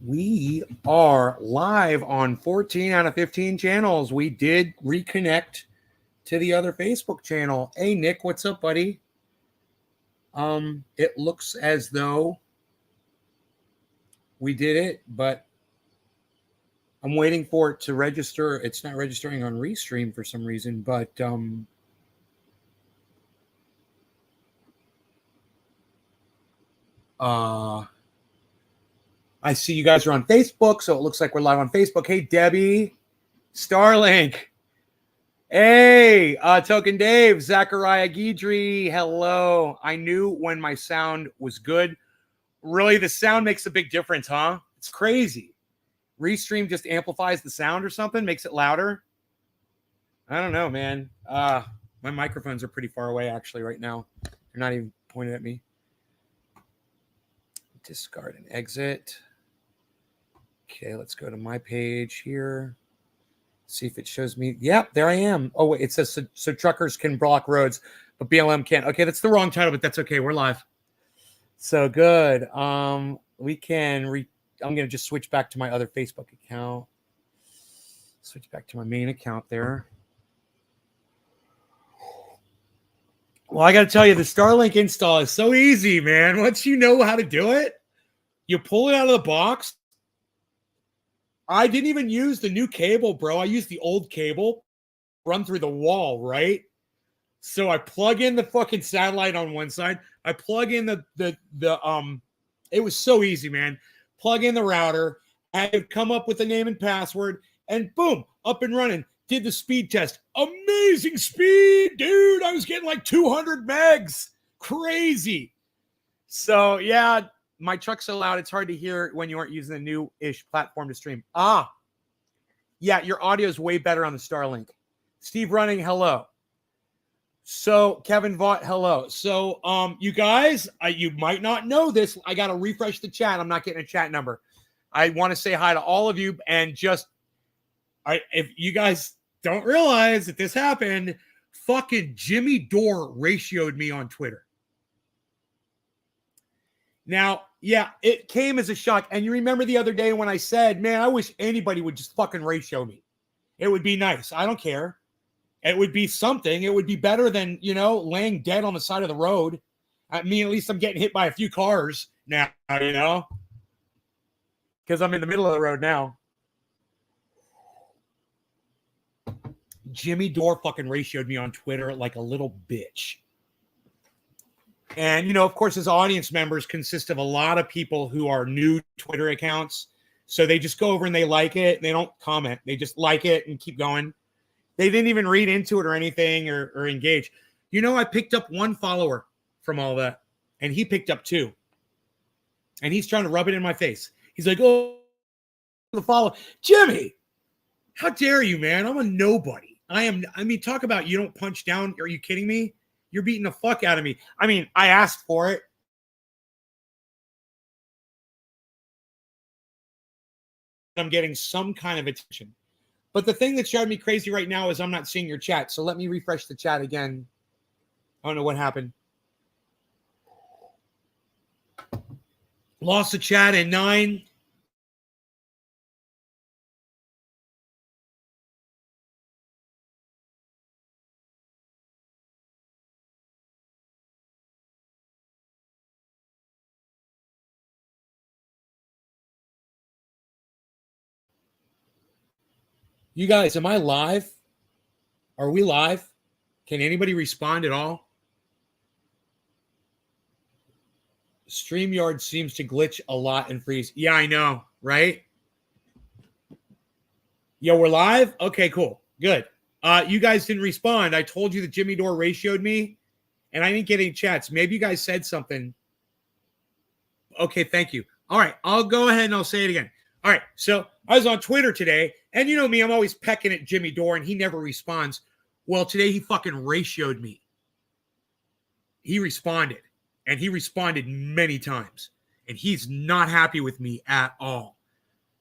We are live on 14 out of 15 channels. We did reconnect to the other Facebook channel. Hey, Nick, what's up, buddy? It looks as though we did it, but I'm waiting for it to register. It's not registering on Restream for some reason, but I see you guys are on Facebook, so it looks like we're live on Facebook. Hey, Debbie, Starlink. Hey, Token Dave, Zachariah Guidry, hello. I knew when my sound was good. Really, the sound makes a big difference, huh? It's crazy. Restream just amplifies the sound or something, makes it louder. I don't know, man. My microphones are pretty far away, actually, right now. They're not even pointed at me. Discard and exit. Okay, let's go to my page here. See if it shows me. Yep, there I am. Oh, wait, it says so truckers can block roads, but BLM can't. Okay, that's the wrong title, but that's okay. We're live. So good. We can I'm going to just switch back to my other Facebook account. Switch back to my main account there. Well, I got to tell you, the Starlink install is so easy, man. Once you know how to do it, you pull it out of the box. I didn't even use the new cable, bro. I used the old cable, run through the wall, right? So I plug in the fucking satellite on one side. I plug in it was so easy, man. Plug in the router. I had to come up with a name and password, and boom, up and running. Did the speed test. Amazing speed, dude. I was getting like 200 megs. Crazy. So, yeah, my truck's so loud, it's hard to hear when you aren't using the new-ish platform to stream. Yeah, your audio is way better on the Starlink. Steve Running, hello. So, Kevin Vaught, hello. So, you guys, you might not know this. I got to refresh the chat. I'm not getting a chat number. I want to say hi to all of you, and if you guys don't realize that this happened, fucking Jimmy Dore ratioed me on Twitter. Now, yeah, it came as a shock. And you remember the other day when I said, man, I wish anybody would just fucking ratio me. It would be nice. I don't care. It would be something. It would be better than, laying dead on the side of the road. I mean, at least I'm getting hit by a few cars now, because I'm in the middle of the road now. Jimmy Dore fucking ratioed me on Twitter like a little bitch. And, of course, his audience members consist of a lot of people who are new Twitter accounts. So they just go over and they like it. They don't comment. They just like it and keep going. They didn't even read into it or anything or engage. I picked up one follower from all that, and he picked up two. And he's trying to rub it in my face. He's like, oh, the follow. Jimmy, how dare you, man? I'm a nobody. Talk about you don't punch down. Are you kidding me? You're beating the fuck out of me. I mean, I asked for it. I'm getting some kind of attention. But the thing that's driving me crazy right now is I'm not seeing your chat. So let me refresh the chat again. I don't know what happened. Lost the chat in 9. You guys, am I live? Are we live? Can anybody respond at all? StreamYard seems to glitch a lot and freeze. Yeah, I know, right? Yeah, we're live? Okay, cool. Good. You guys didn't respond. I told you that Jimmy Dore ratioed me, and I didn't get any chats. Maybe you guys said something. Okay, thank you. All right, I'll go ahead and I'll say it again. All right, so I was on Twitter today, and you know me, I'm always pecking at Jimmy Dore, and he never responds. Well, today he fucking ratioed me. He responded, and he responded many times, and he's not happy with me at all.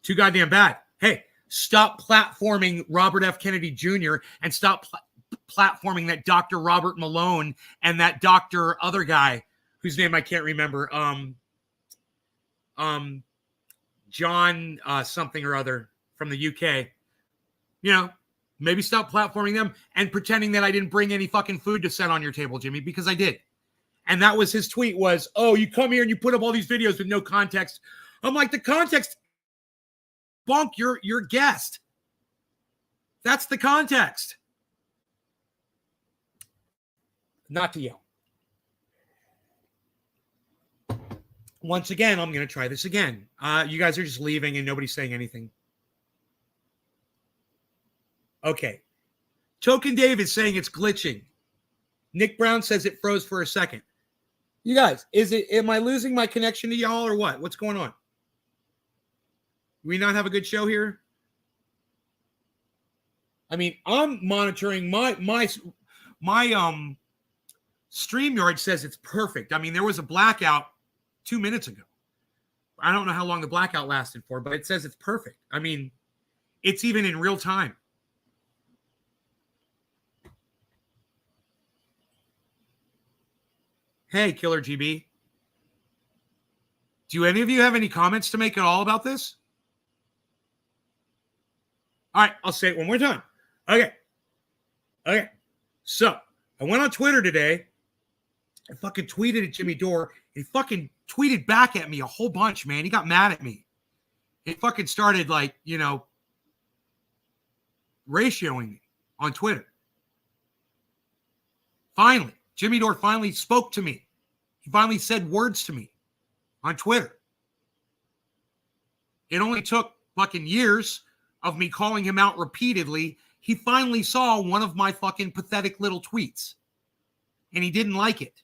Too goddamn bad. Hey, stop platforming Robert F. Kennedy Jr. and stop platforming that Dr. Robert Malone and that Dr. other guy whose name I can't remember. John something or other from the UK. You know, maybe stop platforming them and pretending that I didn't bring any fucking food to set on your table, Jimmy, because I did. And that was his tweet was, oh, you come here and you put up all these videos with no context. I'm like, the context, bunk your guest. That's the context. Not to yell. Once again, I'm going to try this again. You guys are just leaving and nobody's saying anything. Okay. Token Dave is saying it's glitching. Nick Brown says it froze for a second. You guys, am I losing my connection to y'all or what? What's going on? Do we not have a good show here? I mean, I'm monitoring my StreamYard says it's perfect. I mean, there was a blackout 2 minutes ago. I don't know how long the blackout lasted for, but it says it's perfect. I mean, it's even in real time. Hey, Killer GB. Do any of you have any comments to make at all about this? All right, I'll say it one more time. Okay. So, I went on Twitter today. I fucking tweeted at Jimmy Dore. He fucking tweeted back at me a whole bunch, man. He got mad at me. He fucking started, like, you know, ratioing me on Twitter. Finally, Jimmy Dore finally spoke to me. He finally said words to me on Twitter. It only took fucking years of me calling him out repeatedly. He finally saw one of my fucking pathetic little tweets. And he didn't like it.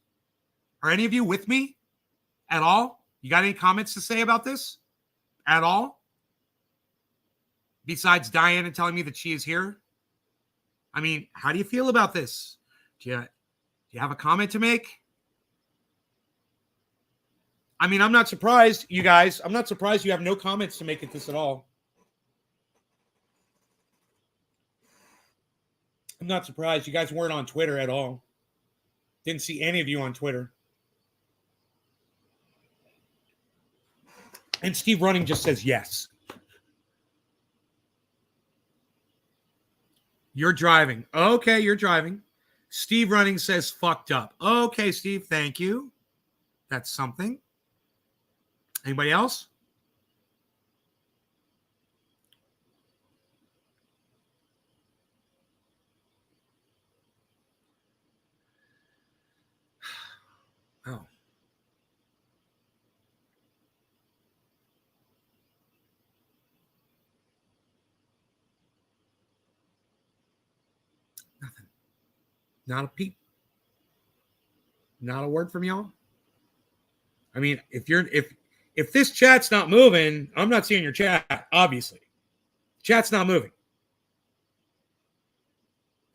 Are any of you with me at all? You got any comments to say about this? At all? Besides Diana telling me that she is here? I mean, how do you feel about this? Do you have a comment to make? I mean, I'm not surprised, you guys. I'm not surprised you have no comments to make at this at all. I'm not surprised you guys weren't on Twitter at all. Didn't see any of you on Twitter. And Steve Running just says yes. You're driving. Okay, you're driving. Steve Running says fucked up. Okay, Steve, thank you. That's something. Anybody else? Oh. Nothing. Not a peep. Not a word from y'all. I mean, if this chat's not moving, I'm not seeing your chat, obviously. Chat's not moving.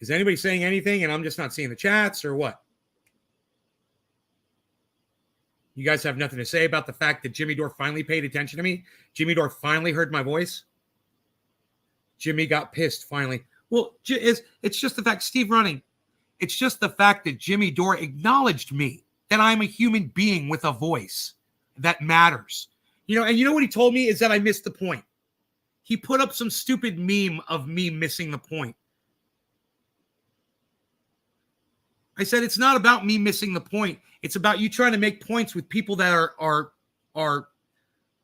Is anybody saying anything and I'm just not seeing the chats or what? You guys have nothing to say about the fact that Jimmy Dore finally paid attention to me? Jimmy Dore finally heard my voice? Jimmy got pissed finally. Well, it's just the fact, Steve Running, it's just the fact that Jimmy Dore acknowledged me, that I'm a human being with a voice that matters. You know, and you know what he told me is that I missed the point. He put up some stupid meme of me missing the point. I said, it's not about me missing the point. It's about you trying to make points with people that are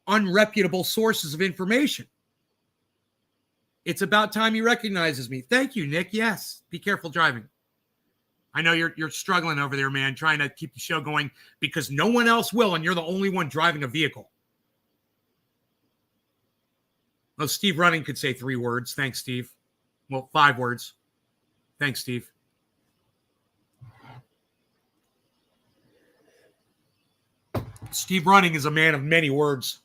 unreputable sources of information. It's about time he recognizes me. Thank you, Nick. Yes. Be careful driving. I know you're struggling over there, man, trying to keep the show going because no one else will, and you're the only one driving a vehicle. Oh, Steve Running could say 3 words. Thanks, Steve. Well, 5 words. Thanks, Steve. Steve Running is a man of many words.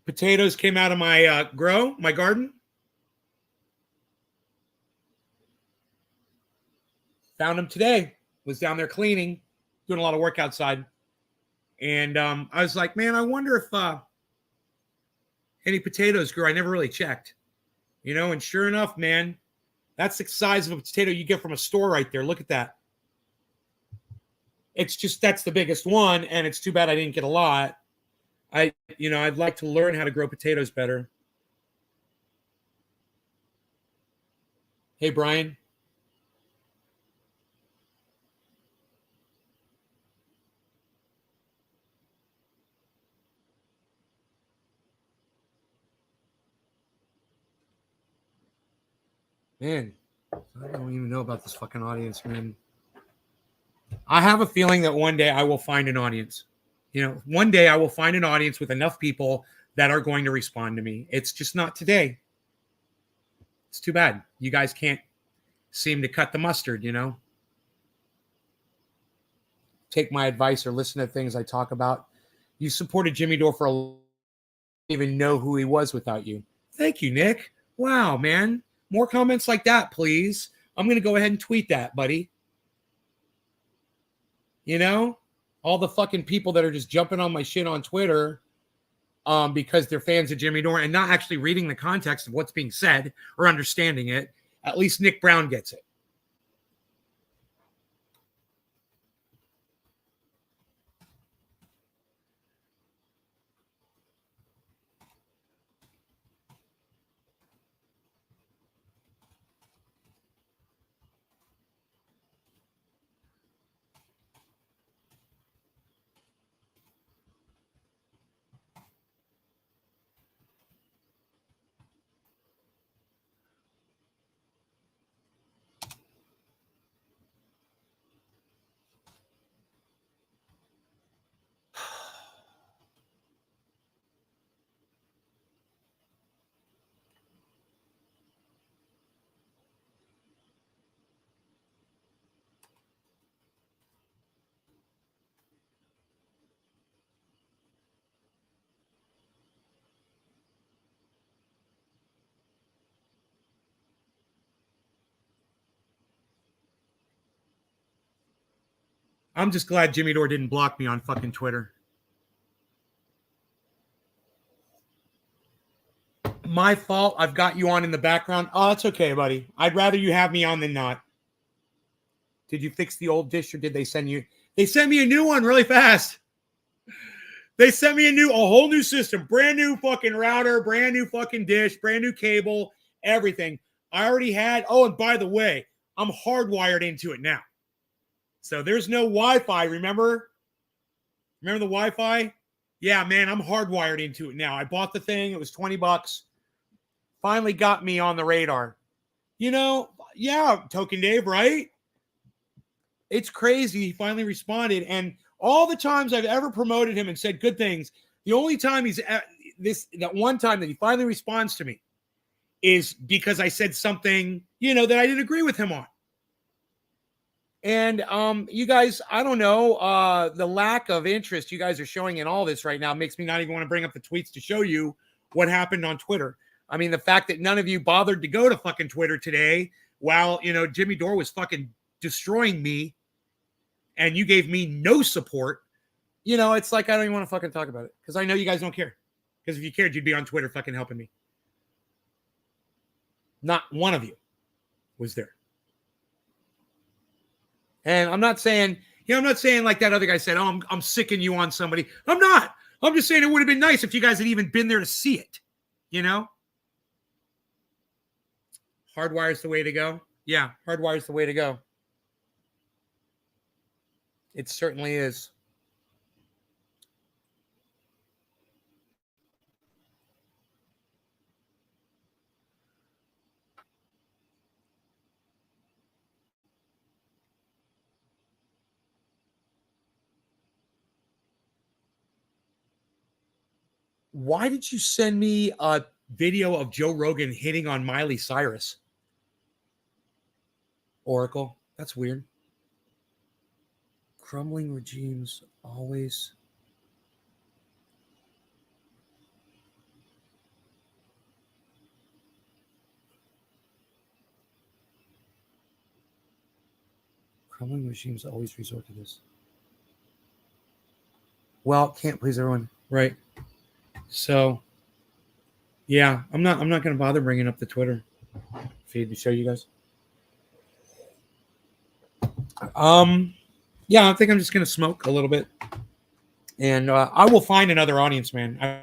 Potatoes came out of my my garden. Found them today. Was down there cleaning, doing a lot of work outside. And I was like, man, I wonder if any potatoes grew. I never really checked. You know, and sure enough, man, that's the size of a potato you get from a store right there. Look at that. It's just, that's the biggest one, and it's too bad I didn't get a lot. I'd like to learn how to grow potatoes better. Hey, Brian. Man, I don't even know about this fucking audience, man. I have a feeling that one day I will find an audience. One day I will find an audience with enough people that are going to respond to me. It's just not today. It's too bad. You guys can't seem to cut the mustard, Take my advice or listen to things I talk about. You supported Jimmy Dore for even know who he was without you. Thank you, Nick. Wow, man. More comments like that, please. I'm going to go ahead and tweet that, buddy. All the fucking people that are just jumping on my shit on Twitter because they're fans of Jimmy Dore and not actually reading the context of what's being said or understanding it. At least Nick Brown gets it. I'm just glad Jimmy Dore didn't block me on fucking Twitter. My fault. I've got you on in the background. Oh, it's okay, buddy. I'd rather you have me on than not. Did you fix the old dish or did they send you? They sent me a new one really fast. They sent me a whole new system, brand new fucking router, brand new fucking dish, brand new cable, everything. I already had. Oh, and by the way, I'm hardwired into it now. So there's no Wi-Fi. Remember the Wi-Fi? Yeah, man, I'm hardwired into it now. I bought the thing. It was $20. Finally got me on the radar. Yeah, Token Dave, right? It's crazy. He finally responded. And all the times I've ever promoted him and said good things, the only time that one time that he finally responds to me is because I said something, that I didn't agree with him on. And you guys, I don't know, the lack of interest you guys are showing in all this right now makes me not even want to bring up the tweets to show you what happened on Twitter. I mean, the fact that none of you bothered to go to fucking Twitter today while, Jimmy Dore was fucking destroying me and you gave me no support, it's like I don't even want to fucking talk about it because I know you guys don't care. Because if you cared, you'd be on Twitter fucking helping me. Not one of you was there. And I'm not saying like that other guy said, oh, I'm sicking you on somebody. I'm not. I'm just saying it would have been nice if you guys had even been there to see it, Hardwire's the way to go. Yeah, hardwire's the way to go. It certainly is. Why did you send me a video of Joe Rogan hitting on Miley Cyrus? Oracle. That's weird. Crumbling regimes always. Crumbling regimes always resort to this. Well, can't please everyone, right? So, yeah, I'm not going to bother bringing up the Twitter feed to show you guys. Yeah, I think I'm just going to smoke a little bit. And I will find another audience, man. I'm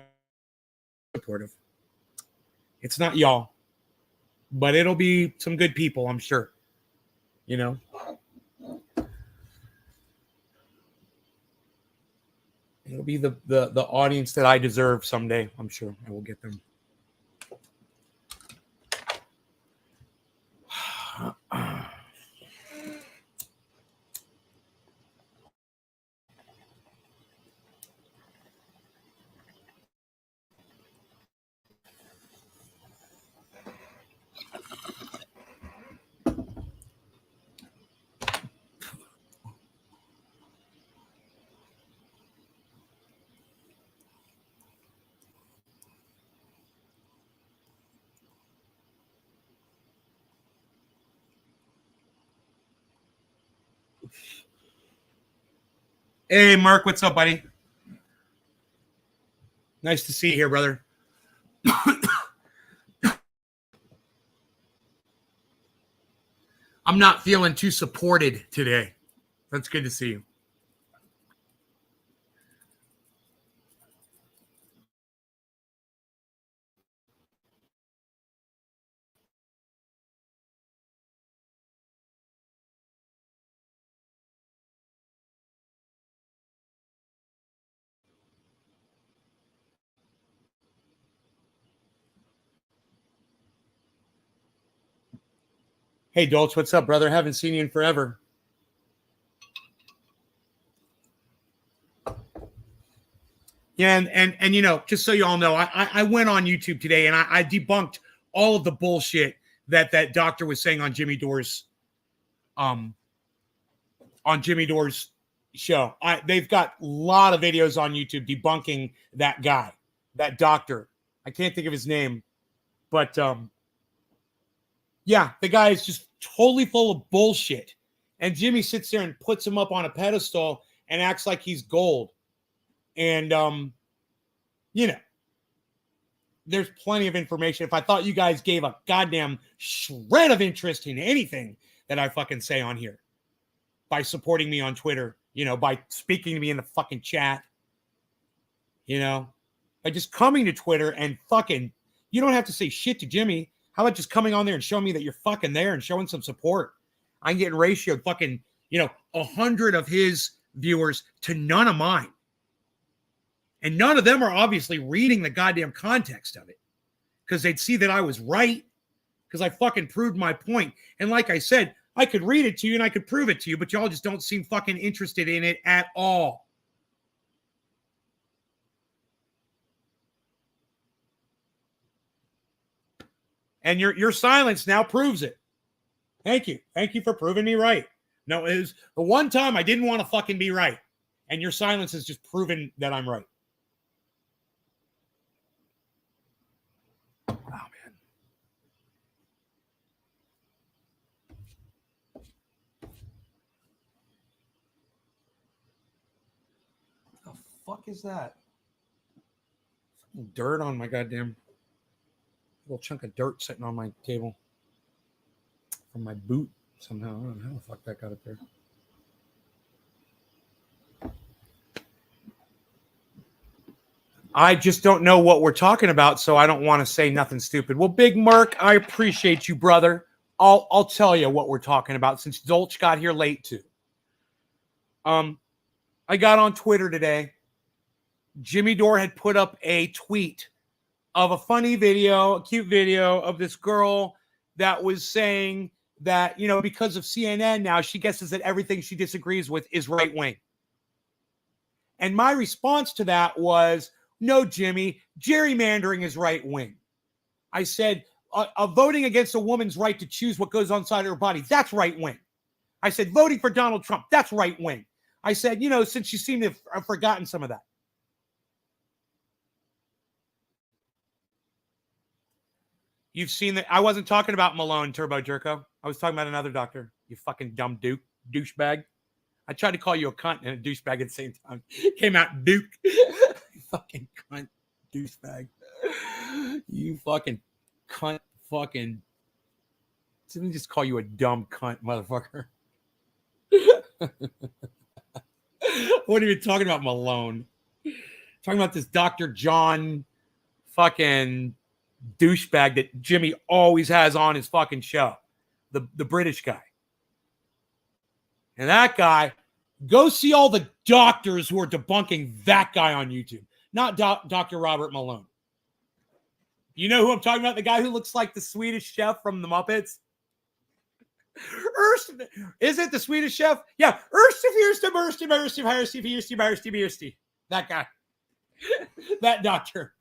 supportive. It's not y'all, but it'll be some good people, I'm sure. You know? It'll be the audience that I deserve someday. I'm sure I will get them. Hey, Mark, what's up, buddy? Nice to see you here, brother. I'm not feeling too supported today. That's good to see you. Hey, Dolch, what's up, brother? Haven't seen you in forever. Yeah, and you know, just so you all know, I went on YouTube today and I debunked all of the bullshit that doctor was saying on Jimmy Dore's show. They've got a lot of videos on YouTube debunking that guy, that doctor. I can't think of his name, but yeah, the guy is just totally full of bullshit. And Jimmy sits there and puts him up on a pedestal and acts like he's gold. And you know, there's plenty of information. If I thought you guys gave a goddamn shred of interest in anything that I fucking say on here by supporting me on Twitter, you know, by speaking to me in the fucking chat, you know, by just coming to Twitter and fucking, you don't have to say shit to Jimmy. How about just coming on there and showing me that you're fucking there and showing some support? I'm getting ratioed fucking, you know, 100 of his viewers to none of mine. And none of them are obviously reading the goddamn context of it because they'd see that I was right because I fucking proved my point. And like I said, I could read it to you and I could prove it to you, but y'all just don't seem fucking interested in it at all. And your silence now proves it. Thank you. Thank you for proving me right. No, it was the one time I didn't want to fucking be right. And your silence has just proven that I'm right. Wow, man. What the fuck is that? Dirt on my goddamn little chunk of dirt sitting on my table from my boot somehow. I don't know how the fuck that got up there. I just don't know what we're talking about, so I don't want to say nothing stupid. Well, Big Mark, I appreciate you, brother. I'll tell you what we're talking about since Dolch got here late too. I got on Twitter today. Jimmy Dore had put up a tweet of a funny video, a cute video of this girl that was saying that, you know, because of CNN now, she guesses that everything she disagrees with is right wing. And my response to that was, no, Jimmy, gerrymandering is right wing. I said, voting against a woman's right to choose what goes inside her body, that's right wing. I said, voting for Donald Trump, that's right wing. I said, you know, since you seem to have forgotten some of that. You've seen that. I wasn't talking about Malone, Turbo Jerko. I was talking about another doctor. You fucking dumb douchebag. I tried to call you a cunt and a douchebag at the same time. Came out Duke. Fucking cunt, douchebag. You fucking cunt, fucking. Let me just call you a dumb cunt, motherfucker. What are you talking about, Malone? Talking about this Dr. John fucking douchebag that Jimmy always has on his fucking show. The British guy. And that guy, go see all the doctors who are debunking that guy on YouTube. Not Dr. Robert Malone. You know who I'm talking about? The guy who looks like the Swedish chef from the Muppets? Is it the Swedish chef? Yeah. That guy. That doctor.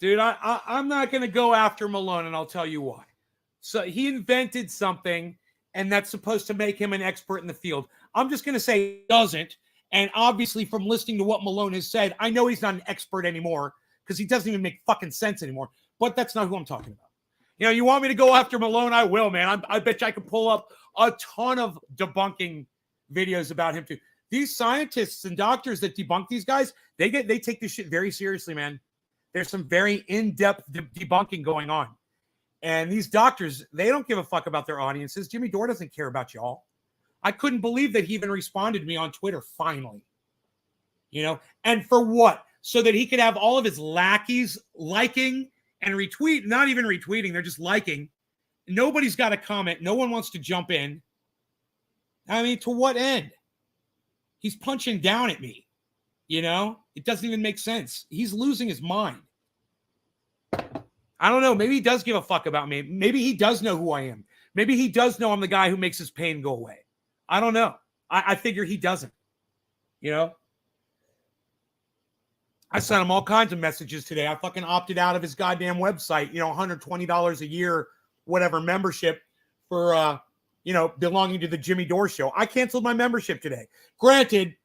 Dude, I'm not going to go after Malone, and I'll tell you why. So he invented something, and that's supposed to make him an expert in the field. I'm just going to say he doesn't. And obviously, from listening to what Malone has said, I know he's not an expert anymore because he doesn't even make fucking sense anymore. But that's not who I'm talking about. You know, you want me to go after Malone? I will, man. I bet you I can pull up a ton of debunking videos about him, too. These scientists and doctors that debunk these guys, they take this shit very seriously, man. There's some very in-depth debunking going on. And these doctors, they don't give a fuck about their audiences. Jimmy Dore doesn't care about y'all. I couldn't believe that he even responded to me on Twitter finally. You know, and for what? So that he could have all of his lackeys liking and retweet, not even retweeting, they're just liking. Nobody's got a comment. No one wants to jump in. I mean, to what end? He's punching down at me. You know, it doesn't even make sense. He's losing his mind. I don't know. Maybe he does give a fuck about me. Maybe he does know who I am. Maybe he does know I'm the guy who makes his pain go away. I don't know. I figure he doesn't. You know? I sent him all kinds of messages today. I fucking opted out of his goddamn website, you know, $120 a year, whatever membership for, you know, belonging to the Jimmy Dore show. I canceled my membership today. Granted,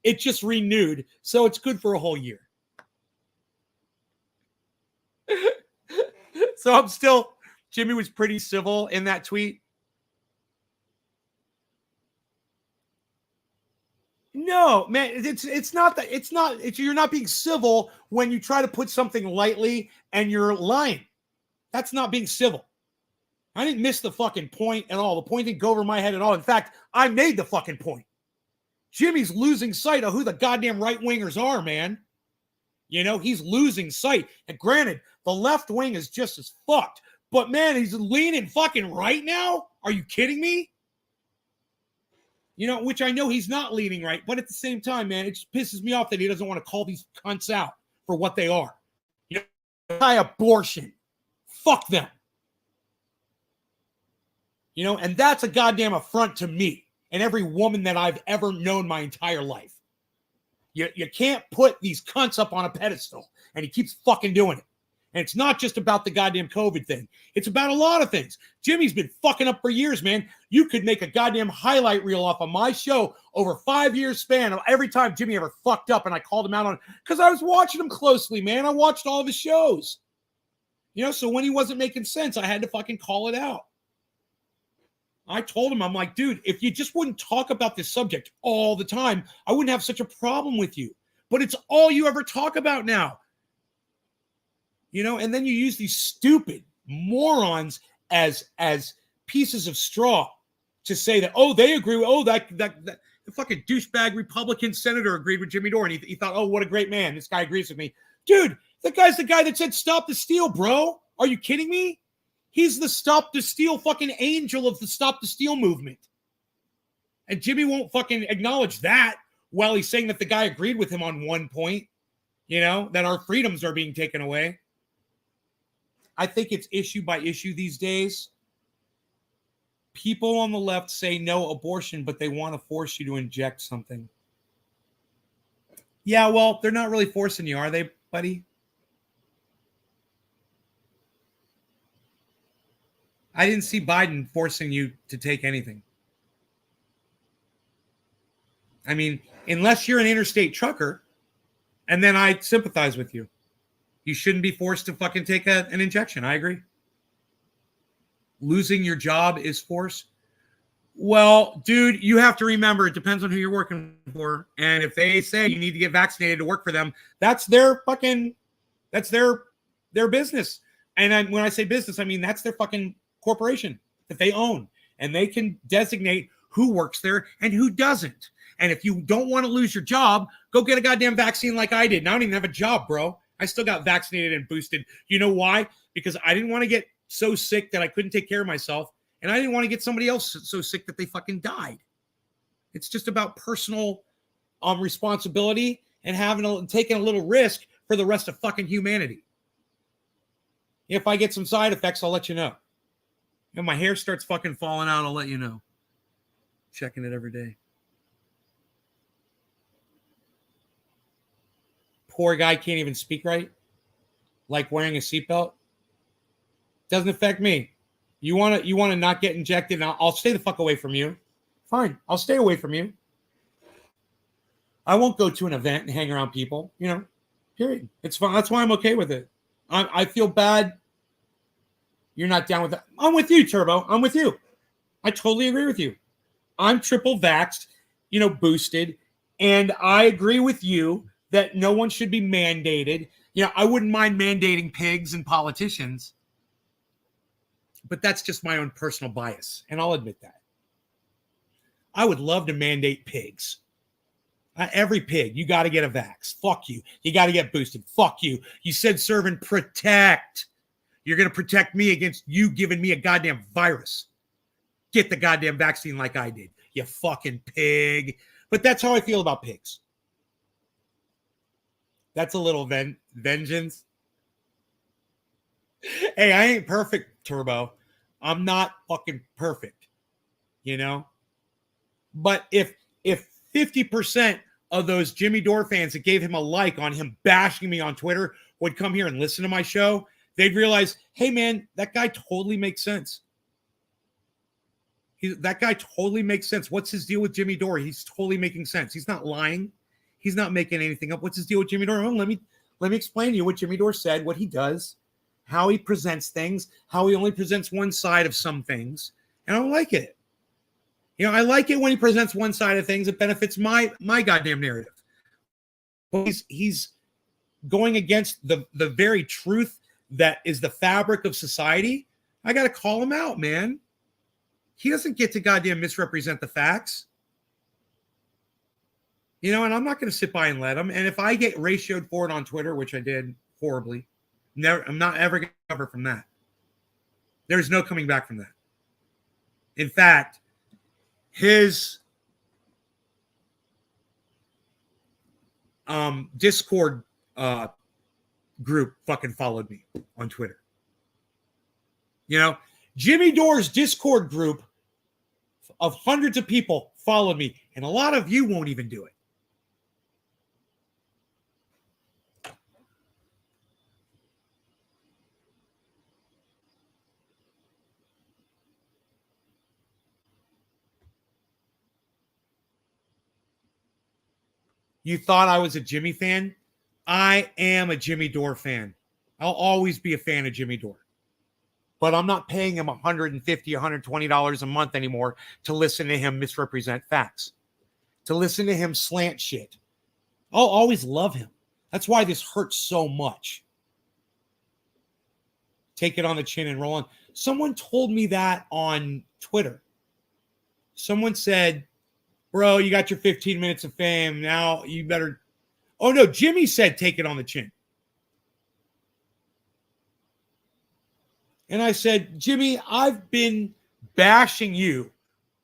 it just renewed, so it's good for a whole year. So I'm still, Jimmy was pretty civil in that tweet. No, man, it's not that. It's not. You're not being civil when you try to put something lightly and you're lying. That's not being civil. I didn't miss the fucking point at all. The point didn't go over my head at all. In fact, I made the fucking point. Jimmy's losing sight of who the goddamn right-wingers are, man. You know, he's losing sight. And granted, the left wing is just as fucked. But, man, he's leaning fucking right now? Are you kidding me? You know, which I know he's not leaning right. But at the same time, man, it just pisses me off that he doesn't want to call these cunts out for what they are. You know, anti-abortion. Fuck them. You know, and that's a goddamn affront to me and every woman that I've ever known my entire life. You can't put these cunts up on a pedestal, and he keeps fucking doing it. And it's not just about the goddamn COVID thing. It's about a lot of things. Jimmy's been fucking up for years, man. You could make a goddamn highlight reel off of my show over 5 years span of every time Jimmy ever fucked up and I called him out on it because I was watching him closely, man. I watched all of his shows. You know, so when he wasn't making sense, I had to fucking call it out. I told him, I'm like, dude, if you just wouldn't talk about this subject all the time, I wouldn't have such a problem with you. But it's all you ever talk about now. You know, and then you use these stupid morons as pieces of straw to say that, oh, they agree with, that the fucking douchebag Republican senator agreed with Jimmy Dore. And he thought, oh, what a great man. This guy agrees with me. Dude, that guy's the guy that said, stop the steal, bro. Are you kidding me? He's the Stop the Steal fucking angel of the Stop the Steal movement. And Jimmy won't fucking acknowledge that while he's saying that the guy agreed with him on one point, you know, that our freedoms are being taken away. I think it's issue by issue these days. People on the left say no abortion, but they want to force you to inject something. Yeah, well, they're not really forcing you, are they, buddy? I didn't see Biden forcing you to take anything. I mean, unless you're an interstate trucker, and then I sympathize with you. You shouldn't be forced to fucking take an injection. I agree. Losing your job is force. Well, dude, you have to remember it depends on who you're working for. And if they say you need to get vaccinated to work for them, that's their business. And when I say business, I mean that's their fucking corporation that they own. And they can designate who works there and who doesn't. And if you don't want to lose your job, go get a goddamn vaccine like I did. And I don't even have a job, bro. I still got vaccinated and boosted. You know why? Because I didn't want to get so sick that I couldn't take care of myself. And I didn't want to get somebody else so sick that they fucking died. It's just about personal responsibility and taking a little risk for the rest of fucking humanity. If I get some side effects, I'll let you know. If my hair starts fucking falling out, I'll let you know. Checking it every day. Poor guy can't even speak right. Like wearing a seatbelt. Doesn't affect me. You want to not get injected, and I'll stay the fuck away from you. Fine, I'll stay away from you. I won't go to an event and hang around people, period. It's fine. That's why I'm okay with it. I feel bad. You're not down with that. I'm with you, Turbo. I'm with you. I totally agree with you. I'm triple vaxxed, boosted. And I agree with you that no one should be mandated. I wouldn't mind mandating pigs and politicians. But that's just my own personal bias. And I'll admit that. I would love to mandate pigs. Every pig, you got to get a vax. Fuck you. You got to get boosted. Fuck you. You said serve and protect. You're going to protect me against you giving me a goddamn virus. Get the goddamn vaccine like I did. You fucking pig. But that's how I feel about pigs. That's a little vengeance. Hey, I ain't perfect, Turbo. I'm not fucking perfect. But if 50% of those Jimmy Dore fans that gave him a like on him bashing me on Twitter would come here and listen to my show, they'd realize, hey, man, that guy totally makes sense. That guy totally makes sense. What's his deal with Jimmy Dore? He's totally making sense. He's not lying. He's not making anything up. What's his deal with Jimmy Dore? Oh, let me explain to you what Jimmy Dore said, what he does, how he presents things, how he only presents one side of some things. And I don't like it. I like it when he presents one side of things. It benefits my goddamn narrative. But he's going against the very truth that is the fabric of society. I got to call him out, man. He doesn't get to goddamn misrepresent the facts. And I'm not going to sit by and let him. And if I get ratioed for it on Twitter, which I did horribly, I'm not ever going to recover from that. There's no coming back from that. In fact, his Discord group fucking followed me on Twitter. Jimmy Dore's Discord group of hundreds of people followed me, and a lot of you won't even do it. You thought I was a Jimmy fan? I am a Jimmy Dore fan. I'll always be a fan of Jimmy Dore. But I'm not paying him $150, $120 a month anymore to listen to him misrepresent facts, to listen to him slant shit. I'll always love him. That's why this hurts so much. Take it on the chin and roll on. Someone told me that on Twitter. Someone said, bro, you got your 15 minutes of fame. Now you better. Oh, no. Jimmy said, take it on the chin. And I said, Jimmy, I've been bashing you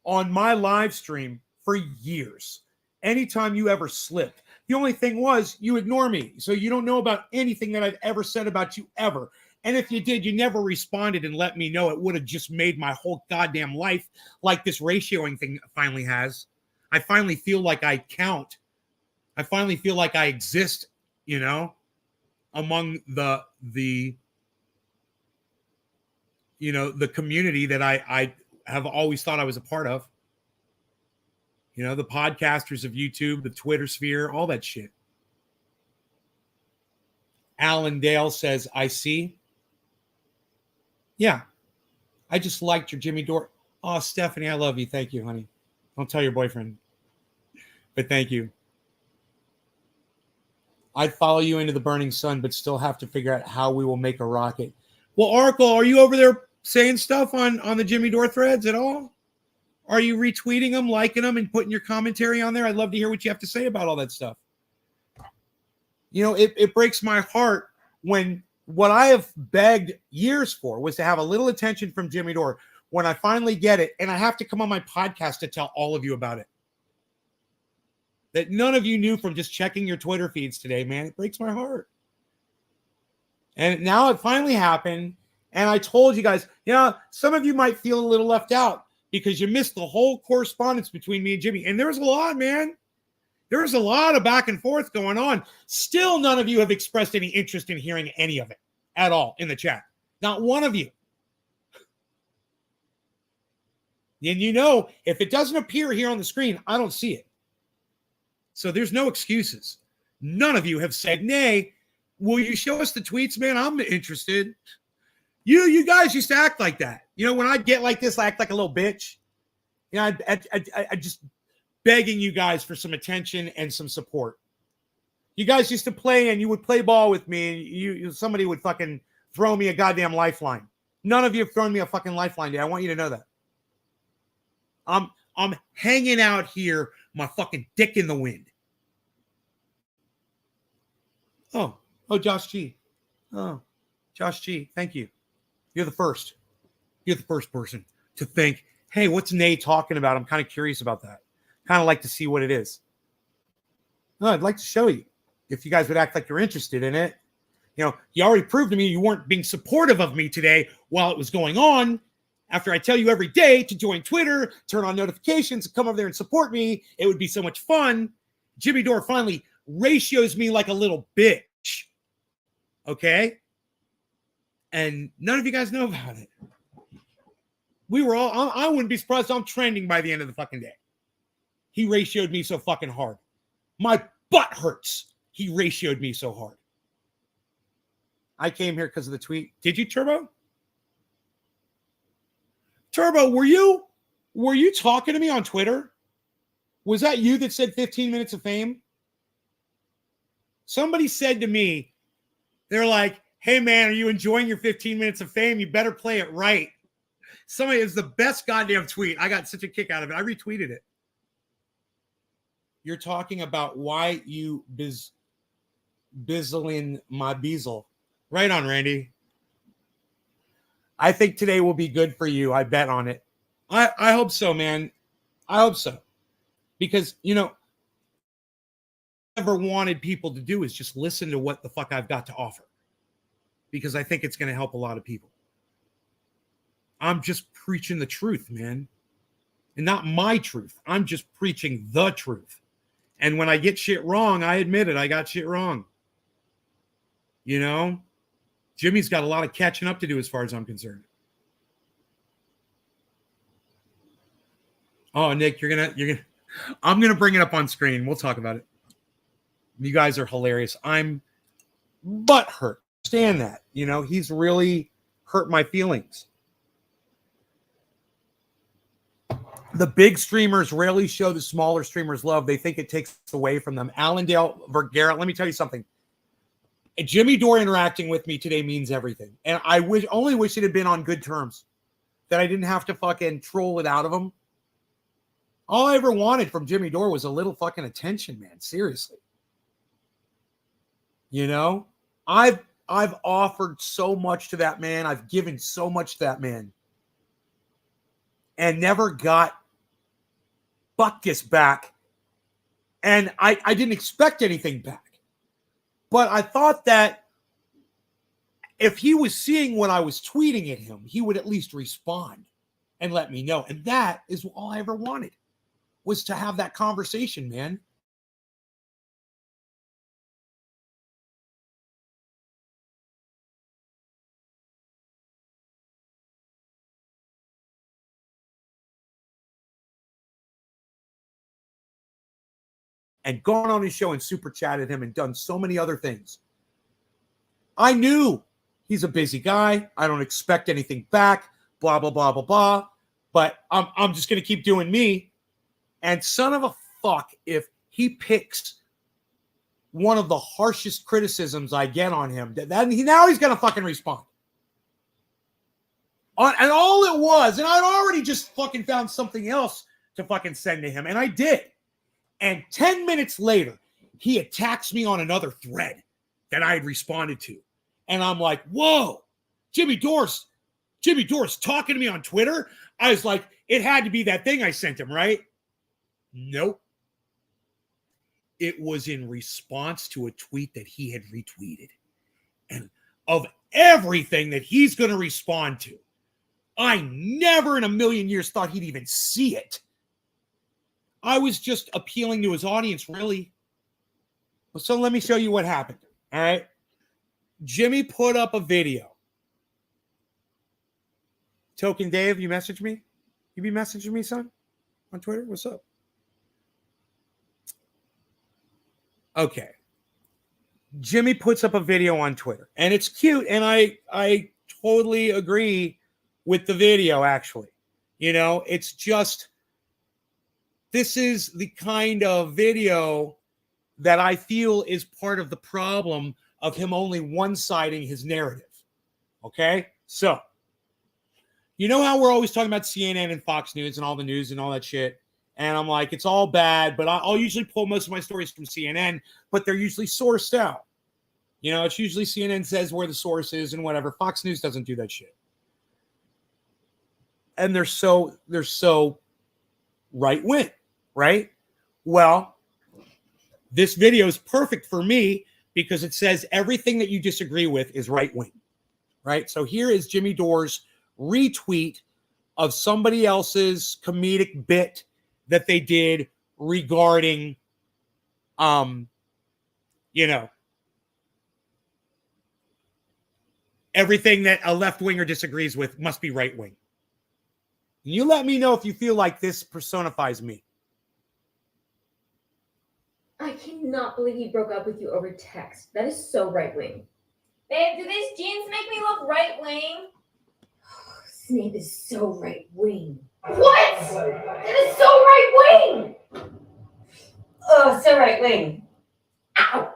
on my live stream for years. Anytime you ever slipped. The only thing was you ignore me. So you don't know about anything that I've ever said about you ever. And if you did, you never responded and let me know. It would have just made my whole goddamn life like this ratioing thing finally has. I finally feel like I count. I finally feel like I exist, among the community that I have always thought I was a part of. The podcasters of YouTube, the Twitter sphere, all that shit. Alan Dale says, I see. Yeah. I just liked your Jimmy Dore. Oh, Stephanie, I love you. Thank you, honey. Don't tell your boyfriend. But thank you. I'd follow you into the burning sun, but still have to figure out how we will make a rocket. Well, Oracle, are you over there saying stuff on the Jimmy Dore threads at all? Are you retweeting them, liking them, and putting your commentary on there? I'd love to hear what you have to say about all that stuff. You know, it breaks my heart when what I have begged years for was to have a little attention from Jimmy Dore. When I finally get it, and I have to come on my podcast to tell all of you about it. That none of you knew from just checking your Twitter feeds today, man. It breaks my heart. And now it finally happened. And I told you guys, you know, some of you might feel a little left out because you missed the whole correspondence between me and Jimmy. And there was a lot, man. There was a lot of back and forth going on. Still, none of you have expressed any interest in hearing any of it at all in the chat. Not one of you. And you know, if it doesn't appear here on the screen, I don't see it. So there's no excuses. None of you have said, nay, will you show us the tweets, man? I'm interested. You guys used to act like that. You know, when I get like this, I act like a little bitch. You know, I just begging you guys for some attention and some support. You guys used to play and you would play ball with me and somebody would fucking throw me a goddamn lifeline. None of you have thrown me a fucking lifeline today. I want you to know that. I'm hanging out here, my fucking dick in the wind. Oh, Josh G. Oh, Josh G. Thank you. You're the first. You're the first person to think, hey, what's Nate talking about? I'm kind of curious about that. Kind of like to see what it is. No, I'd like to show you if you guys would act like you're interested in it. You know, you already proved to me you weren't being supportive of me today while it was going on. After I tell you every day to join Twitter, turn on notifications, come over there and support me, it would be so much fun. Jimmy Dore finally ratios me like a little bitch. Okay? And none of you guys know about it. We were all, I wouldn't be surprised. I'm trending by the end of the fucking day. He ratioed me so fucking hard. My butt hurts. He ratioed me so hard. I came here because of the tweet. Did you, Turbo? Turbo, were you talking to me on Twitter? Was that you that said 15 minutes of fame? Somebody said to me, they're like, hey man, are you enjoying your 15 minutes of fame? You better play it right. Somebody, is the best goddamn tweet. I got such a kick out of it. I retweeted it. You're talking about why you bizzling my bezel. Right on, Randy. I think today will be good for you. I bet on it. I hope so, man. I hope so. Because, you know, what I've ever wanted people to do is just listen to what the fuck I've got to offer. Because I think it's going to help a lot of people. I'm just preaching the truth, man. And not my truth. I'm just preaching the truth. And when I get shit wrong, I admit it. I got shit wrong. You know? Jimmy's got a lot of catching up to do as far as I'm concerned. Oh, Nick, I'm going to bring it up on screen. We'll talk about it. You guys are hilarious. I'm butthurt. Understand that. You know, he's really hurt my feelings. The big streamers rarely show the smaller streamers love. They think it takes away from them. Allendale Vergara, let me tell you something. Jimmy Dore interacting with me today means everything. And I only wish it had been on good terms. That I didn't have to fucking troll it out of him. All I ever wanted from Jimmy Dore was a little fucking attention, man. Seriously. You know? I've offered so much to that man. I've given so much to that man. And never got buckus back. And I didn't expect anything back. But I thought that if he was seeing what I was tweeting at him, he would at least respond and let me know. And that is all I ever wanted, was to have that conversation, man. And gone on his show and super chatted him and done so many other things. I knew he's a busy guy. I don't expect anything back, blah, blah, blah, blah, blah. But I'm just going to keep doing me. And son of a fuck, if he picks one of the harshest criticisms I get on him, now he's going to fucking respond. And all it was, and I'd already just fucking found something else to fucking send to him, and I did. And 10 minutes later, he attacks me on another thread that I had responded to. And I'm like, whoa, Jimmy Dore's talking to me on Twitter. I was like, it had to be that thing I sent him, right? Nope. It was in response to a tweet that he had retweeted. And of everything that he's going to respond to, I never in a million years thought he'd even see it. I was just appealing to his audience, really. So let me show you what happened. All right. Jimmy put up a video. Token Dave, you messaged me? You be messaging me, son? On Twitter? What's up? Okay. Jimmy puts up a video on Twitter, and it's cute, and I totally agree with the video, actually. You know, it's just, this is the kind of video that I feel is part of the problem of him only one-siding his narrative. Okay? So, you know how we're always talking about CNN and Fox News and all the news and all that shit? And I'm like, it's all bad, but I'll usually pull most of my stories from CNN, but they're usually sourced out. You know, it's usually CNN says where the source is and whatever. Fox News doesn't do that shit. And they're so right-wing, right? Well, this video is perfect for me because it says everything that you disagree with is right-wing, right? So here is Jimmy Dore's retweet of somebody else's comedic bit that they did regarding, you know, everything that a left-winger disagrees with must be right-wing. You let me know if you feel like this personifies me. I cannot believe he broke up with you over text. That is so right-wing. Babe, do these jeans make me look right-wing? Snape is so right-wing. What? That is so right-wing! Oh, so right-wing. Ow!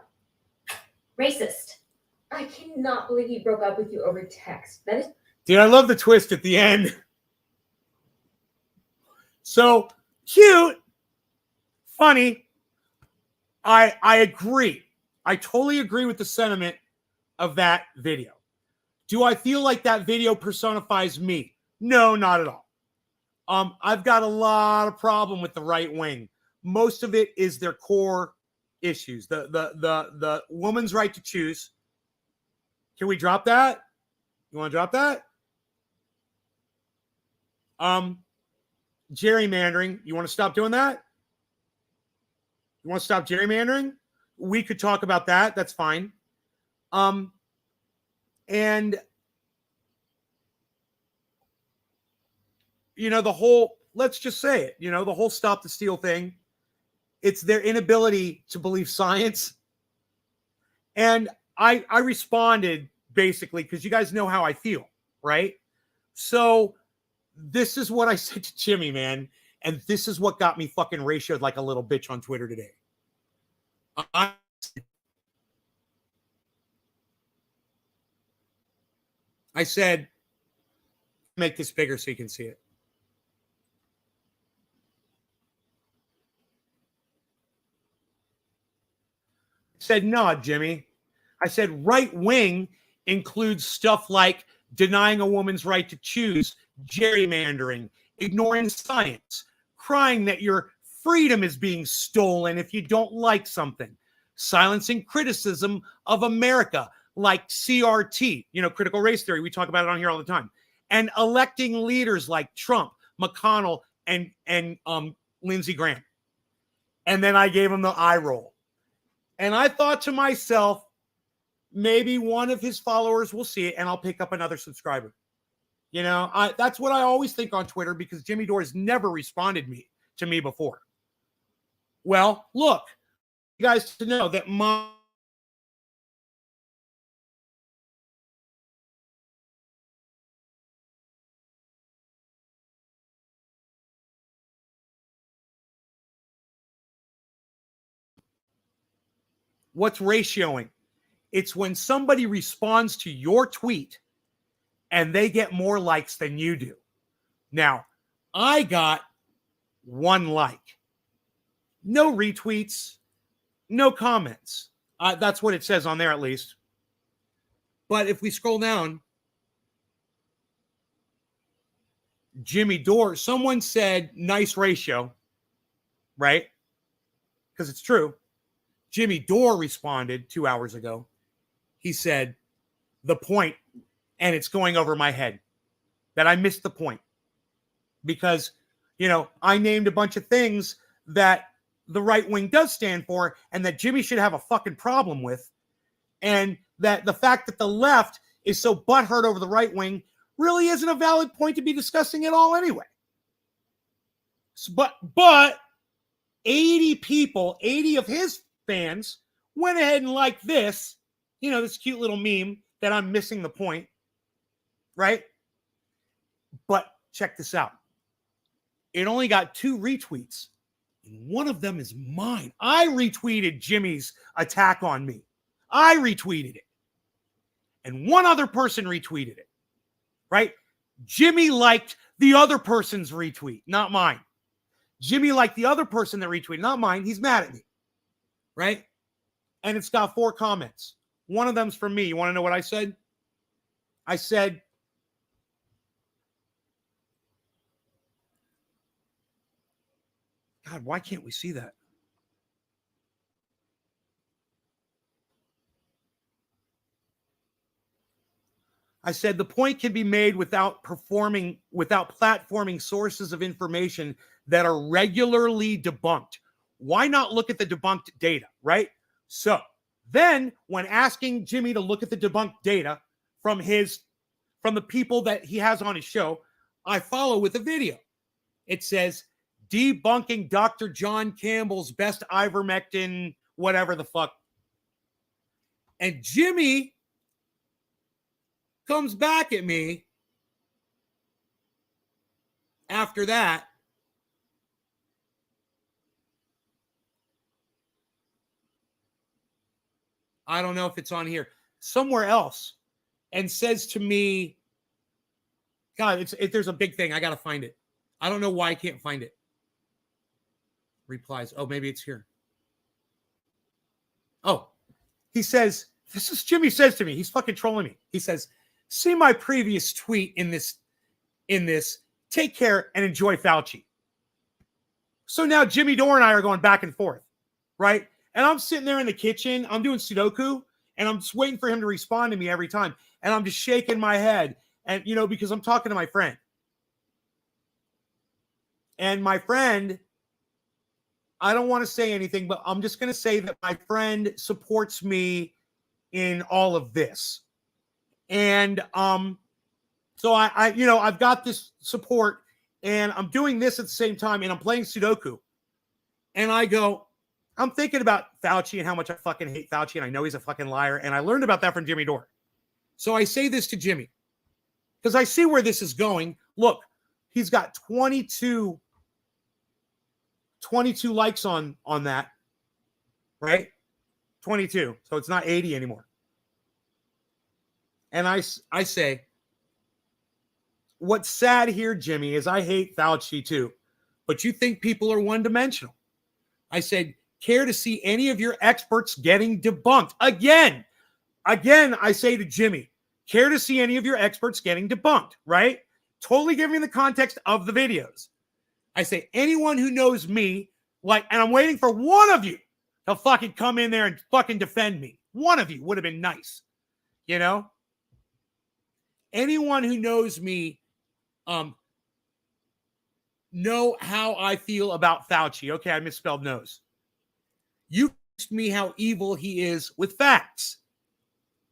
Racist. I cannot believe he broke up with you over text. That is... Dude, I love the twist at the end. So cute, funny. I agree. I totally agree with the sentiment of that video. Do I feel like that video personifies me? No, not at all. I've got a lot of problem with the right wing. Most of it is their core issues. The woman's right to choose. Can we drop that? You want to drop that? Gerrymandering. You want to stop doing that? You want to stop gerrymandering? We could talk about that. That's fine. And you know, the whole, let's just say it, you know, the whole stop the steal thing, it's their inability to believe science. And I responded basically because you guys know how I feel, right? So this is what I said to Jimmy, man. And this is what got me fucking ratioed like a little bitch on Twitter today. I said, make this bigger so you can see it. I said, no, Jimmy. I said, right wing includes stuff like denying a woman's right to choose, gerrymandering, ignoring science, crying that your freedom is being stolen if you don't like something, silencing criticism of America like CRT, you know, critical race theory. We talk about it on here all the time. And electing leaders like Trump, McConnell, and Lindsey Graham. And then I gave him the eye roll. And I thought to myself, maybe one of his followers will see it and I'll pick up another subscriber. You know, that's what I always think on Twitter because Jimmy Dore has never responded to me before. Well, look, you guys to know that what's ratioing? It's when somebody responds to your tweet and they get more likes than you do. Now, I got 1 like, no retweets, no comments. That's what it says on there, at least. But if we scroll down, Jimmy Dore, someone said nice ratio, right? Because it's true. Jimmy Dore responded 2 hours ago. He said, the point, and it's going over my head, that I missed the point. Because, I named a bunch of things that the right wing does stand for and that Jimmy should have a fucking problem with. And that the fact that the left is so butthurt over the right wing really isn't a valid point to be discussing at all anyway. But 80 people, 80 of his fans went ahead and liked this, this cute little meme that I'm missing the point, right? But check this out. It only got 2 retweets. And one of them is mine. I retweeted Jimmy's attack on me. I retweeted it. And one other person retweeted it, right? Jimmy liked the other person's retweet, not mine. Jimmy liked the other person that retweeted, not mine. He's mad at me, right? And it's got 4 comments. One of them's from me. You want to know what I said? I said, God, why can't we see that? I said the point can be made without platforming sources of information that are regularly debunked. Why not look at the debunked data, right? So then when asking Jimmy to look at the debunked data from the people that he has on his show, I follow with a video. It says, debunking Dr. John Campbell's best ivermectin, whatever the fuck. And Jimmy comes back at me after that. I don't know if it's on here, somewhere else, and says to me, God, there's a big thing. I got to find it. I don't know why I can't find it. Replies. Oh, maybe it's here. Oh, he says, this is Jimmy says to me. He's fucking trolling me. He says, see my previous tweet in this. Take care and enjoy Fauci. So now Jimmy Dore and I are going back and forth, right? And I'm sitting there in the kitchen. I'm doing Sudoku, and I'm just waiting for him to respond to me every time. And I'm just shaking my head, and because I'm talking to my friend. And my friend, I don't want to say anything, but I'm just going to say that my friend supports me in all of this. And so I've got this support, and I'm doing this at the same time, and I'm playing Sudoku. And I'm thinking about Fauci and how much I fucking hate Fauci, and I know he's a fucking liar, and I learned about that from Jimmy Dore. So I say this to Jimmy, because I see where this is going. Look, he's got 22 likes on that, right? 22. So it's not 80 anymore. And I say, what's sad here, Jimmy, is I hate Fauci too, but you think people are one-dimensional. I said, care to see any of your experts getting debunked? Again, I say to Jimmy, care to see any of your experts getting debunked, right? Totally giving the context of the videos. I say, anyone who knows me, and I'm waiting for one of you to fucking come in there and fucking defend me. One of you would have been nice, Anyone who knows me, know how I feel about Fauci. Okay, I misspelled nose. You asked me how evil he is with facts.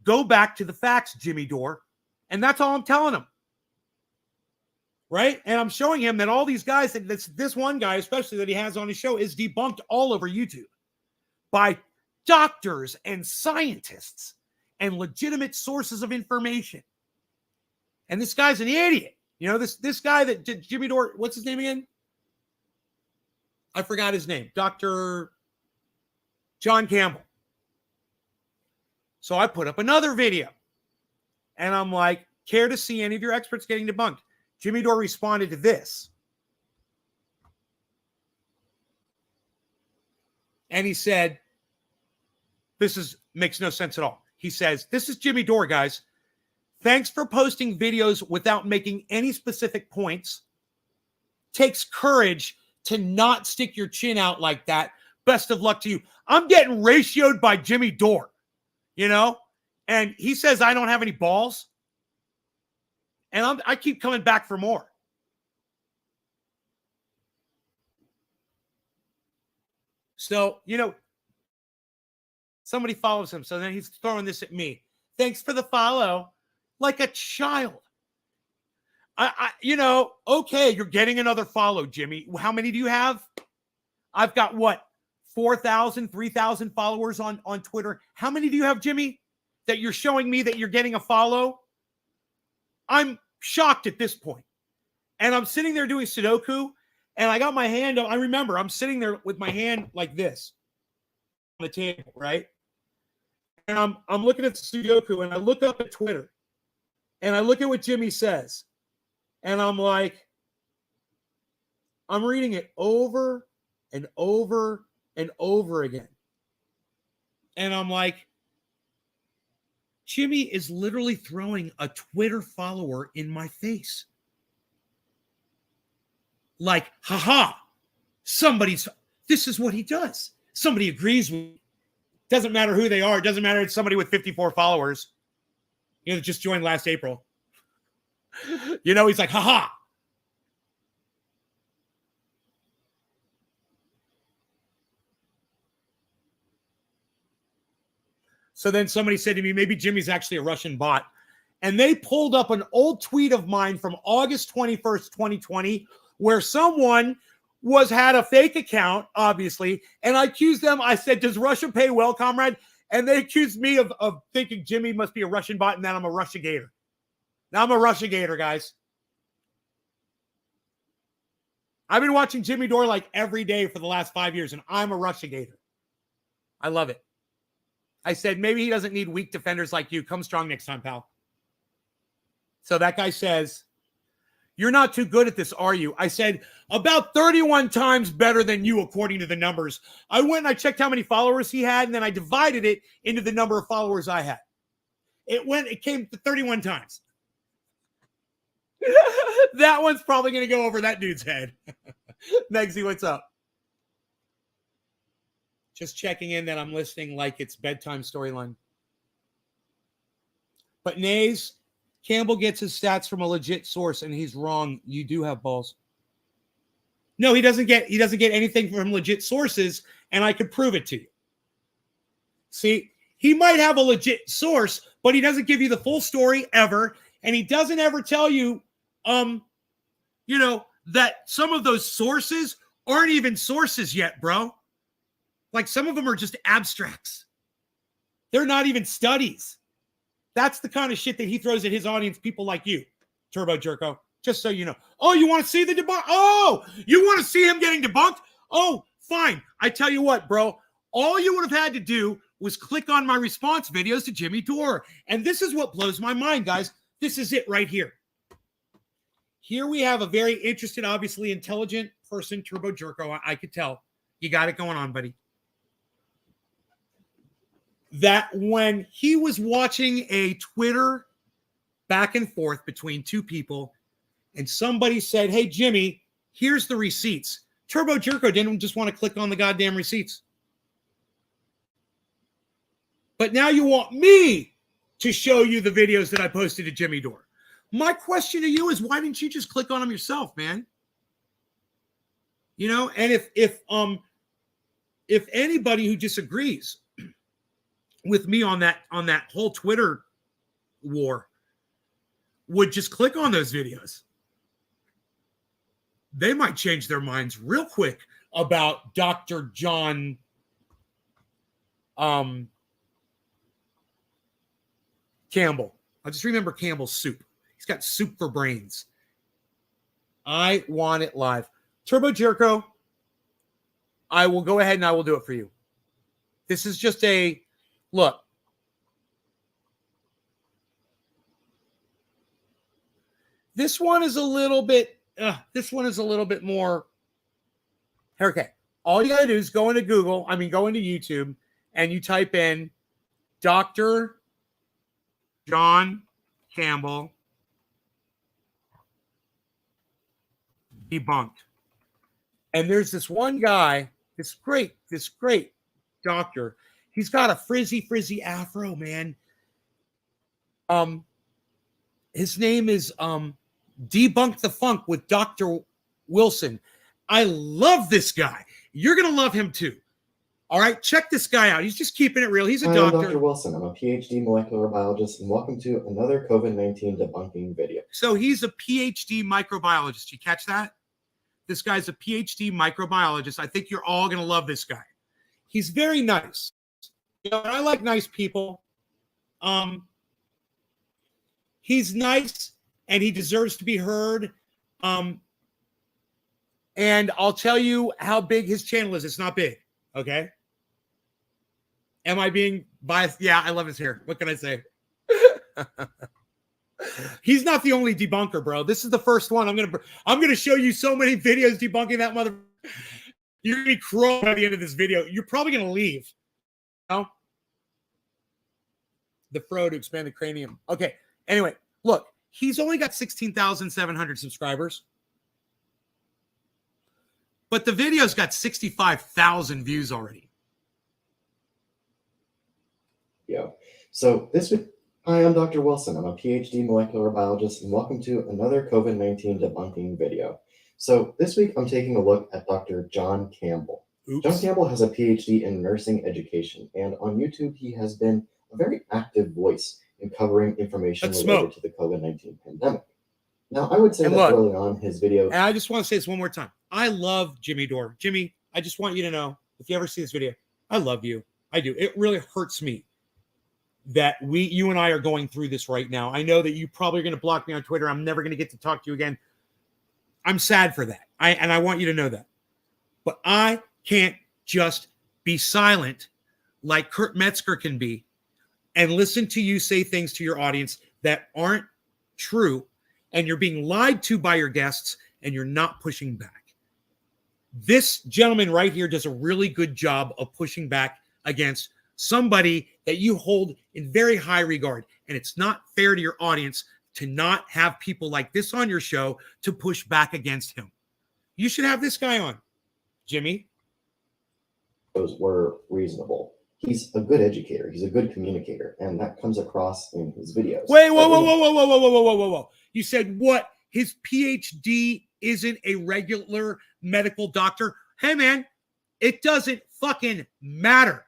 Go back to the facts, Jimmy Dore. And that's all I'm telling him. Right? And I'm showing him that all these guys, this one guy, especially that he has on his show, is debunked all over YouTube by doctors and scientists and legitimate sources of information. And this guy's an idiot. This guy that did Jimmy Dore, what's his name again? I forgot his name. Dr. John Campbell. So I put up another video. And I'm like, Care to see any of your experts getting debunked? Jimmy Dore responded to this. And he said, makes no sense at all. He says, this is Jimmy Dore, guys. Thanks for posting videos without making any specific points. Takes courage to not stick your chin out like that. Best of luck to you. I'm getting ratioed by Jimmy Dore, you know? And he says I don't have any balls. And I keep coming back for more. So, you know, somebody follows him. So then he's throwing this at me. Thanks for the follow. Like a child. You know, okay, you're getting another follow, Jimmy. How many do you have? I've got what? 4,000, 3,000 followers on Twitter. How many do you have, Jimmy, that you're showing me that you're getting a follow? I'm shocked at this point. And I'm sitting there doing Sudoku, and I got my hand up. I remember I'm sitting there with my hand like this on the table, right? And I'm looking at Sudoku, and I look up at Twitter, and I look at what Jimmy says, and I'm like, I'm reading it over and over and over again. And I'm like, Jimmy is literally throwing a Twitter follower in my face. Like, haha, this is what he does. Somebody agrees with me. Doesn't matter who they are. It doesn't matter if it's somebody with 54 followers. You know, just joined last April. You know, he's like, haha. So then somebody said to me, maybe Jimmy's actually a Russian bot. And they pulled up an old tweet of mine from August 21st, 2020, where someone had a fake account, obviously, and I accused them. I said, does Russia pay well, comrade? And they accused me of thinking Jimmy must be a Russian bot and that I'm a Russiagator. Now I'm a Russiagator, guys. I've been watching Jimmy Dore like every day for the last 5 years, and I'm a Russiagator. I love it. I said, maybe he doesn't need weak defenders like you. Come strong next time, pal. So that guy says, you're not too good at this, are you? I said, about 31 times better than you, according to the numbers. I went and I checked how many followers he had, and then I divided it into the number of followers I had. It came to 31 times. That one's probably going to go over that dude's head. Megsy, what's up? Just checking in that I'm listening like it's bedtime storyline. But Nays, Campbell gets his stats from a legit source, and he's wrong. You do have balls. No, he doesn't get anything from legit sources, and I could prove it to you. See, he might have a legit source, but he doesn't give you the full story ever, and he doesn't ever tell you, you know, that some of those sources aren't even sources yet, bro. Like some of them are just abstracts. They're not even studies. That's the kind of shit that he throws at his audience, people like you, Turbo Jerko, just so you know. Oh, you want to see the debunk? Oh, you want to see him getting debunked? Oh, fine. I tell you what, bro. All you would have had to do was click on my response videos to Jimmy Dore. And this is what blows my mind, guys. This is it right here. Here we have a very interested, obviously intelligent person, Turbo Jerko. I could tell. You got it going on, buddy. That when he was watching a Twitter back and forth between two people, and somebody said, hey, Jimmy, here's the receipts. Turbo Jerko didn't just want to click on the goddamn receipts. But now you want me to show you the videos that I posted to Jimmy Dore. My question to you is, why didn't you just click on them yourself, man? You know, and if anybody who disagrees with me on that whole Twitter war would just click on those videos, they might change their minds real quick about Dr. John Campbell. I just remember Campbell's soup. He's got soup for brains. I want it live. Turbo Jerko, I will go ahead and I will do it for you. This is just a look. This one is a little bit more. Okay. All you gotta do is go into Google, go into YouTube, and you type in Dr. John Campbell debunked. And there's this one guy, this great doctor. He's got a frizzy afro, man. His name is Debunk the Funk with Dr. Wilson. I love this guy. You're gonna love him too. All right, check this guy out. He's just keeping it real. He's a doctor. I'm Dr. Wilson. I'm a PhD molecular biologist, and welcome to another COVID-19 debunking video. So he's a PhD microbiologist. You catch that? This guy's a PhD microbiologist. I think you're all going to love this guy. He's very nice. You know, I like nice people. He's nice, and he deserves to be heard. And I'll tell you how big his channel is. It's not big, okay? Am I being biased? Yeah, I love his hair. What can I say? He's not the only debunker, bro. This is the first one. I'm gonna show you so many videos debunking that mother. You're gonna be crawling by the end of this video. You're probably gonna leave. You know? The fro to expand the cranium. Okay. Anyway, look, he's only got 16,700 subscribers. But the video's got 65,000 views already. Yeah. So this week, hi, I'm Dr. Wilson. I'm a PhD molecular biologist, and welcome to another COVID-19 debunking video. So this week, I'm taking a look at Dr. John Campbell. Oops. John Campbell has a PhD in nursing education, and on YouTube, he has been a very active voice in covering information related to the COVID-19 pandemic. Now, I would say that early on his video... And I just want to say this one more time. I love Jimmy Dore. Jimmy, I just want you to know, if you ever see this video, I love you. I do. It really hurts me that you and I are going through this right now. I know that you probably are going to block me on Twitter. I'm never going to get to talk to you again. I'm sad for that. I want you to know that. But I can't just be silent like Kurt Metzger can be and listen to you say things to your audience that aren't true, and you're being lied to by your guests, and you're not pushing back. This gentleman right here does a really good job of pushing back against somebody that you hold in very high regard. And it's not fair to your audience to not have people like this on your show to push back against him. You should have this guy on, Jimmy. Those were reasonable. He's a good educator. He's a good communicator, and that comes across in his videos. Wait, whoa. You said what? His PhD isn't a regular medical doctor? Hey, man, it doesn't fucking matter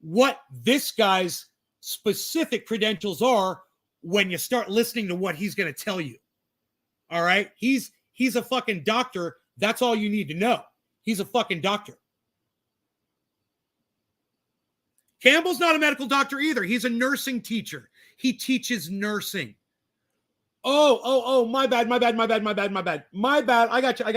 what this guy's specific credentials are when you start listening to what he's going to tell you. All right? He's a fucking doctor. That's all you need to know. He's a fucking doctor. Campbell's not a medical doctor either. He's a nursing teacher. He teaches nursing. Oh, my bad. I got you.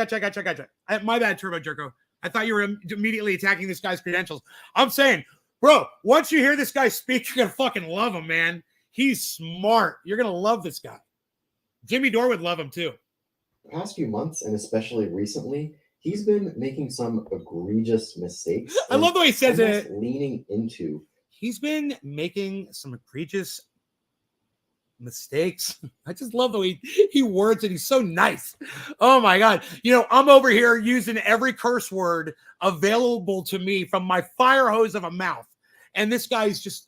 My bad, Turbo Jerko. I thought you were immediately attacking this guy's credentials. I'm saying, bro, once you hear this guy speak, you're going to fucking love him, man. He's smart. You're going to love this guy. Jimmy Dore would love him too. The past few months, and especially recently, he's been making some egregious mistakes. I love the way he says it. Leaning into. He's been making some egregious mistakes. I just love the way he words it. He's so nice. Oh my God. You know, I'm over here using every curse word available to me from my fire hose of a mouth. And this guy's just,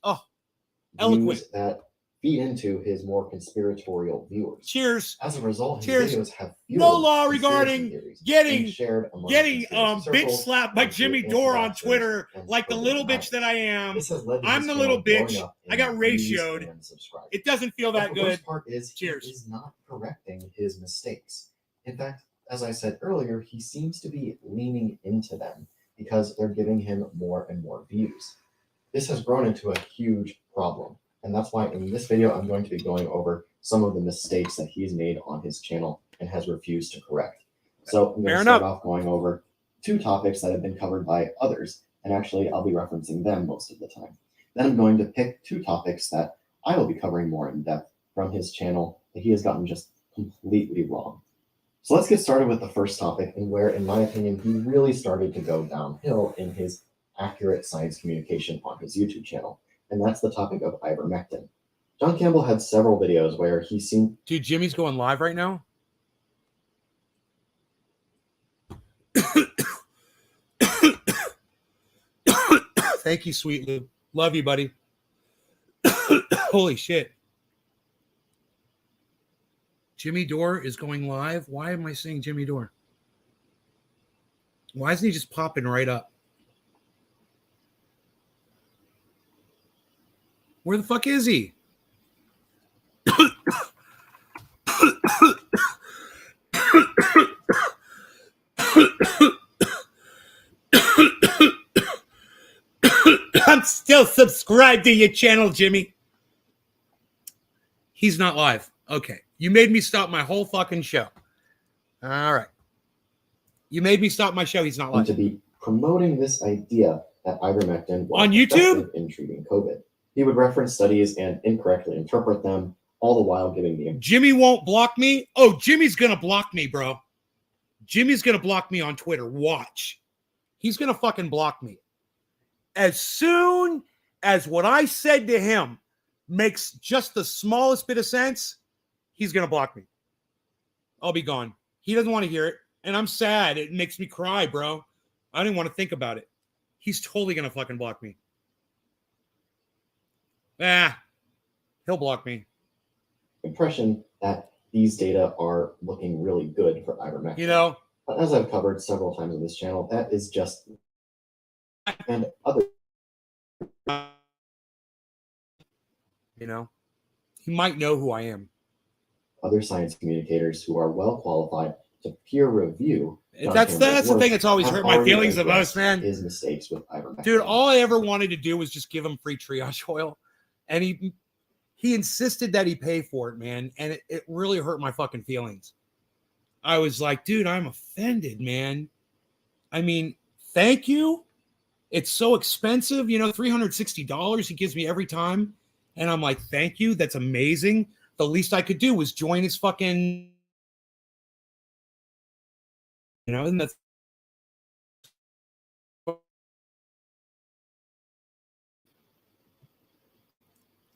eloquent. That feed into his more conspiratorial viewers. Cheers. As a result, his videos have no law regarding getting bitch slapped by Jimmy Dore on Twitter like the little bitch that I am. I'm the little bitch. I got ratioed. It doesn't feel that good. The worst part is cheers. He is not correcting his mistakes. In fact, as I said earlier, he seems to be leaning into them because they're giving him more and more views. This has grown into a huge problem. And that's why in this video, I'm going to be going over some of the mistakes that he's made on his channel and has refused to correct. So I'm going to start off going over two topics that have been covered by others. And actually, I'll be referencing them most of the time. Then I'm going to pick two topics that I will be covering more in depth from his channel that he has gotten just completely wrong. So let's get started with the first topic, and where, in my opinion, he really started to go downhill in his accurate science communication on his YouTube channel, and that's the topic of ivermectin. John Campbell had several videos where he seemed... Dude, Jimmy's going live right now. Thank you, sweet Lou. Love you, buddy. Holy shit. Jimmy Dore is going live. Why am I saying Jimmy Dore? Why isn't he just popping right up? Where the fuck is he? I'm still subscribed to your channel, Jimmy. He's not live. Okay. You made me stop my whole fucking show. All right. You made me stop my show. He's not live. to be promoting this idea that ivermectin was On YouTube? effective in treating COVID. He would reference studies and incorrectly interpret them, all the while giving the... Jimmy won't block me? Oh, Jimmy's going to block me, bro. Jimmy's going to block me on Twitter. Watch. He's going to fucking block me. As soon as what I said to him makes just the smallest bit of sense, he's going to block me. I'll be gone. He doesn't want to hear it. And I'm sad. It makes me cry, bro. I didn't want to think about it. He's totally going to fucking block me. He'll block me. Impression that these data are looking really good for ivermectin. You know? But as I've covered several times on this channel, that is just... And other... You know? He might know who I am. Other science communicators who are well qualified to peer review... That's the thing that's always hurt my feelings the most, man. His mistakes with ivermectin. Dude, all I ever wanted to do was just give him free triage oil. And he insisted that he pay for it, man. And it really hurt my fucking feelings. I was like, dude, I'm offended, man. I mean, thank you. It's so expensive, you know, $360 he gives me every time. And I'm like, thank you. That's amazing. The least I could do was join his fucking, you know, and that's,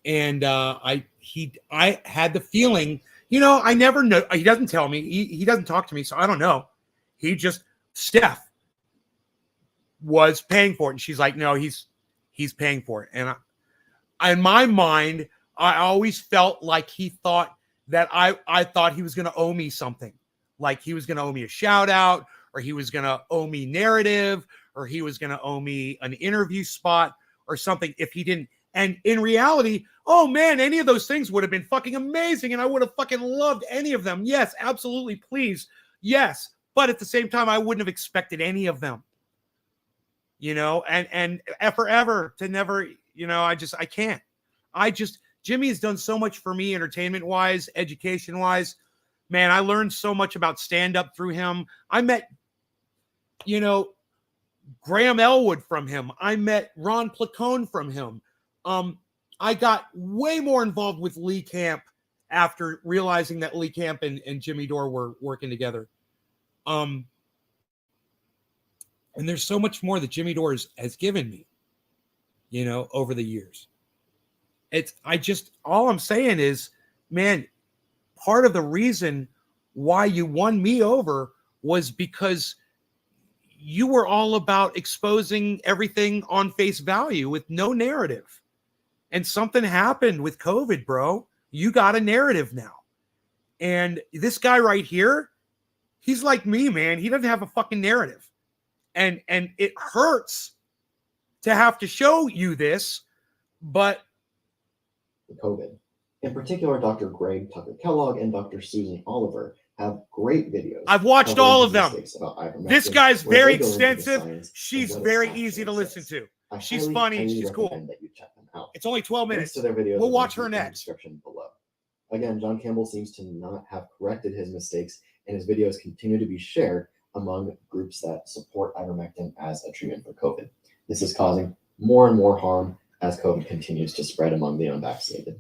and I had the feeling, you know, I never know. He doesn't tell me. He doesn't talk to me, so I don't know. He just, Steph was paying for it, and she's like, no, he's paying for it. And in my mind, I always felt like he thought that I thought he was going to owe me something, like he was going to owe me a shout out, or he was going to owe me narrative, or he was going to owe me an interview spot or something if he didn't. And in reality, oh man, any of those things would have been fucking amazing, and I would have fucking loved any of them. Yes, absolutely, please. Yes. But at the same time, I wouldn't have expected any of them. You know, and forever to never, you know, I can't. Jimmy has done so much for me, entertainment-wise, education-wise. Man, I learned so much about stand-up through him. I met, you know, Graham Elwood from him. I met Ron Placone from him. I got way more involved with Lee Camp after realizing that Lee Camp and Jimmy Dore were working together. And there's so much more that Jimmy Dore has given me, you know, over the years. All I'm saying is, man, part of the reason why you won me over was because you were all about exposing everything on face value with no narrative. And something happened with COVID, bro. You got a narrative now. And this guy right here, he's like me, man. He doesn't have a fucking narrative. And it hurts to have to show you this, but COVID. In particular, Dr. Greg Tucker Kellogg and Dr. Susan Oliver have great videos. I've watched all of them. This guy's where very they go into the extensive. science She's of what very it easy to actually listen says. to. I She's highly, funny. highly She's cool. recommend that you check them out. It's only 12 Links minutes. to their videos We'll are watch linked her in the next. description below. Again, John Campbell seems to not have corrected his mistakes, and his videos continue to be shared among groups that support ivermectin as a treatment for COVID. This is causing more and more harm as COVID continues to spread among the unvaccinated.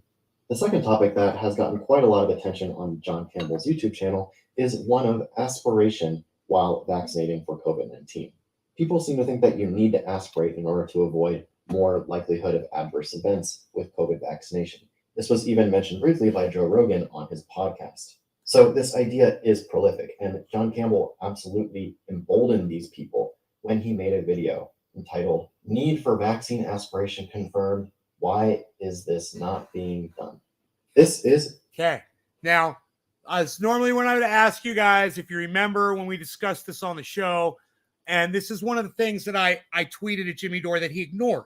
The second topic that has gotten quite a lot of attention on John Campbell's YouTube channel is one of aspiration while vaccinating for COVID-19. People seem to think that you need to aspirate in order to avoid more likelihood of adverse events with COVID vaccination. This was even mentioned briefly by Joe Rogan on his podcast. So this idea is prolific, and John Campbell absolutely emboldened these people when he made a video entitled "Need for Vaccine Aspiration Confirmed. Why is this not being done?" This is okay. Now, it's normally when I would ask you guys if you remember when we discussed this on the show, and this is one of the things that I tweeted at Jimmy Dore that he ignored,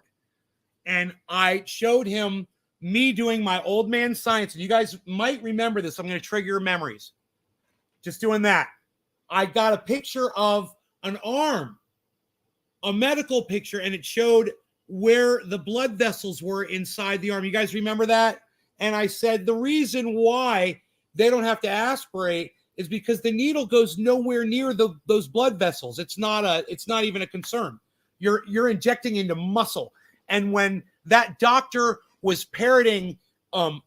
and I showed him me doing my old man science, and you guys might remember this. I'm going to trigger your memories. Just doing that. I got a picture of an arm, a medical picture, and it showed where the blood vessels were inside the arm. You guys remember that? And I said the reason why they don't have to aspirate is because the needle goes nowhere near those blood vessels. It's not even a concern. You're injecting into muscle. And when that doctor was parroting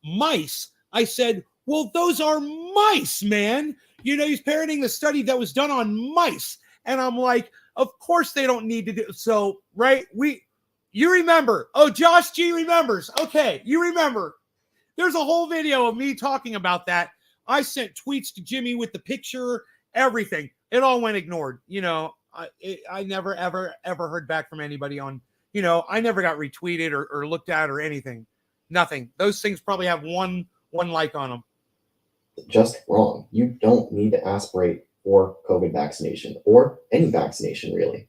mice, I said, well, those are mice, man. You know, he's parroting the study that was done on mice. And I'm like, of course they don't need to do so, right? You remember. Oh, Josh G remembers. Okay, you remember. There's a whole video of me talking about that. I sent tweets to Jimmy with the picture, everything. It all went ignored. You know, I never, ever heard back from anybody on, you know, I never got retweeted or looked at or anything. Nothing. Those things probably have one like on them. Just wrong. You don't need to aspirate for COVID vaccination or any vaccination, really.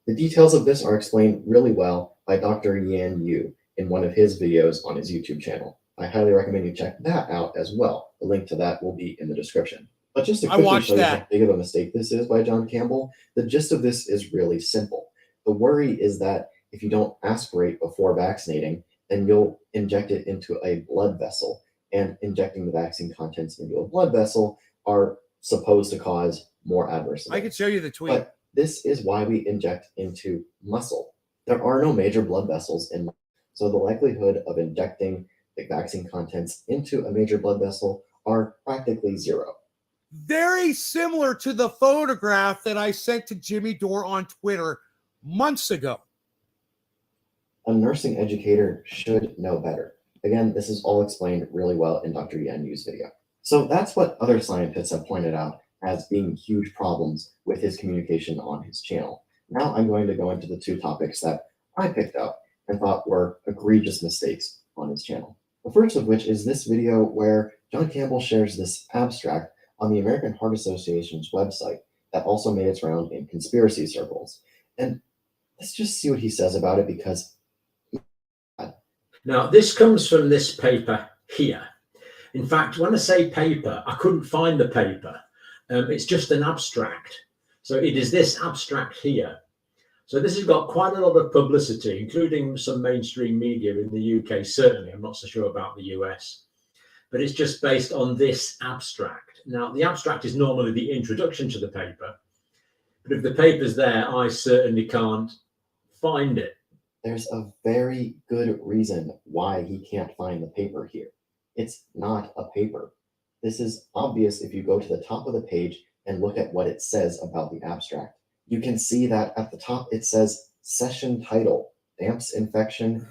The details of this are explained really well by Dr. Yan Yu in one of his videos on his YouTube channel. I highly recommend you check that out as well. The link to that will be in the description. But just to quickly show you how big of a mistake this is by John Campbell, the gist of this is really simple. The worry is that if you don't aspirate before vaccinating, then you'll inject it into a blood vessel. And injecting the vaccine contents into a blood vessel are supposed to cause more adverse events. I could show you the tweet. But this is why we inject into muscle. There are no major blood vessels in muscle, so the likelihood of injecting the vaccine contents into a major blood vessel are practically zero. Very similar to the photograph that I sent to Jimmy Dore on Twitter months ago. A nursing educator should know better. Again, this is all explained really well in Dr. Yan Yu's video. So that's what other scientists have pointed out as being huge problems with his communication on his channel. Now I'm going to go into the two topics that I picked up and thought were egregious mistakes on his channel. The first of which is this video where John Campbell shares this abstract on the American Heart Association's website that also made its round in conspiracy circles. And let's just see what he says about it, because now, this comes from this paper here. In fact, when I say paper, I couldn't find the paper. It's just an abstract. So it is this abstract here. So this has got quite a lot of publicity, including some mainstream media in the UK, certainly. I'm not so sure about the US. But it's just based on this abstract. Now, the abstract is normally the introduction to the paper. But if the paper's there, I certainly can't find it. There's a very good reason why he can't find the paper here. It's not a paper. This is obvious if you go to the top of the page and look at what it says about the abstract. You can see that at the top it says session title, damps infection.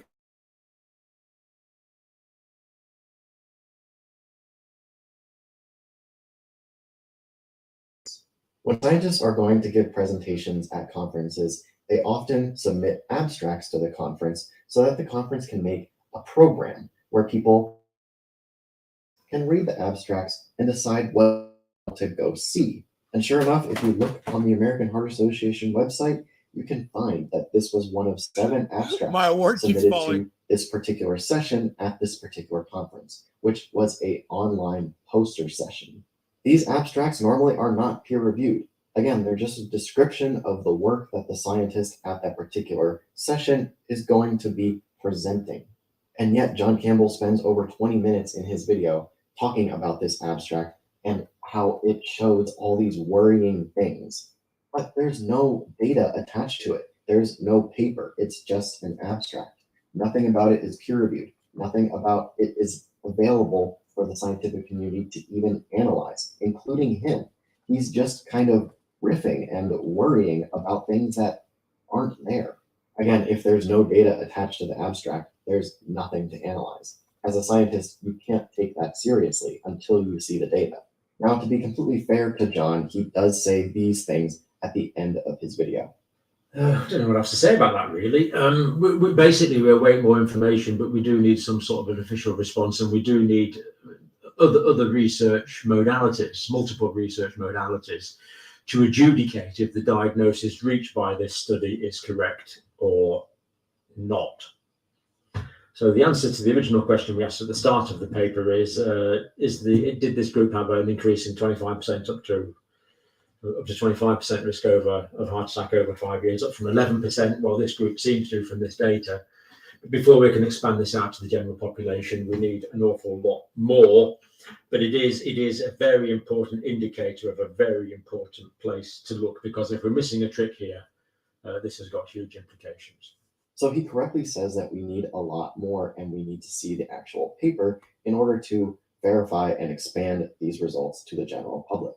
When scientists are going to give presentations at conferences, they often submit abstracts to the conference so that the conference can make a program where people can read the abstracts and decide what to go see. And sure enough, if you look on the American Heart Association website, you can find that this was one of 7 abstracts submitted to this particular session at this particular conference, which was an online poster session. These abstracts normally are not peer-reviewed. Again, they're just a description of the work that the scientist at that particular session is going to be presenting. And yet, John Campbell spends over 20 minutes in his video talking about this abstract and how it shows all these worrying things. But there's no data attached to it. There's no paper. It's just an abstract. Nothing about it is peer-reviewed. Nothing about it is available for the scientific community to even analyze, including him. He's just kind of riffing and worrying about things that aren't there. Again, if there's no data attached to the abstract, there's nothing to analyze. As a scientist, you can't take that seriously until you see the data. Now, to be completely fair to John, he does say these things at the end of his video. I don't know what else to say about that, really. We're awaiting more information, but we do need some sort of an official response, and we do need other research modalities, multiple research modalities, to adjudicate if the diagnosis reached by this study is correct or not. So the answer to the original question we asked at the start of the paper is did this group have an increase in 25% up to 25% risk of heart attack over 5 years, up from 11%? Well, this group seems to from this data. But before we can expand this out to the general population, we need an awful lot more. But it is a very important indicator of a very important place to look, because if we're missing a trick here, this has got huge implications. So he correctly says that we need a lot more and we need to see the actual paper in order to verify and expand these results to the general public.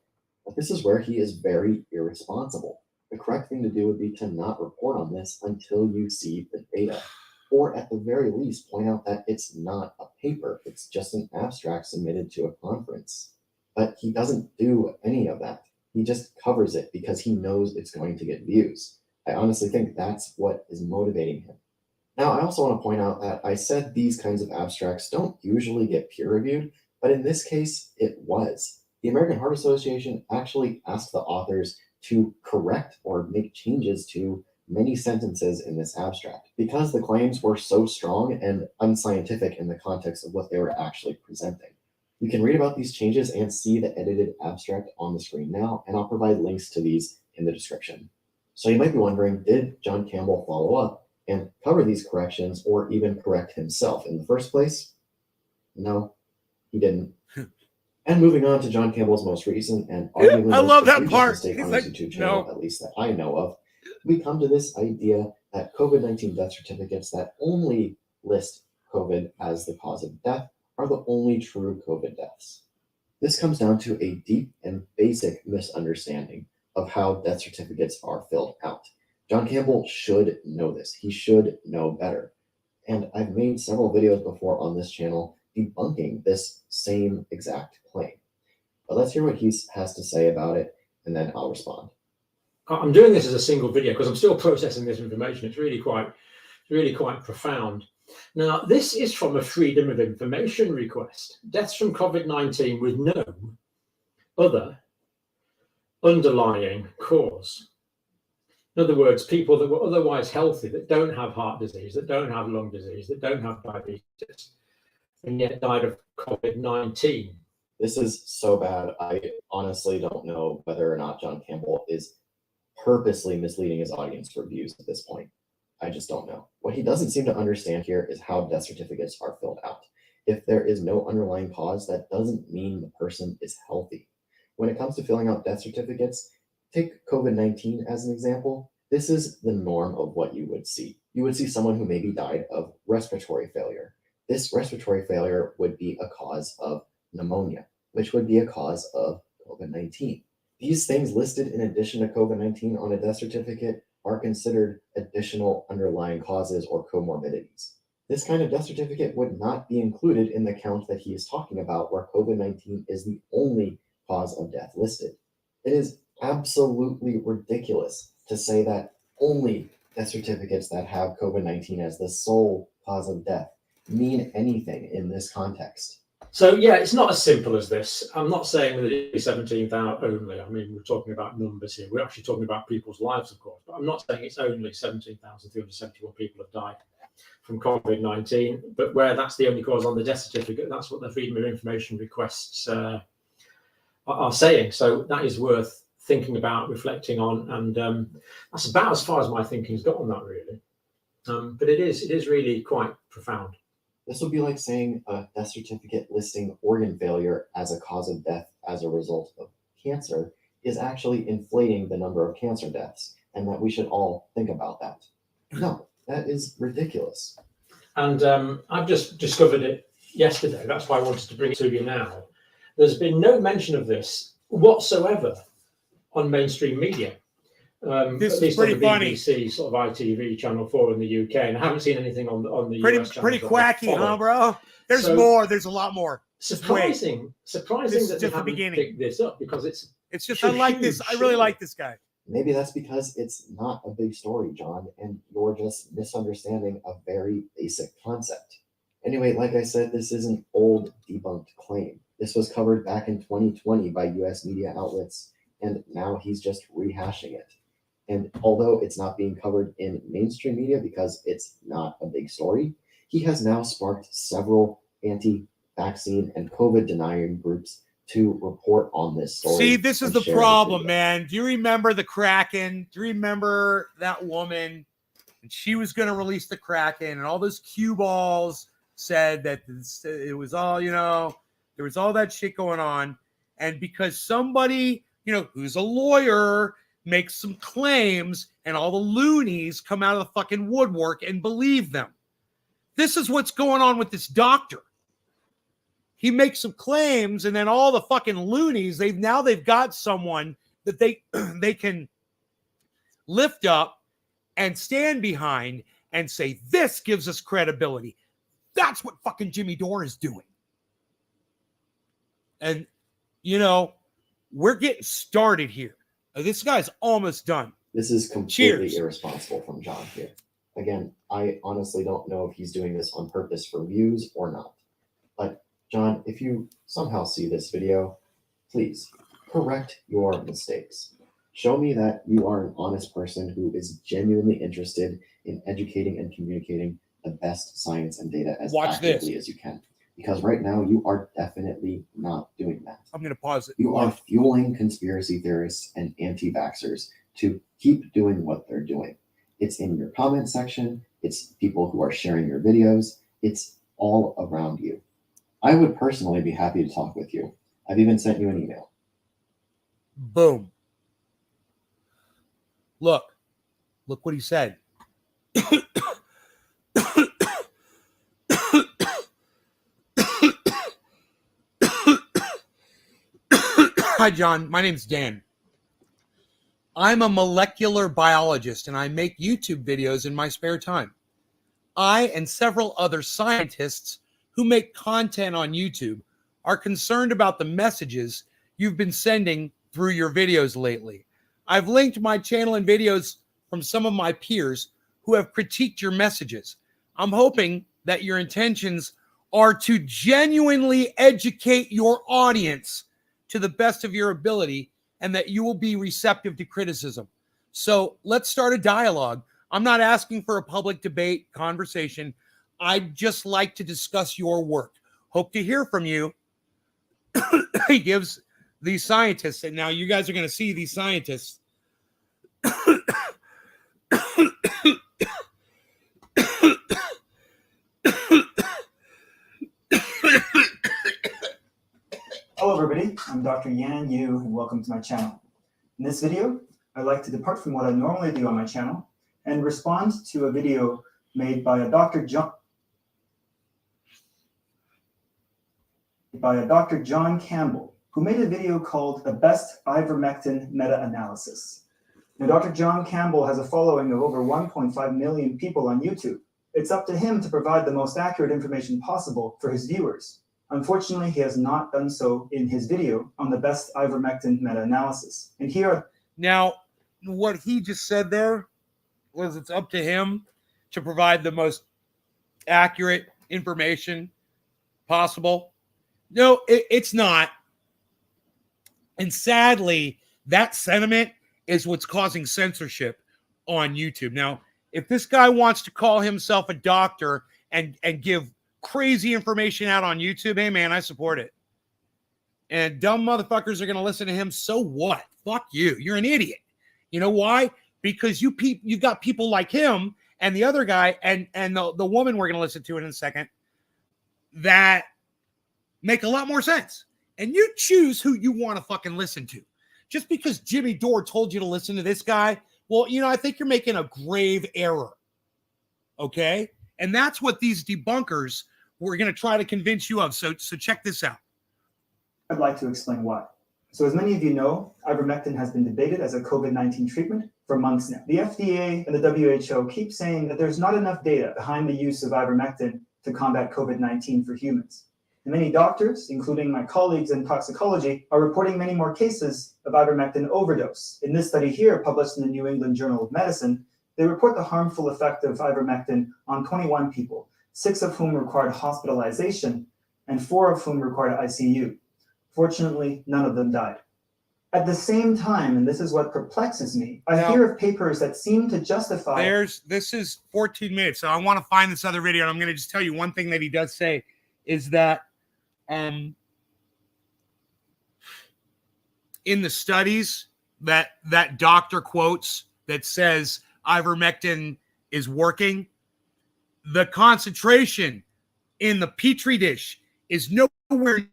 But this is where he is very irresponsible. The correct thing to do would be to not report on this until you see the data, or at the very least point out that it's not a paper, it's just an abstract submitted to a conference. But he doesn't do any of that. He just covers it because he knows it's going to get views. I honestly think that's what is motivating him. Now, I also want to point out that I said these kinds of abstracts don't usually get peer reviewed, but in this case, it was. The American Heart Association actually asked the authors to correct or make changes to many sentences in this abstract because the claims were so strong and unscientific in the context of what they were actually presenting. You can read about these changes and see the edited abstract on the screen now, and I'll provide links to these in the description. So you might be wondering, did John Campbell follow up and cover these corrections or even correct himself in the first place? No, he didn't. And moving on to John Campbell's most recent and arguably I love most that egregious part. mistake He's on like, his YouTube channel, no. at least that I know of, we come to this idea that COVID-19 death certificates that only list COVID as the cause of death are the only true COVID deaths. This comes down to a deep and basic misunderstanding of how death certificates are filled out. John Campbell should know this. He should know better. And I've made several videos before on this channel debunking this same exact claim. But let's hear what he has to say about it, and then I'll respond. I'm doing this as a single video because I'm still processing this information. It's really quite profound. Now, this is from a Freedom of Information request. Deaths from COVID-19 with no other underlying cause. In other words, people that were otherwise healthy, that don't have heart disease, that don't have lung disease, that don't have diabetes, and yet died of COVID-19. This is so bad. I honestly don't know whether or not John Campbell is purposely misleading his audience for views at this point. I just don't know. What he doesn't seem to understand here is how death certificates are filled out. If there is no underlying cause, that doesn't mean the person is healthy. When it comes to filling out death certificates, take COVID-19 as an example. This is the norm of what you would see. You would see someone who maybe died of respiratory failure. This respiratory failure would be a cause of pneumonia, which would be a cause of COVID-19. These things listed in addition to COVID-19 on a death certificate are considered additional underlying causes or comorbidities. This kind of death certificate would not be included in the count that he is talking about, where COVID-19 is the only cause of death listed. It is absolutely ridiculous to say that only death certificates that have COVID-19 as the sole cause of death mean anything in this context. So yeah, it's not as simple as this. I'm not saying that it's 17,000 only. I mean, we're talking about numbers here. We're actually talking about people's lives, of course, but I'm not saying it's only 17,371 people have died from COVID-19, but where that's the only cause on the death certificate, that's what the Freedom of Information requests are saying. So that is worth thinking about, reflecting on, and that's about as far as my thinking's got on that, really. But it is really quite profound. This would be like saying a death certificate listing organ failure as a cause of death as a result of cancer is actually inflating the number of cancer deaths, and that we should all think about that. No, that is ridiculous. And I've just discovered it yesterday. That's why I wanted to bring it to you now. There's been no mention of this whatsoever on mainstream media. This at is least on pretty the funny. BBC, sort of ITV, Channel 4 in the UK, and I haven't seen anything on the Pretty US channels. pretty that I quacky, follow. huh, bro? There's So- more. There's a lot more. Surprising This that is they just the haven't beginning. picked this up because it's It's just I like this. I huge really story. like this guy. Maybe that's because it's not a big story, John, and you're just misunderstanding a very basic concept. Anyway, like I said, this is an old debunked claim. This was covered back in 2020 by US media outlets, and now he's just rehashing it. And although it's not being covered in mainstream media because it's not a big story, he has now sparked several anti-vaccine and COVID denying groups to report on this story. See, this is and the share his problem, video. man. Do you remember the Kraken? Do you remember that woman? And she was going to release the Kraken, and all those cue balls said that it was all, there was all that shit going on. And because somebody, who's a lawyer, makes some claims, and all the loonies come out of the fucking woodwork and believe them. This is what's going on with this doctor. He makes some claims, and then all the fucking loonies, they've got someone that they can lift up and stand behind and say, this gives us credibility. That's what fucking Jimmy Dore is doing. And, we're getting started here. This guy's almost done. This is completely Cheers. irresponsible from John here. Again, I honestly don't know if he's doing this on purpose for views or not. But John, if you somehow see this video, please correct your mistakes. Show me that you are an honest person who is genuinely interested in educating and communicating the best science and data as Watch accurately this. as you can. Because right now you are definitely not doing that. I'm going to pause it. You are fueling conspiracy theorists and anti-vaxxers to keep doing what they're doing. It's in your comment section. It's people who are sharing your videos. It's all around you. I would personally be happy to talk with you. I've even sent you an email. Boom. Look what he said. Hi, John. My name's Dan. I'm a molecular biologist, and I make YouTube videos in my spare time. I and several other scientists who make content on YouTube are concerned about the messages you've been sending through your videos lately. I've linked my channel and videos from some of my peers who have critiqued your messages. I'm hoping that your intentions are to genuinely educate your audience to the best of your ability and that you will be receptive to criticism. So let's start a dialogue. I'm not asking for a public debate conversation. I'd just like to discuss your work. Hope to hear from you. He gives these scientists, and now you guys are going to see these scientists. Hello everybody, I'm Dr. Yan Yu and welcome to my channel. In this video, I'd like to depart from what I normally do on my channel and respond to a video made by a Dr. John Campbell, who made a video called The Best Ivermectin Meta-Analysis. Now, Dr. John Campbell has a following of over 1.5 million people on YouTube. It's up to him to provide the most accurate information possible for his viewers. Unfortunately, he has not done so in his video on the best ivermectin meta-analysis. And here are... Now, what he just said there was it's up to him to provide the most accurate information possible. No, it's not. And sadly, that sentiment is what's causing censorship on YouTube. Now, if this guy wants to call himself a doctor and give crazy information out on YouTube, hey man, I support it. And dumb motherfuckers are going to listen to him. So what? Fuck you. You're an idiot. You know why? Because you got people like him and the other guy and the woman we're going to listen to in a second that make a lot more sense. And you choose who you want to fucking listen to. Just because Jimmy Dore told you to listen to this guy, well, I think you're making a grave error. Okay? And that's what these debunkers were going to try to convince you of. So check this out. I'd like to explain why. So as many of you know, ivermectin has been debated as a COVID-19 treatment for months now. The FDA and the WHO keep saying that there's not enough data behind the use of ivermectin to combat COVID-19 for humans. And many doctors, including my colleagues in toxicology, are reporting many more cases of ivermectin overdose. In this study here, published in the New England Journal of Medicine, they report the harmful effect of ivermectin on 21 people, 6 of whom required hospitalization and 4 of whom required ICU. Fortunately, none of them died. At the same time, and this is what perplexes me, I hear of papers that seem to justify... This is 14 minutes, so I want to find this other video, and I'm going to just tell you one thing that he does say is that in the studies that doctor quotes that says ivermectin is working, the concentration in the petri dish is nowhere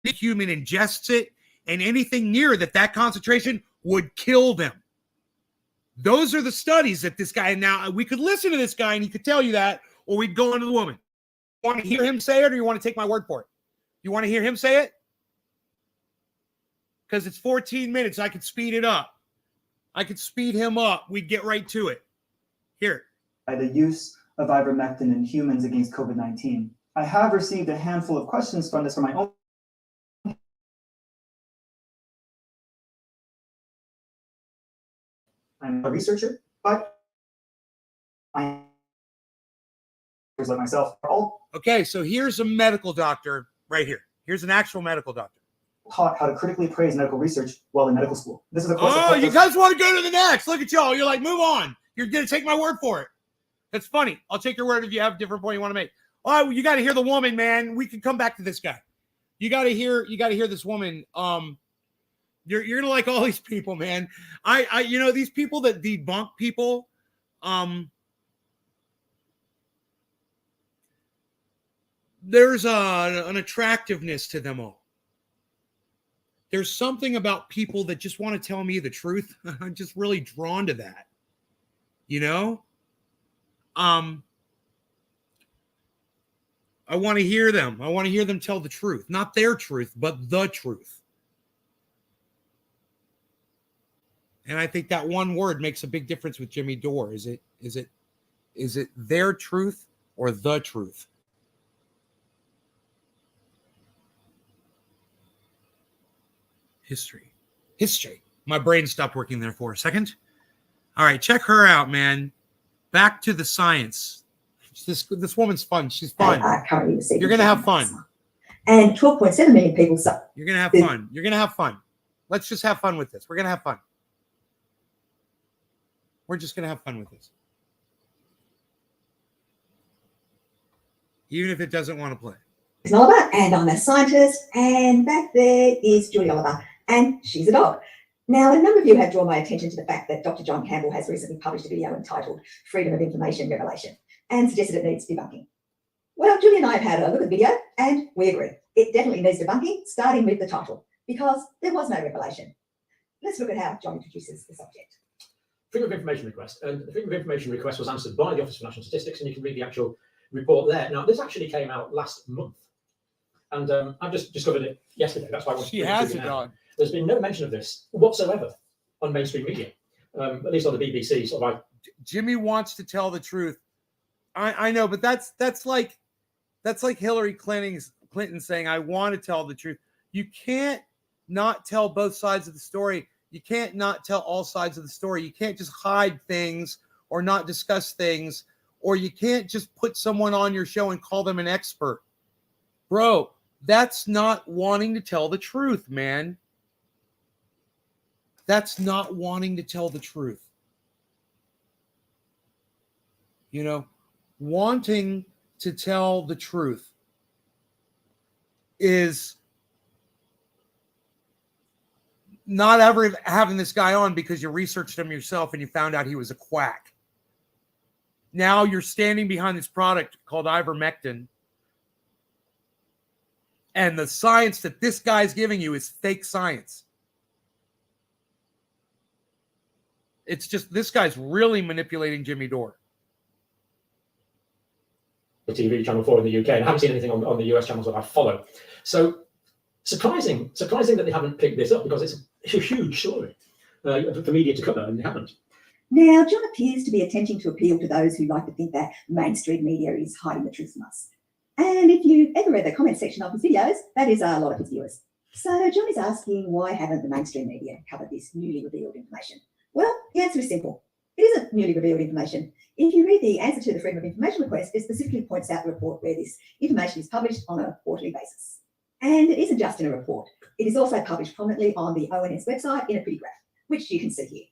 the human ingests it, and anything near that concentration would kill them. Those are the studies that this guy, now we could listen to this guy and he could tell you that, or we'd go into the woman. You want to hear him say it, or you want to take my word for it? You want to hear him say it? Because it's 14 minutes. I could speed it up. I could speed him up. We'd get right to it. Here. By the use of ivermectin in humans against COVID-19. I have received a handful of questions from this from my own. I'm a researcher, but I like myself are all okay. So here's a medical doctor right here. Here's an actual medical doctor. Taught how to critically appraise medical research while in medical school. This is a course. Oh, you guys want to go to the next? Look at y'all. You're like, move on. You're gonna take my word for it. That's funny. I'll take your word if you have a different point you want to make. Oh, you got to hear the woman, man. We can come back to this guy. You got to hear this woman. You're gonna like all these people, man. I these people that debunk people, there's an attractiveness to them all. There's something about people that just want to tell me the truth. I'm just really drawn to that. I want to hear them. I want to hear them tell the truth, not their truth, but the truth. And I think that one word makes a big difference with Jimmy Dore. Is it their truth or the truth? History. My brain stopped working there for a second. All right, check her out, man. Back to the science. This woman's fun. She's fun. You're going to have fun. And 12.7 million people. You're going to have fun. You're going to have fun. Let's just have fun with this. We're going to have fun. We're just going to have fun with this. Even if it doesn't want to play. It's Oliver, and I'm a scientist, and back there is Julie Oliver, and she's a dog. Now, a number of you have drawn my attention to the fact that Dr. John Campbell has recently published a video entitled Freedom of Information Revelation and suggested it needs debunking. Well, Julie and I have had a look at the video, and we agree. It definitely needs debunking, starting with the title, because there was no revelation. Let's look at how John introduces the subject. Freedom of Information request. And the Freedom of Information request was answered by the Office for National Statistics, and you can read the actual report there. Now, this actually came out last month, and I've just discovered it yesterday. That's why I wanted to has it on. There's been no mention of this whatsoever on mainstream media, at least on the BBC. Jimmy wants to tell the truth. I know, but that's like Hillary Clinton saying, "I want to tell the truth." You can't not tell both sides of the story. You can't not tell all sides of the story. You can't just hide things or not discuss things, or you can't just put someone on your show and call them an expert. Bro, that's not wanting to tell the truth, man. That's not wanting to tell the truth. Wanting to tell the truth is not ever having this guy on because you researched him yourself and you found out he was a quack. Now you're standing behind this product called ivermectin, and the science that this guy's giving you is fake science. It's just, this guy's really manipulating Jimmy Dore. TV, Channel 4 in the UK, and I haven't seen anything on the US channels that I follow. So surprising that they haven't picked this up, because it's a huge story for media to cover, and they haven't. Now, John appears to be attempting to appeal to those who like to think that mainstream media is hiding the truth from us. And if you've ever read the comment section of his videos, that is a lot of his viewers. So John is asking, why haven't the mainstream media covered this newly revealed information? Well, the answer is simple. It isn't newly revealed information. If you read the answer to the Freedom of Information request, it specifically points out the report where this information is published on a quarterly basis. And it isn't just in a report. It is also published prominently on the ONS website in a pretty graph, which you can see here.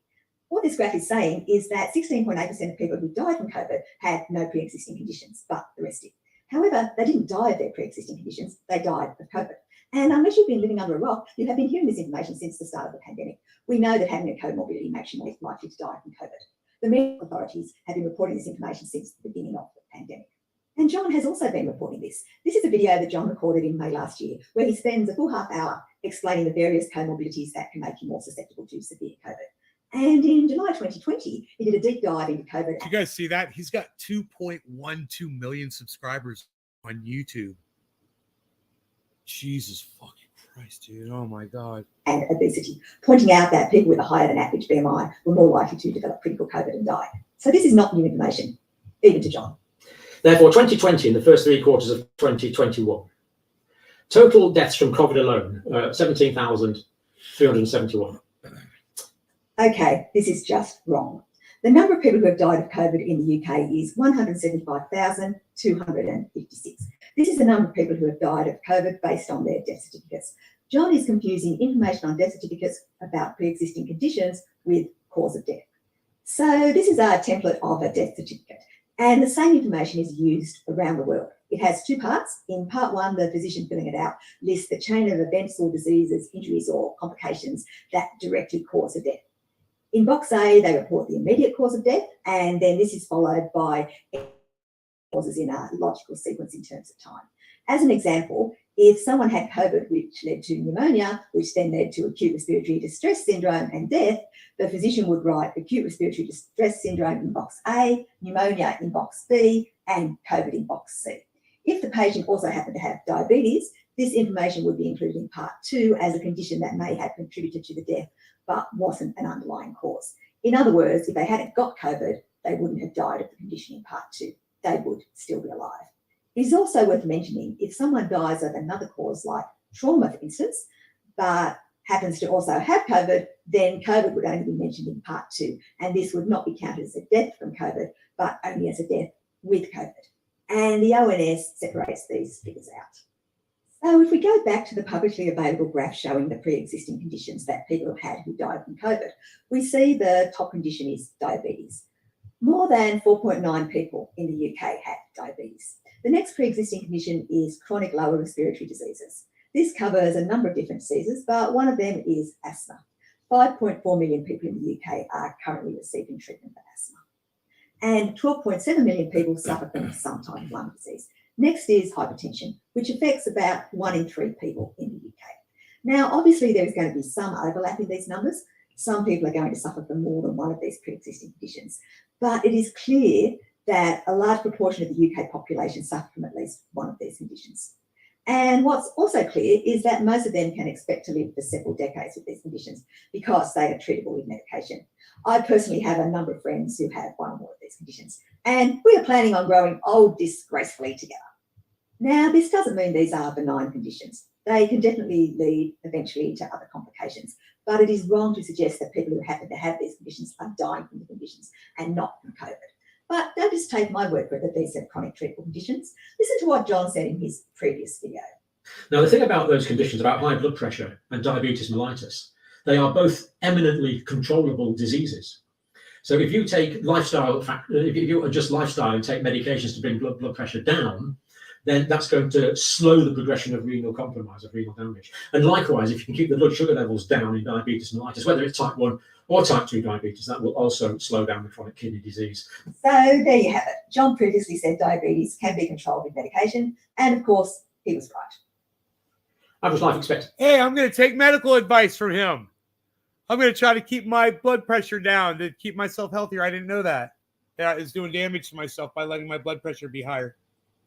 What this graph is saying is that 16.8% of people who died from COVID had no pre-existing conditions, but the rest did. However, they didn't die of their pre-existing conditions, they died of COVID. And unless you've been living under a rock, you have been hearing this information since the start of the pandemic. We know that having a comorbidity makes you more likely to die from COVID. The medical authorities have been reporting this information since the beginning of the pandemic. And John has also been reporting this. This is a video that John recorded in May last year, where he spends a full half hour explaining the various comorbidities that can make you more susceptible to severe COVID. And in July 2020, he did a deep dive into COVID. Did you guys see that? He's got 2.12 million subscribers on YouTube. Jesus fucking Christ, dude. Oh my God. And obesity, pointing out that people with a higher than average BMI were more likely to develop critical COVID and die. So this is not new information, even to John. Therefore, 2020 and the first 3 quarters of 2021, total deaths from COVID alone, 17,371. Okay, this is just wrong. The number of people who have died of COVID in the UK is 175,256. This is the number of people who have died of COVID based on their death certificates. John is confusing information on death certificates about pre-existing conditions with cause of death. So this is a template of a death certificate, and the same information is used around the world. It has 2 parts. In part 1, the physician filling it out lists the chain of events or diseases, injuries or complications that directly cause a death. In box A, they report the immediate cause of death, and then this is followed by causes in a logical sequence in terms of time. As an example, if someone had COVID, which led to pneumonia, which then led to acute respiratory distress syndrome and death, the physician would write acute respiratory distress syndrome in box A, pneumonia in box B, and COVID in box C. If the patient also happened to have diabetes, this information would be included in part 2 as a condition that may have contributed to the death, but wasn't an underlying cause. In other words, if they hadn't got COVID, they wouldn't have died of the condition in part 2. They would still be alive. It is also worth mentioning, if someone dies of another cause like trauma, for instance, but happens to also have COVID, then COVID would only be mentioned in part 2, and this would not be counted as a death from COVID, but only as a death with COVID. And the ONS separates these figures out. So if we go back to the publicly available graph showing the pre-existing conditions that people have had who died from COVID, we see the top condition is diabetes. More than 4.9 people in the UK had diabetes. The next pre-existing condition is chronic lower respiratory diseases. This covers a number of different diseases, but one of them is asthma. 5.4 million people in the UK are currently receiving treatment for asthma. And 12.7 million people suffer from some type of lung disease. Next is hypertension, which affects about 1 in 3 people in the UK. Now, obviously, there is going to be some overlap in these numbers. Some people are going to suffer from more than one of these pre-existing conditions. But it is clear that a large proportion of the UK population suffer from at least one of these conditions. And what's also clear is that most of them can expect to live for several decades with these conditions because they are treatable with medication. I personally have a number of friends who have one or more of these conditions, and we are planning on growing old disgracefully together. Now, this doesn't mean these are benign conditions. They can definitely lead eventually to other complications, but it is wrong to suggest that people who happen to have these conditions are dying from the conditions and not from COVID. But don't just take my word for it that these are chronic treatable conditions. Listen to what John said in his previous video. Now, the thing about those conditions, about high blood pressure and diabetes mellitus, they are both eminently controllable diseases. So if you take lifestyle, if you adjust lifestyle and take medications to bring blood pressure down, then that's going to slow the progression of renal compromise, of renal damage. And likewise, if you can keep the blood sugar levels down in diabetes mellitus, whether it's type 1 or type 2 diabetes, that will also slow down the chronic kidney disease. So there you have it. John previously said diabetes can be controlled with medication, and of course, he was right. Average life expectancy. Hey, I'm going to take medical advice from him. I'm going to try to keep my blood pressure down to keep myself healthier. I didn't know that. Yeah, it's doing damage to myself by letting my blood pressure be higher.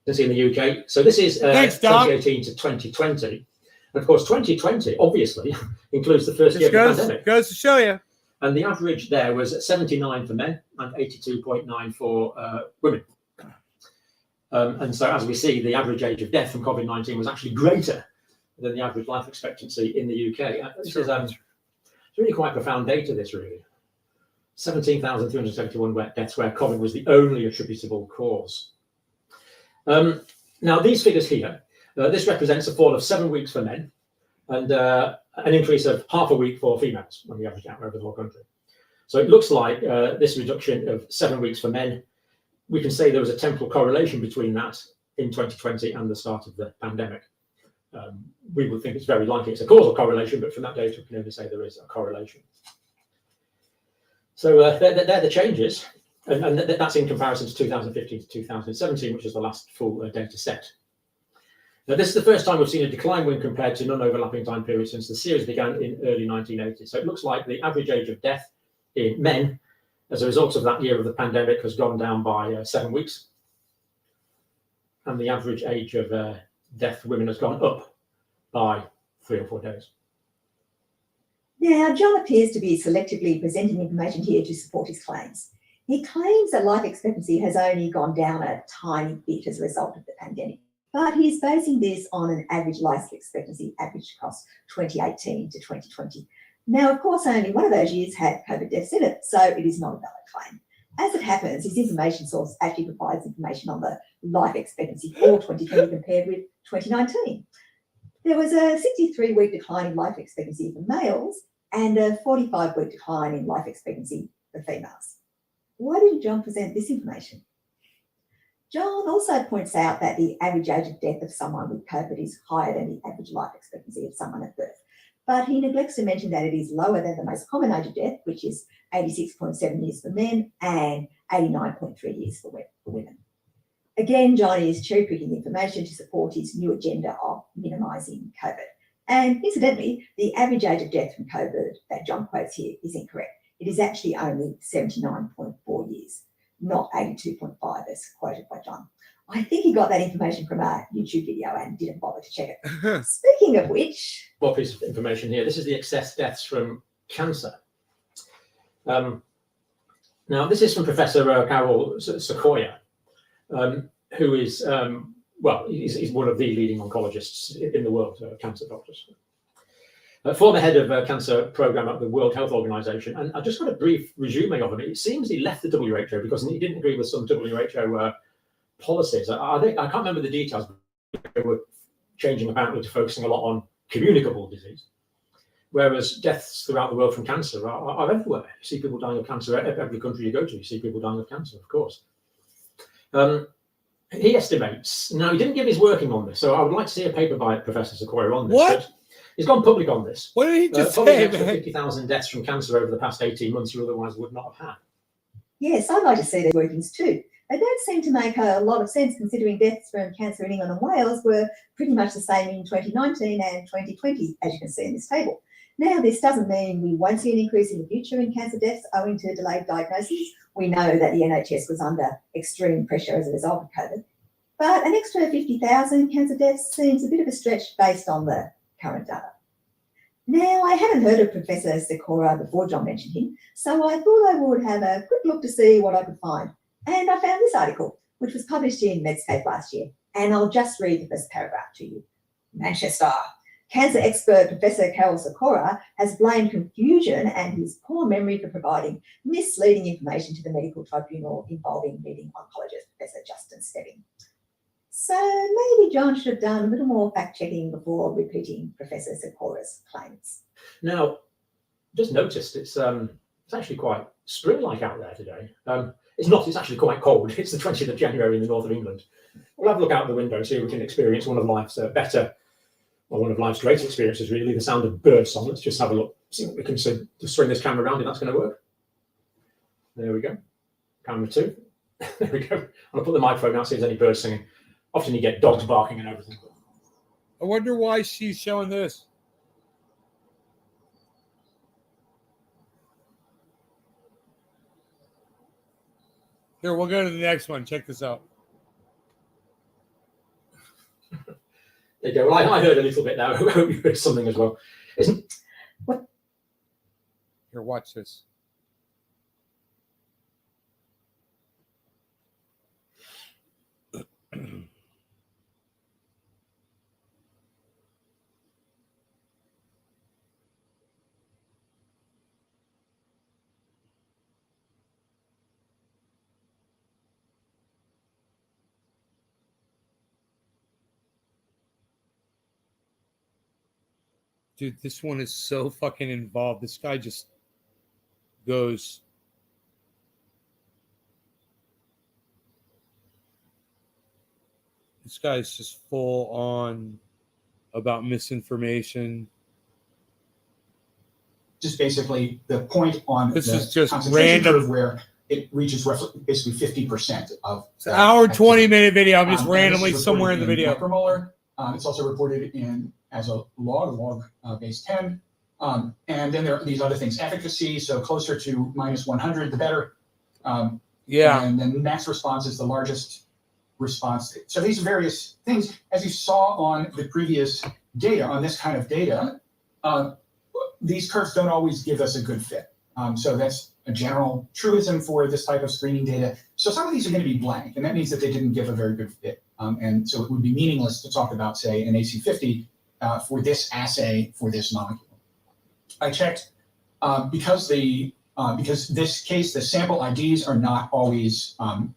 in the UK. So this is Thanks, Doc. 2018 to 2020. And of course, 2020 obviously includes the first year Just of the pandemic. goes to show you. And the average there was 79 for men and 82.9 for women. And so, as we see, the average age of death from COVID-19 was actually greater than the average life expectancy in the UK. This is it's really quite profound data, this really. 17,371 deaths where COVID was the only attributable cause. Now, these figures here, this represents a fall of 7 weeks for men and an increase of half a week for females when we average out over the whole country. So it looks like this reduction of 7 weeks for men, we can say there was a temporal correlation between that in 2020 and the start of the pandemic. We would think it's very likely it's a causal correlation, but from that data, we can only say there is a correlation. So they're the changes, and that's in comparison to 2015 to 2017, which is the last full data set. Now, this is the first time we've seen a decline when compared to non-overlapping time periods since the series began in early 1980. So it looks like the average age of death in men, as a result of that year of the pandemic, has gone down by 7 weeks. And the average age of death for women has gone up by 3 or 4 days. Now, John appears to be selectively presenting information here to support his claims. He claims that life expectancy has only gone down a tiny bit as a result of the pandemic, but he's basing this on an average life expectancy averaged across 2018 to 2020. Now, of course, only one of those years had COVID deaths in it, so it is not a valid claim. As it happens, his information source actually provides information on the life expectancy for 2020 compared with 2019. There was a 63-week decline in life expectancy for males and a 45-week decline in life expectancy for females. Why didn't John present this information? John also points out that the average age of death of someone with COVID is higher than the average life expectancy of someone at birth. But he neglects to mention that it is lower than the most common age of death, which is 86.7 years for men and 89.3 years for women. Again, John is cherry-picking information to support his new agenda of minimising COVID. And incidentally, the average age of death from COVID that John quotes here is incorrect. It is actually only 79.4 years, not 82.5 as quoted by John. I think he got that information from a YouTube video and didn't bother to check it. Speaking of which... More piece of information here. This is the excess deaths from cancer. Now, this is from Professor Carol Sequoia, who is, he's one of the leading oncologists in the world, cancer doctors. Former head of cancer program at the World Health Organization. And I just got a brief resume of him. It seems he left the WHO because he didn't agree with some WHO policies. I can't remember the details, but they were changing apparently to focusing a lot on communicable disease, whereas deaths throughout the world from cancer are everywhere. You see people dying of cancer every country you go to. You see people dying of cancer, of course. He estimates, now he didn't give his working on this, so I would like to see a paper by Professor Sequoia on this. What? He's gone public on this. What did he just probably say, an extra man? 50,000 deaths from cancer over the past 18 months you otherwise would not have had. Yes, I'd like to see their workings too. They don't seem to make a lot of sense considering deaths from cancer in England and Wales were pretty much the same in 2019 and 2020, as you can see in this table. Now, this doesn't mean we won't see an increase in the future in cancer deaths owing to delayed diagnoses. We know that the NHS was under extreme pressure as a result of COVID. But an extra 50,000 cancer deaths seems a bit of a stretch based on the current data. Now, I hadn't heard of Professor Sequoia before John mentioned him, so I thought I would have a quick look to see what I could find. And I found this article, which was published in Medscape last year, and I'll just read the first paragraph to you. Manchester. Cancer expert Professor Carol Sequoia has blamed confusion and his poor memory for providing misleading information to the medical tribunal involving leading oncologist Professor Justin Stebbing. So maybe John should have done a little more fact-checking before repeating Professor Sequoia's claims. Now, just noticed it's actually quite spring-like out there today. It's not, it's actually quite cold. It's the 20th of January in the north of England. We'll have a look out the window, see if we can experience one of life's one of life's great experiences, really, the sound of birdsong. Let's just have a look, see what we can see. Just swing this camera around if that's going to work. There we go. Camera 2. There we go. I'll put the microphone out, see if there's any birds singing. Often you get dogs barking and everything. I wonder why she's showing this. Here, we'll go to the next one. Check this out. There you go. Well, I heard a little bit there. I hope you heard something as well. Isn't Here, watch this. Dude, this one is so fucking involved. This guy just goes. This guy's just full on about misinformation. Just basically the point on This the is just concentration random. curve where it reaches roughly basically 50% of It's an hour, activity. 20-minute video. I'm just And randomly this is somewhere in the reported video. Micromolar. It's also reported in as a log base 10. And then there are these other things, efficacy, so closer to minus 100, the better. Yeah. And then max response is the largest response. So these are various things. As you saw on the previous data, on this kind of data, these curves don't always give us a good fit. So that's a general truism for this type of screening data. So some of these are going to be blank, and that means that they didn't give a very good fit. And so it would be meaningless to talk about, say, an AC50 for this assay for this molecule. I checked because this case, the sample IDs are not always, don't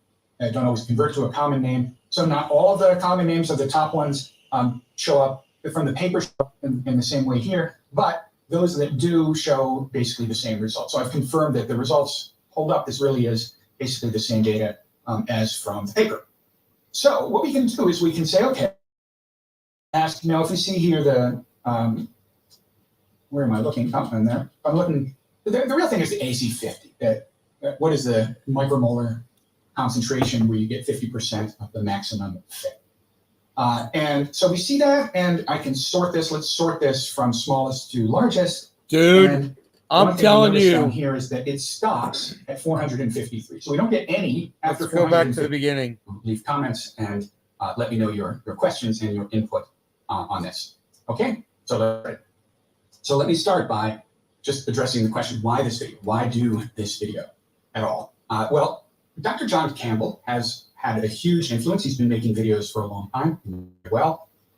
always convert to a common name. So not all of the common names of the top ones show up from the paper in the same way here, but those that do show basically the same results. So I've confirmed that the results hold up. This really is basically the same data as from the paper. So what we can do is we can say, okay, ask, now if we see here the, where am I looking? Oh, in there. I'm looking, the real thing is the AC50. What is the micromolar concentration where you get 50% of the maximum fit? And so we see that, and I can sort this. Let's sort this from smallest to largest. Dude, And I'm one thing telling notice down you. here is that it stops at 453. So we don't get any after Let's go back to the 453. beginning. Leave comments and let me know your questions and your input on this. Okay, so let me start by just addressing the question, why this video? Why do this video at all? Well, Dr. John Campbell has had a huge influence. He's been making videos for a long time,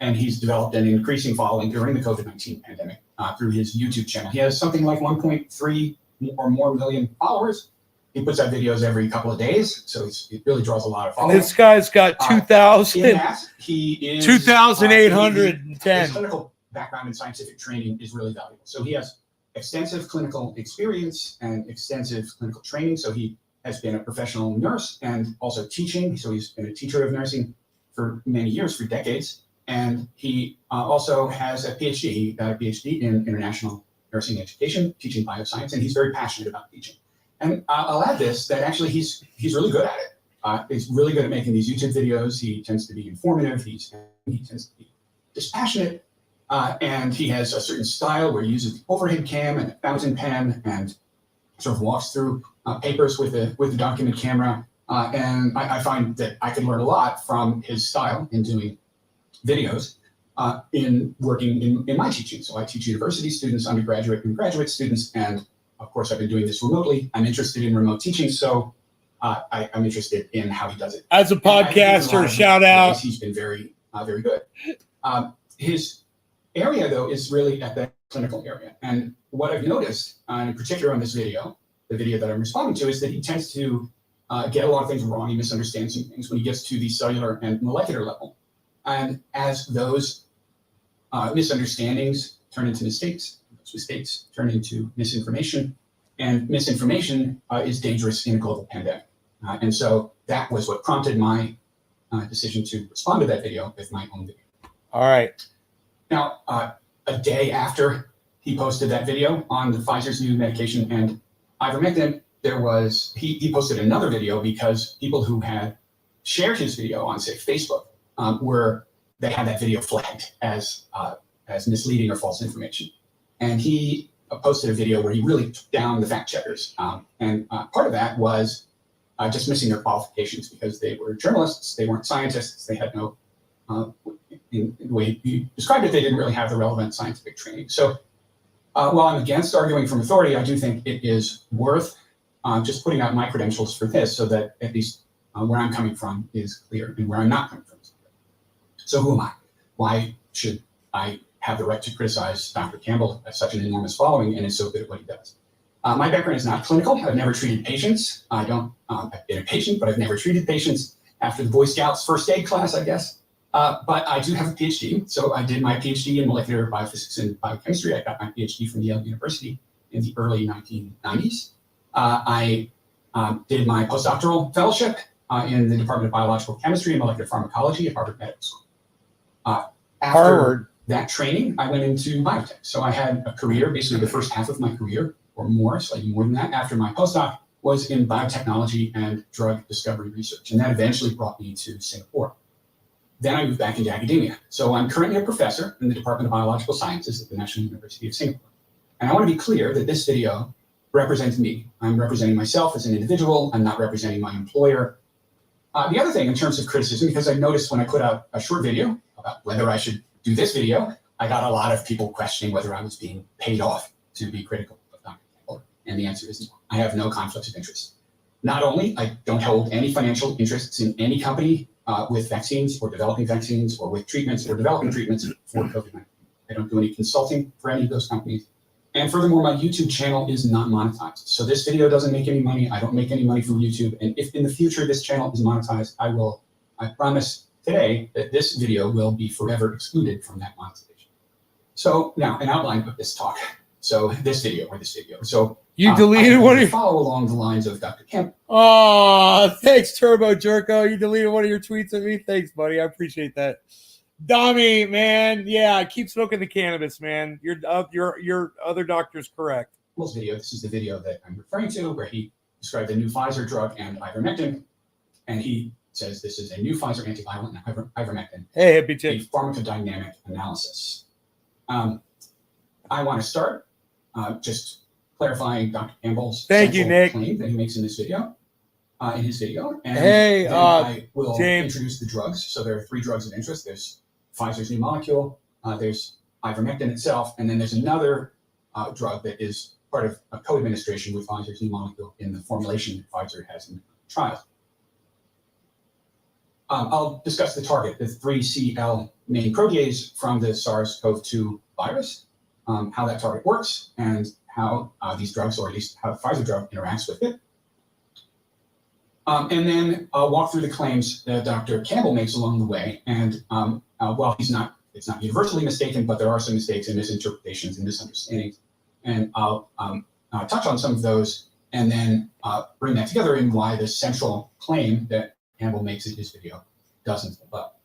and he's developed an increasing following during the COVID-19 pandemic through his YouTube channel. He has something like 1.3 or more million followers. He puts out videos every couple of days, so it really draws a lot of And followers. this guy's got In 2,000. that, he is 2,810. his clinical background and scientific training is really valuable. So he has extensive clinical experience and extensive clinical training. So he has been a professional nurse and also teaching. So he's been a teacher of nursing for many years, for decades. And he also has a PhD. He got a PhD in international nursing education, teaching bioscience, and he's very passionate about teaching. And I'll add this, that actually he's really good at it. He's really good at making these YouTube videos. He tends to be informative. He tends to be dispassionate. And he has a certain style where he uses the overhead cam and a fountain pen and sort of walks through papers with a document camera. And I find that I can learn a lot from his style in doing videos in working in my teaching. So I teach university students, undergraduate and graduate students, and of course I've been doing this remotely. I'm interested in remote teaching, so I'm interested in how he does it. As a podcaster, shout out. He's been very good. His area, though, is really at the clinical area. And what I've noticed, in particular on this video, the video that I'm responding to, is that he tends to get a lot of things wrong. He misunderstands some things when he gets to the cellular and molecular level. And as those misunderstandings turn into mistakes, those mistakes turn into misinformation, and misinformation is dangerous in a global pandemic. And so that was what prompted my decision to respond to that video with my own video. All right. Now, a day after he posted that video on the Pfizer's new medication and ivermectin, he posted another video because people who had shared his video on, say, Facebook, they had that video flagged as misleading or false information. And he posted a video where he really took down the fact checkers. And part of that was just missing their qualifications because they were journalists, they weren't scientists, they had no in the way you described it, they didn't really have the relevant scientific training. So while I'm against arguing from authority, I do think it is worth just putting out my credentials for this so that at least where I'm coming from is clear and where I'm not coming from is clear. So who am I? Why should I have the right to criticize Dr. Campbell as such an enormous following and is so good at what he does? My background is not clinical. I've never treated patients. I've been a patient, but I've never treated patients after the Boy Scouts first aid class, I guess. But I do have a PhD. So I did my PhD in molecular biophysics and biochemistry. I got my PhD from Yale University in the early 1990s. I did my postdoctoral fellowship in the Department of Biological Chemistry and Molecular Pharmacology at Harvard Medical School. After that training, I went into biotech. So I had a career, basically the first half of my career, or more, slightly more than that, after my postdoc was in biotechnology and drug discovery research. And that eventually brought me to Singapore. Then I moved back into academia. So I'm currently a professor in the Department of Biological Sciences at the National University of Singapore. And I want to be clear that this video represents me. I'm representing myself as an individual. I'm not representing my employer. The other thing in terms of criticism, because I noticed when I put out a short video about whether I should do this video, I got a lot of people questioning whether I was being paid off to be critical of Dr. Campbell. And the answer is no. I have no conflicts of interest. Not only I don't hold any financial interests in any company with vaccines or developing vaccines or with treatments or developing treatments for COVID-19. I don't do any consulting for any of those companies. And furthermore, my YouTube channel is not monetized. So this video doesn't make any money. I don't make any money from YouTube. And if in the future this channel is monetized, I promise today that this video will be forever excluded from that monetization. So now an outline of this talk. So this video. So you deleted one of your follow along the lines of Dr. Kemp. Oh, thanks, Turbo Jerko. You deleted one of your tweets at me. Thanks, buddy. I appreciate that. Dami, man, yeah, keep smoking the cannabis, man. Your other doctor's correct. This video. This is the video that I'm referring to, where he described the new Pfizer drug and ivermectin, and he says this is a new Pfizer antiviral and ivermectin. Hey, hippie chick. A pharmacodynamic analysis. I want to start just clarifying Dr. Campbell's Nick. claim that he makes in this video. In his video, and hey, I will James. introduce the drugs. So there are 3 drugs of interest. There's Pfizer's new molecule, there's ivermectin itself, and then there's another drug that is part of a co-administration with Pfizer's new molecule in the formulation that Pfizer has in the trials. I'll discuss the target, the 3CL main protease from the SARS-CoV-2 virus, how that target works, and how these drugs, or at least how the Pfizer drug interacts with it. And then I'll walk through the claims that Dr. Campbell makes along the way. And while it's not universally mistaken, but there are some mistakes and misinterpretations and misunderstandings. And I'll touch on some of those and then bring that together in why the central claim that Campbell makes in his video doesn't hold up.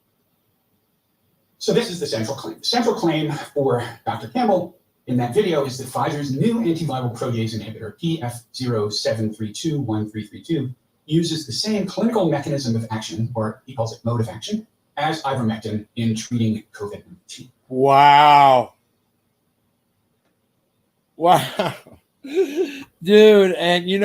So this is the central claim. The central claim for Dr. Campbell in that video is that Pfizer's new antiviral protease inhibitor, PF07321332, uses the same clinical mechanism of action, or he calls it mode of action, as ivermectin in treating COVID-19. Wow. Dude, and you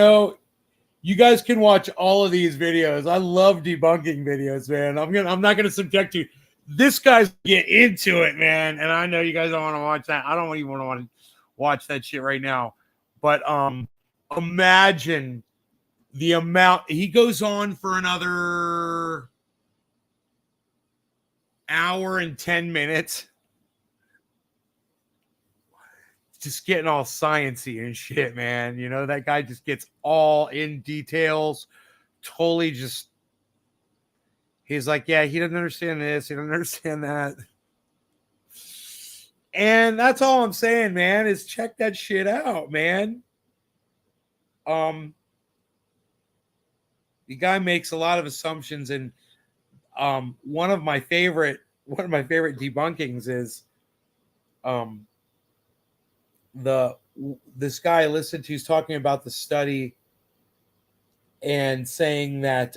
guys can watch all of these videos. I love debunking videos, man. I'm not gonna subject you. This guy's get into it, man. And I know you guys don't want to watch that. I don't even want to watch that shit right now. But imagine the amount he goes on for another hour and 10 minutes, just getting all sciencey and shit, man. That guy just gets all in details, totally just, he's like, yeah, he doesn't understand this, he doesn't understand that. And that's all I'm saying, man, is check that shit out, man. The guy makes a lot of assumptions, and one of my favorite debunkings is this guy I listened to, he's talking about the study and saying that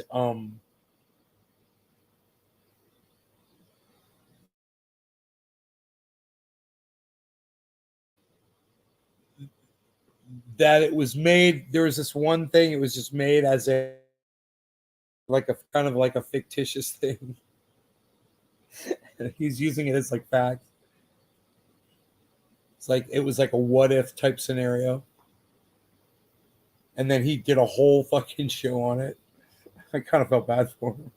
that it was made, there was this one thing, it was just made as a kind of like a fictitious thing. He's using it as like fact. It's like it was like a what if type scenario. And then he did a whole fucking show on it. I kind of felt bad for him.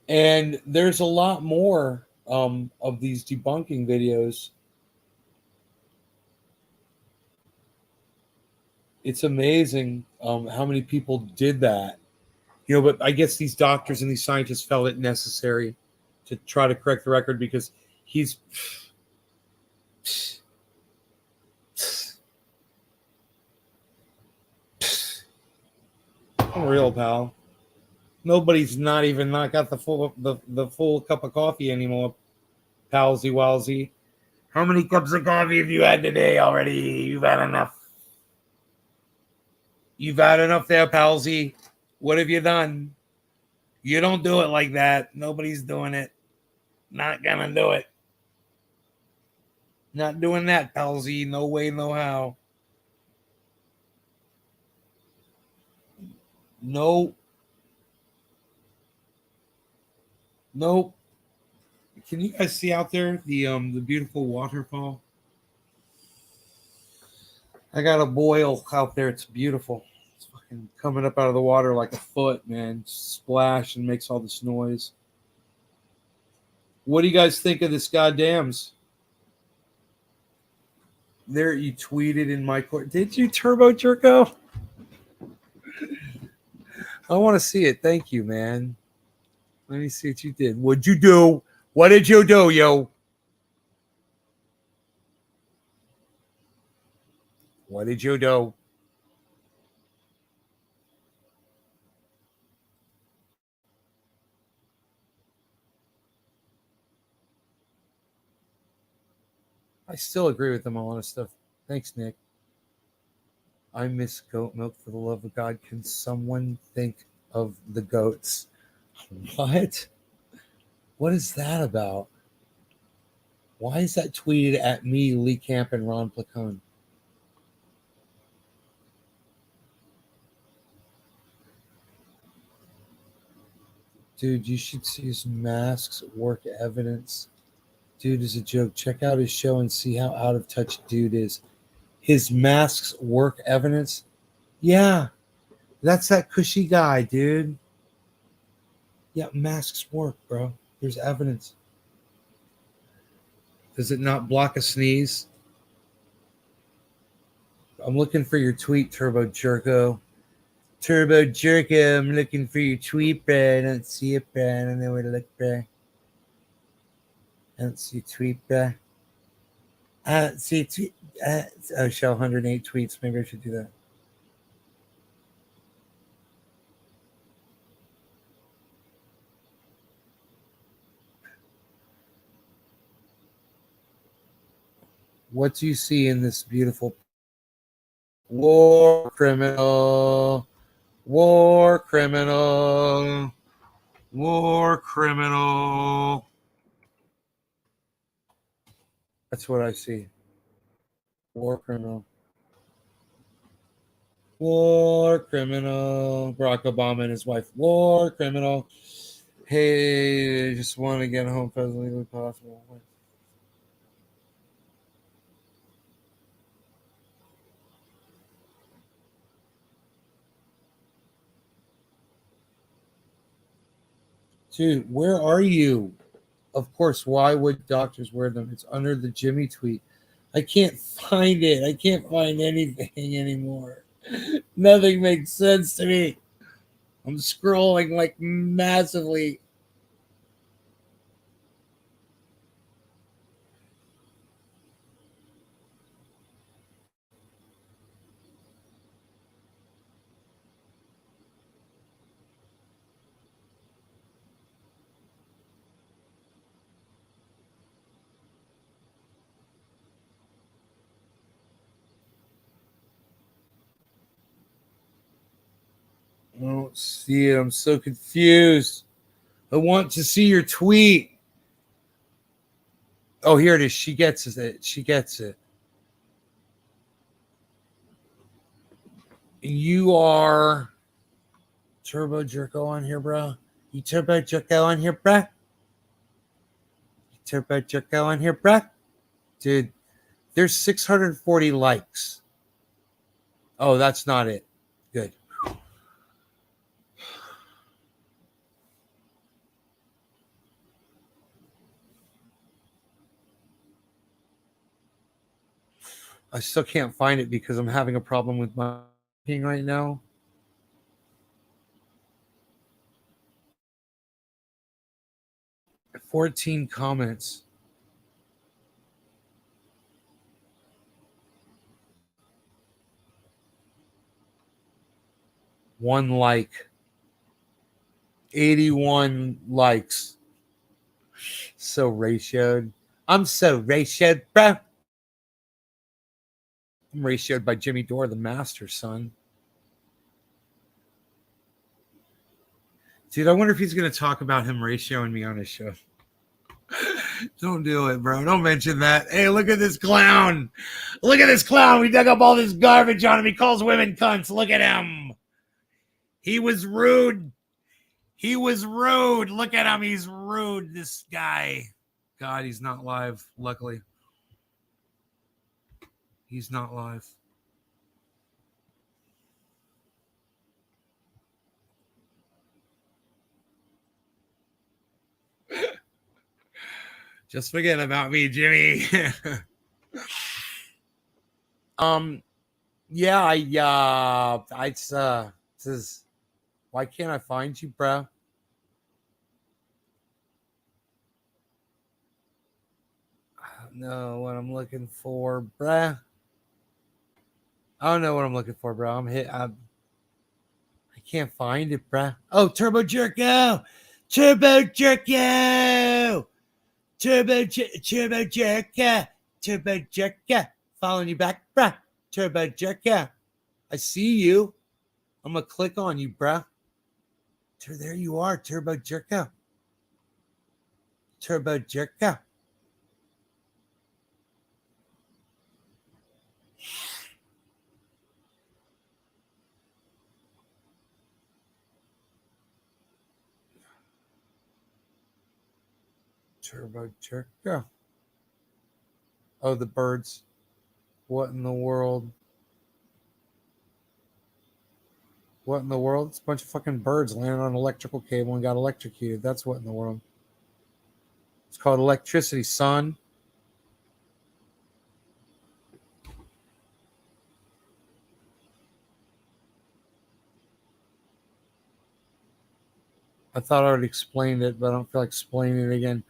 And there's a lot more of these debunking videos. It's amazing how many people did that. You know, but I guess these doctors and these scientists felt it necessary to try to correct the record because he's unreal, pal. Nobody's not got the full cup of coffee anymore, palsy walsy. How many cups of coffee have you had today already? You've had enough. You've had enough there, palsy. What have you done? You don't do it like that. Nobody's doing it. Not gonna do it. Not doing that, palsy. No way, no how. No. Nope. Can you guys see out there the beautiful waterfall? I got a boil out there. It's beautiful. It's fucking coming up out of the water like a foot, man. Splash and makes all this noise. What do you guys think of this goddams? There, you tweeted in my court. Did you, Turbo Jerko? I want to see it. Thank you, man. Let me see what you did. What'd you do? What did you do, yo? What did you do? I still agree with them all on this stuff. Thanks, Nick. I miss goat milk for the love of God. Can someone think of the goats? What? What is that about? Why is that tweeted at me, Lee Camp, and Ron Placone? Dude, you should see his masks work evidence. Dude is a joke. Check out his show and see how out of touch dude is. His masks work evidence? Yeah, that's that cushy guy, dude. Yeah, masks work, bro. There's evidence. Does it not block a sneeze? I'm looking for your tweet, Turbo Jerko. Turbo Jerko, I'm looking for your tweet, bro. I don't see it, bro. I don't know where to look, bro. I don't see a tweet, bro. I don't see a tweet. Oh, show 108 tweets. Maybe I should do that. What do you see in this beautiful war criminal? War criminal. War criminal. That's what I see. War criminal. War criminal. Barack Obama and his wife. War criminal. Hey, I just want to get home as legally possible. Dude, where are you? Of course, why would doctors wear them? It's under the Jimmy tweet. I can't find it. I can't find anything anymore. Nothing makes sense to me. I'm scrolling like massively. I don't see it. I'm so confused. I want to see your tweet. Oh, here it is. She gets it. She gets it. You are Turbo Jerko on here, bro. You Turbo Jerko on here, bro. You Turbo Jerko on here, bro. Dude, there's 640 likes. Oh, that's not it. Good. I still can't find it because I'm having a problem with my ping right now. – 14 comments. One like. 81 likes. So ratioed. I'm so ratioed, bro. I'm ratioed by Jimmy Dore, the master, son. Dude, I wonder if he's going to talk about him ratioing me on his show. Don't do it, bro. Don't mention that. Hey, look at this clown. Look at this clown. We dug up all this garbage on him. He calls women cunts. Look at him. He was rude. He was rude. Look at him. He's rude, this guy. God, he's not live, luckily. He's not live. Just forget about me, Jimmy. Yeah, I says, why can't I find you, bro? I don't know what I'm looking for, bruh. I don't know what I'm looking for, bro. I can't find it, bruh. Oh, Turbo Jerko! Turbo Jerko! Turbo Jerko! Turbo Jerko! Following you back, bruh. Turbo Jerko! I see you. I'm gonna click on you, bruh. There you are, Turbo Jerko. Turbo Jerko. Turbo Jerko. Oh, the birds. What in the world? What in the world? It's a bunch of fucking birds landed on an electrical cable and got electrocuted. That's what in the world. It's called electricity, son. I thought I already explained it, but I don't feel like explaining it again.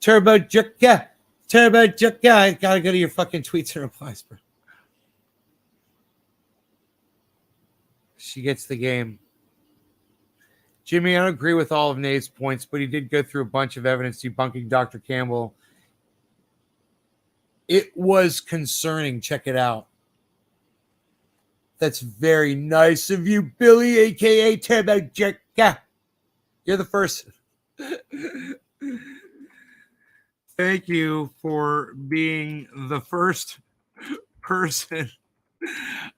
Turbo Jerko. Turbo Jerko. I gotta go to your fucking tweets and replies, bro. She gets the game. Jimmy, I don't agree with all of Nate's points, but he did go through a bunch of evidence debunking Dr. Campbell. It was concerning. Check it out. That's very nice of you, Billy, a.k.a. Turbo Jerko. You're the first. Thank you for being the first person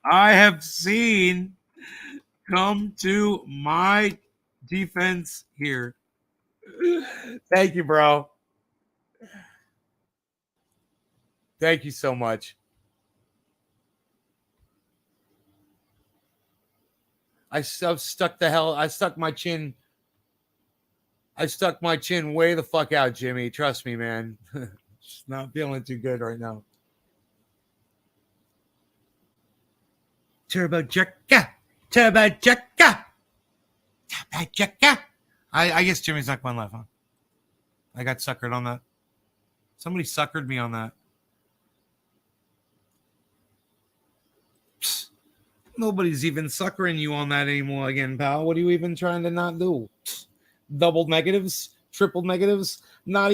I have seen come to my defense here. Thank you, bro. Thank you so much. I stuck my chin. I stuck my chin way the fuck out, Jimmy. Trust me, man. Just not feeling too good right now. Turbo Jerko. Turbo Jerko. Turbo Jerko. I guess Jimmy's not going live, huh? I got suckered on that. Somebody suckered me on that. Psst. Nobody's even suckering you on that anymore again, pal. What are you even trying to not do? Psst. Double negatives, triple negatives, not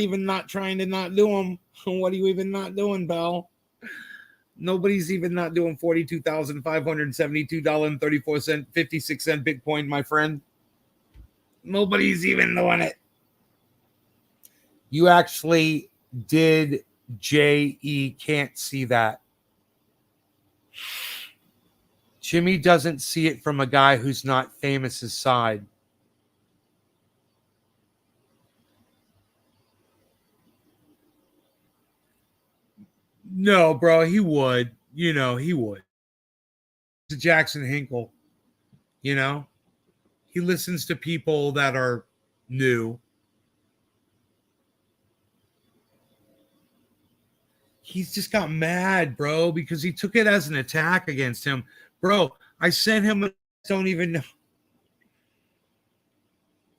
trying to not do them. What are you even not doing, pal? Nobody's even not doing $42,572.34, 56-cent Bitcoin, my friend. Nobody's even doing it. You actually did JE. Can't see that. Jimmy doesn't see it from a guy who's not famous's side. No, bro, he would. You know, he would. To Jackson Hinkle, you know, he listens to people that are new. He's just got mad, bro, because he took it as an attack against him. Bro, I sent him, don't even know.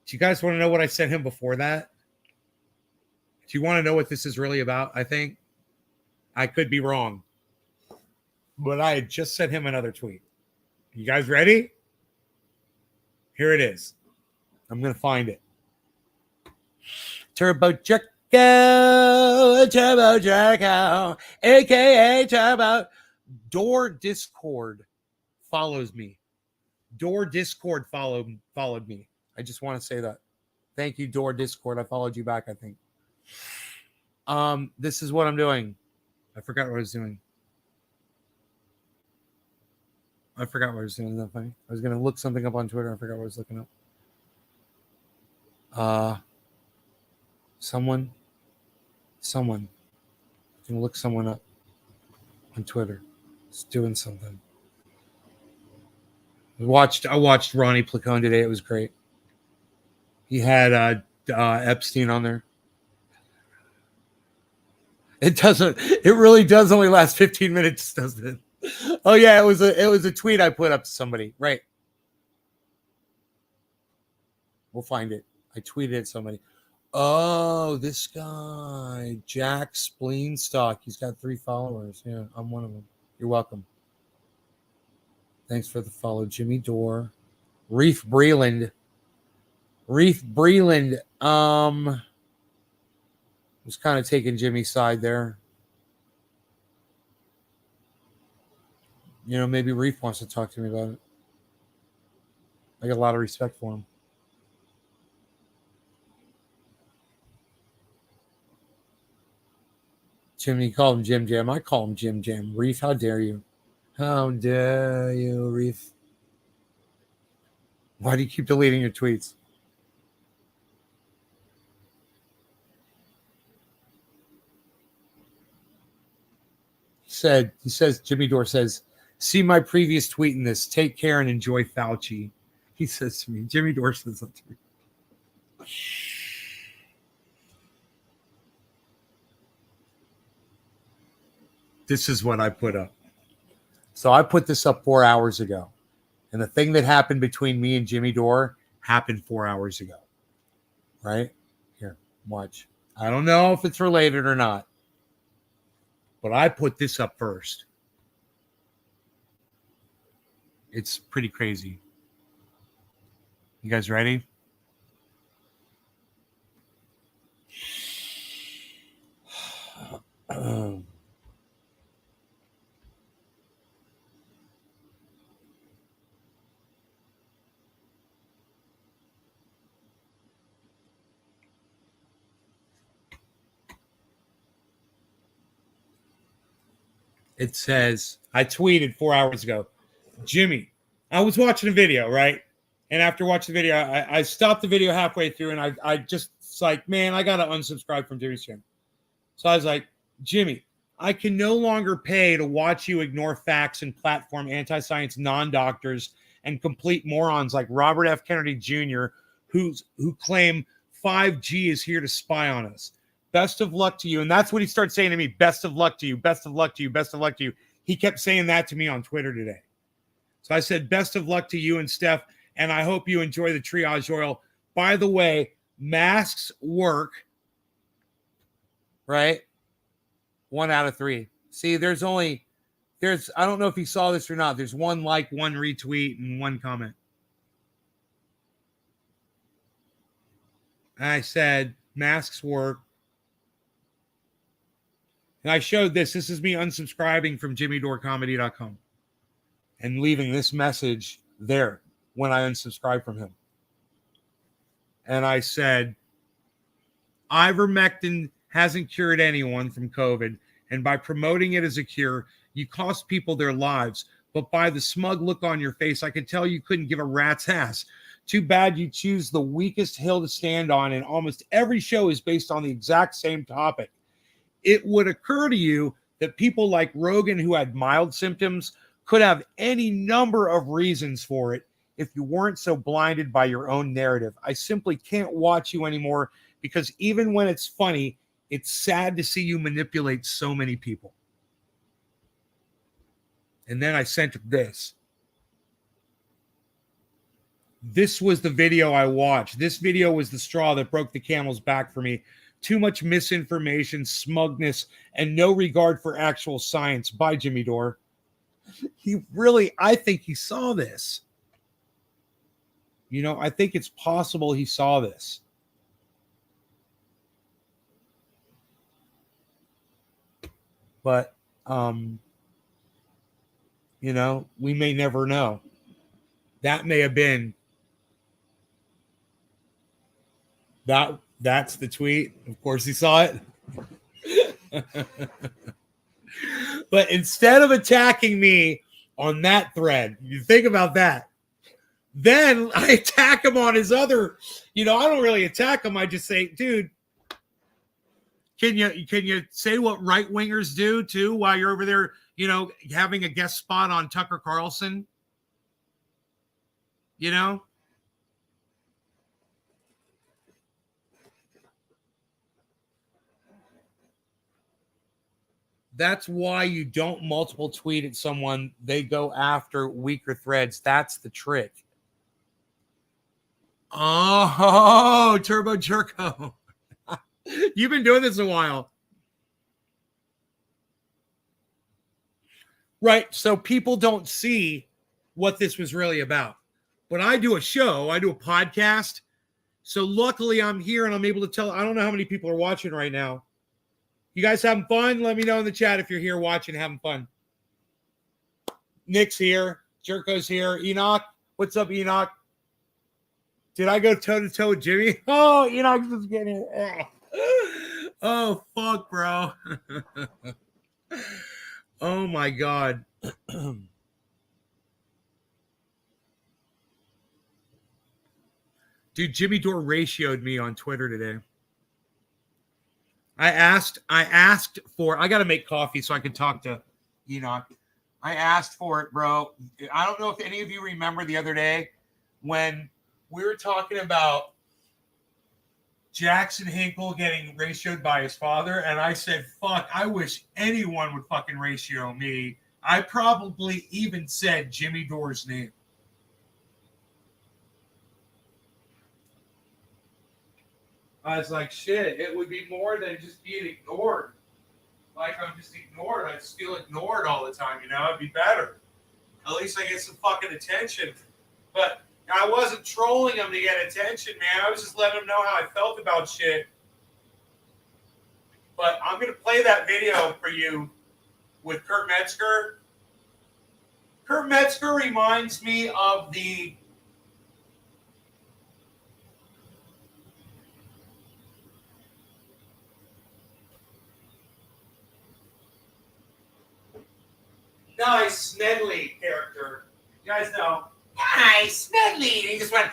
Do you guys want to know what I sent him before that? Do you want to know what this is really about? I think I could be wrong, but I had just sent him another tweet. You guys ready? Here it is. I'm going to find it. Turbo Jerko, a.k.a. Turbo. Dore Discord follows me. Dore Discord followed me. I just want to say that. Thank you, Dore Discord. I followed you back, I think. This is what I'm doing. I forgot what I was doing. Isn't that funny? I was going to look something up on Twitter. I forgot what I was looking up. Someone. I'm going to look someone up on Twitter. It's doing something. I watched Ronnie Placone today. It was great. He had Epstein on there. It really does only last 15 minutes, doesn't it? Oh yeah, it was a tweet I put up to somebody. Right. We'll find it. I tweeted at somebody. Oh, this guy, Jack Spleenstock. He's got 3 followers. Yeah, I'm one of them. You're welcome. Thanks for the follow. Jimmy Dore. Reef Breland was kind of taking Jimmy's side there. You know, maybe Reef wants to talk to me about it. I got a lot of respect for him. Jimmy called him Jim Jam. I call him Jim Jam. Reef, how dare you? How dare you, Reef? Why do you keep deleting your tweets? Jimmy Dore says, see my previous tweet in this. Take care and enjoy Fauci. He says to me, Jimmy Dore says that to me. This is what I put up. So I put this up 4 hours ago. And the thing that happened between me and Jimmy Dore happened 4 hours ago. Right? Here, watch. I don't know if it's related or not. But I put this up first. It's pretty crazy. You guys ready? It says, I tweeted 4 hours ago, Jimmy, I was watching a video, right? And after watching the video, I stopped the video halfway through and I just was like, man, I got to unsubscribe from Jimmy's channel. So I was like, Jimmy, I can no longer pay to watch you ignore facts and platform anti-science non-doctors and complete morons like Robert F. Kennedy Jr., who claim 5G is here to spy on us. Best of luck to you. And that's what he started saying to me. Best of luck to you. Best of luck to you. Best of luck to you. He kept saying that to me on Twitter today. So I said, best of luck to you and Steph. And I hope you enjoy the triage oil. By the way, masks work. Right? 1 out of 3. See, there's I don't know if you saw this or not. There's 1 like, 1 retweet, and 1 comment. I said, masks work. And I showed this. This is me unsubscribing from JimmyDoreComedy.com and leaving this message there when I unsubscribed from him. And I said, ivermectin hasn't cured anyone from COVID. And by promoting it as a cure, you cost people their lives. but by the smug look on your face, I could tell you couldn't give a rat's ass. Too bad you choose the weakest hill to stand on, and almost every show is based on the exact same topic. It would occur to you that people like Rogan, who had mild symptoms, could have any number of reasons for it if you weren't so blinded by your own narrative. I simply can't watch you anymore because even when it's funny, it's sad to see you manipulate so many people. And then I sent this. This was the video I watched. This video was the straw that broke the camel's back for me. Too much misinformation, smugness, and no regard for actual science. Bye, Jimmy Dore. I think he saw this. I think it's possible he saw this. But, we may never know. That may have been that's the tweet. Of course he saw it. But instead of attacking me on that thread, you think about that. Then I attack him on his other, I don't really attack him. I just say, dude, can you say what right wingers do too while you're over there, having a guest spot on Tucker Carlson? That's why you don't multiple tweet at someone. They go after weaker threads. That's the trick. Oh, Turbo Jerko. You've been doing this a while. Right. So people don't see what this was really about. But I do a show, I do a podcast. So luckily I'm here and I'm able to tell. I don't know how many people are watching right now. You guys having fun? Let me know in the chat if you're here watching, having fun. Nick's here. Jerko's here. Enoch. What's up, Enoch? Did I go toe-to-toe with Jimmy? Oh, Enoch's just getting it. Oh, fuck, bro. Oh, my God. Dude, Jimmy Dore ratioed me on Twitter today. I asked for, I got to make coffee so I can talk to Enoch. I asked for it, bro. I don't know if any of you remember the other day when we were talking about Jackson Hinkle getting ratioed by his father. And I said, fuck, I wish anyone would fucking ratio me. I probably even said Jimmy Dore's name. I was like, shit, it would be more than just being ignored. Like I'm just ignored. I just feel ignored all the time, It'd be better. At least I get some fucking attention. But I wasn't trolling him to get attention, man. I was just letting him know how I felt about shit. But I'm going to play that video for you with Kurt Metzger. Kurt Metzger reminds me of the Nice Smedley character. You guys know. Nice Smedley. And he just went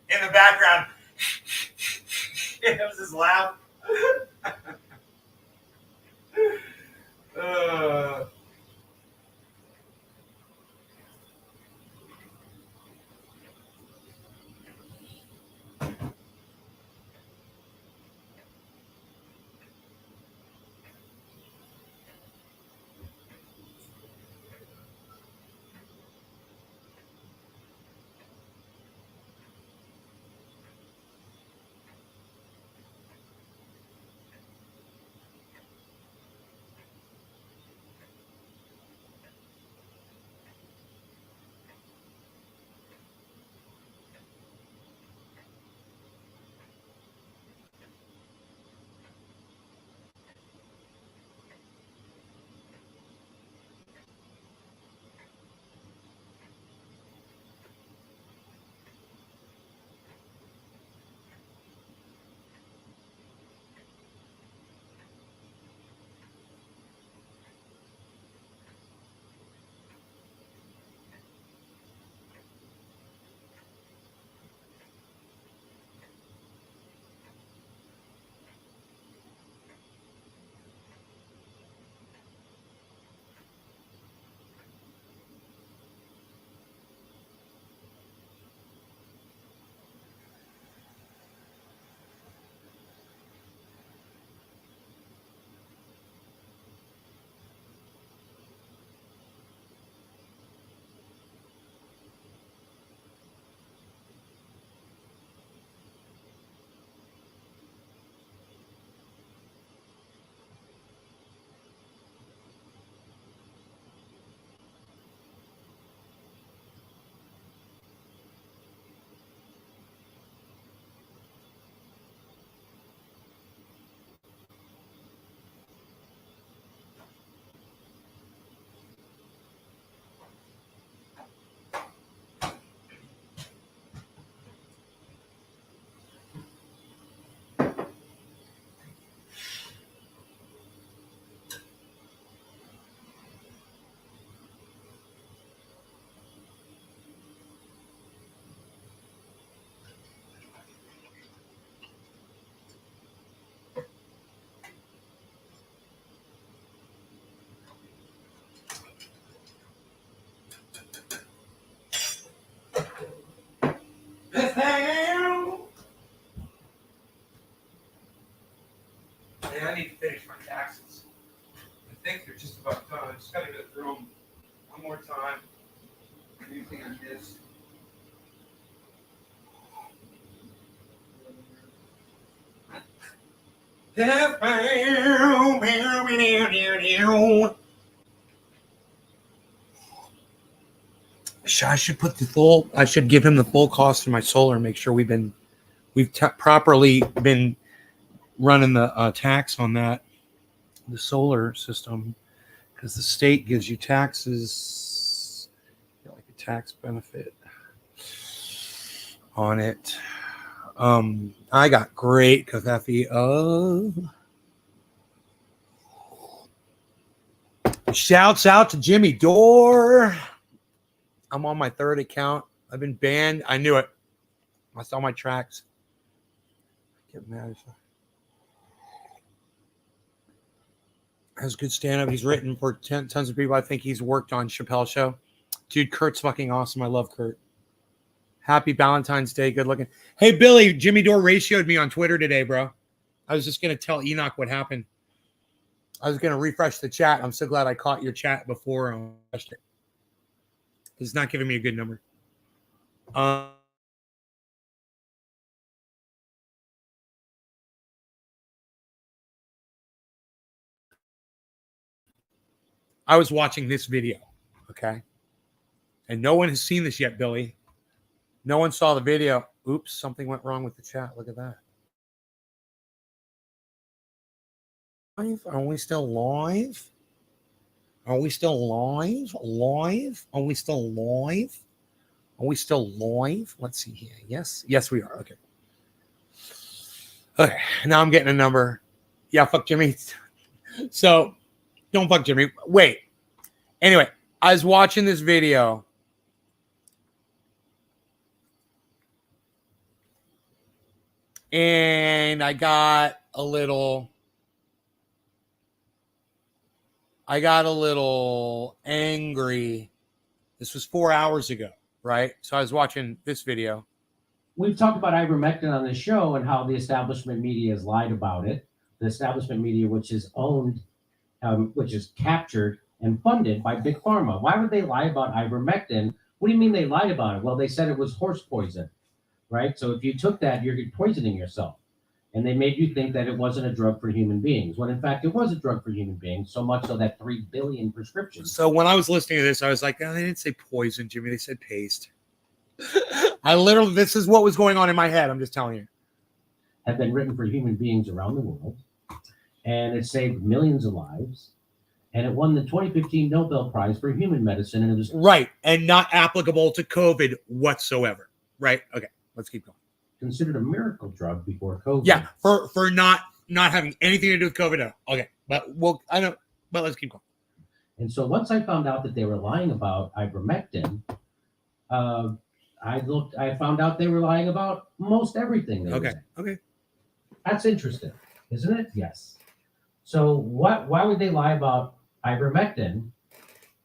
in the background. It was his laugh. anything on his. I should put the full. I should give him the full cost of my solar and make sure we've properly been running the tax on that, the solar system, because the state gives you taxes, like a tax benefit on it. I got great Covfefe. Shouts out to Jimmy Dore. I'm on my third account. I've been banned. I knew it. I saw my tracks. Get mad. Has good stand-up. He's written for tons of people. I think he's worked on Chappelle's show. Dude, Kurt's fucking awesome. I love Kurt. Happy Valentine's Day. Good looking. Hey, Billy, Jimmy Dore ratioed me on Twitter today, bro. I was just going to tell Enoch what happened. I was going to refresh the chat. I'm so glad I caught your chat before I refreshed it. It's not giving me a good number. I was watching this video, okay? And no one has seen this yet, Billy. No one saw the video. Oops, something went wrong with the chat. Look at that. Are we still live? Are we still live? Live? Are we still live? Are we still live? Let's see here. Yes. Yes, we are. Okay. Okay. Now I'm getting a number. Yeah, fuck Jimmy. So don't fuck Jimmy. Wait. Anyway, I was watching this video. And I got a little angry. This was 4 hours ago, right? So I was watching this video. We've talked about ivermectin on this show and how the establishment media has lied about it. The establishment media, which is owned, which is captured and funded by Big Pharma. Why would they lie about ivermectin? What do you mean they lied about it? Well, they said it was horse poison, right? So if you took that, you're poisoning yourself. And they made you think that it wasn't a drug for human beings, when in fact it was a drug for human beings, so much so that 3 billion prescriptions. So when I was listening to this, I was like, oh, they didn't say poison, Jimmy. They said paste. This is what was going on in my head. I'm just telling you. Have been written for human beings around the world. And it saved millions of lives. And it won the 2015 Nobel Prize for Human Medicine. And it was right. And not applicable to COVID whatsoever. Right. Okay. Let's keep going. Considered a miracle drug before COVID. Yeah, for not having anything to do with COVID. No. Okay, but let's keep going. And so once I found out that they were lying about ivermectin, I found out they were lying about most everything. Okay. That's interesting, isn't it? Yes. So why would they lie about ivermectin?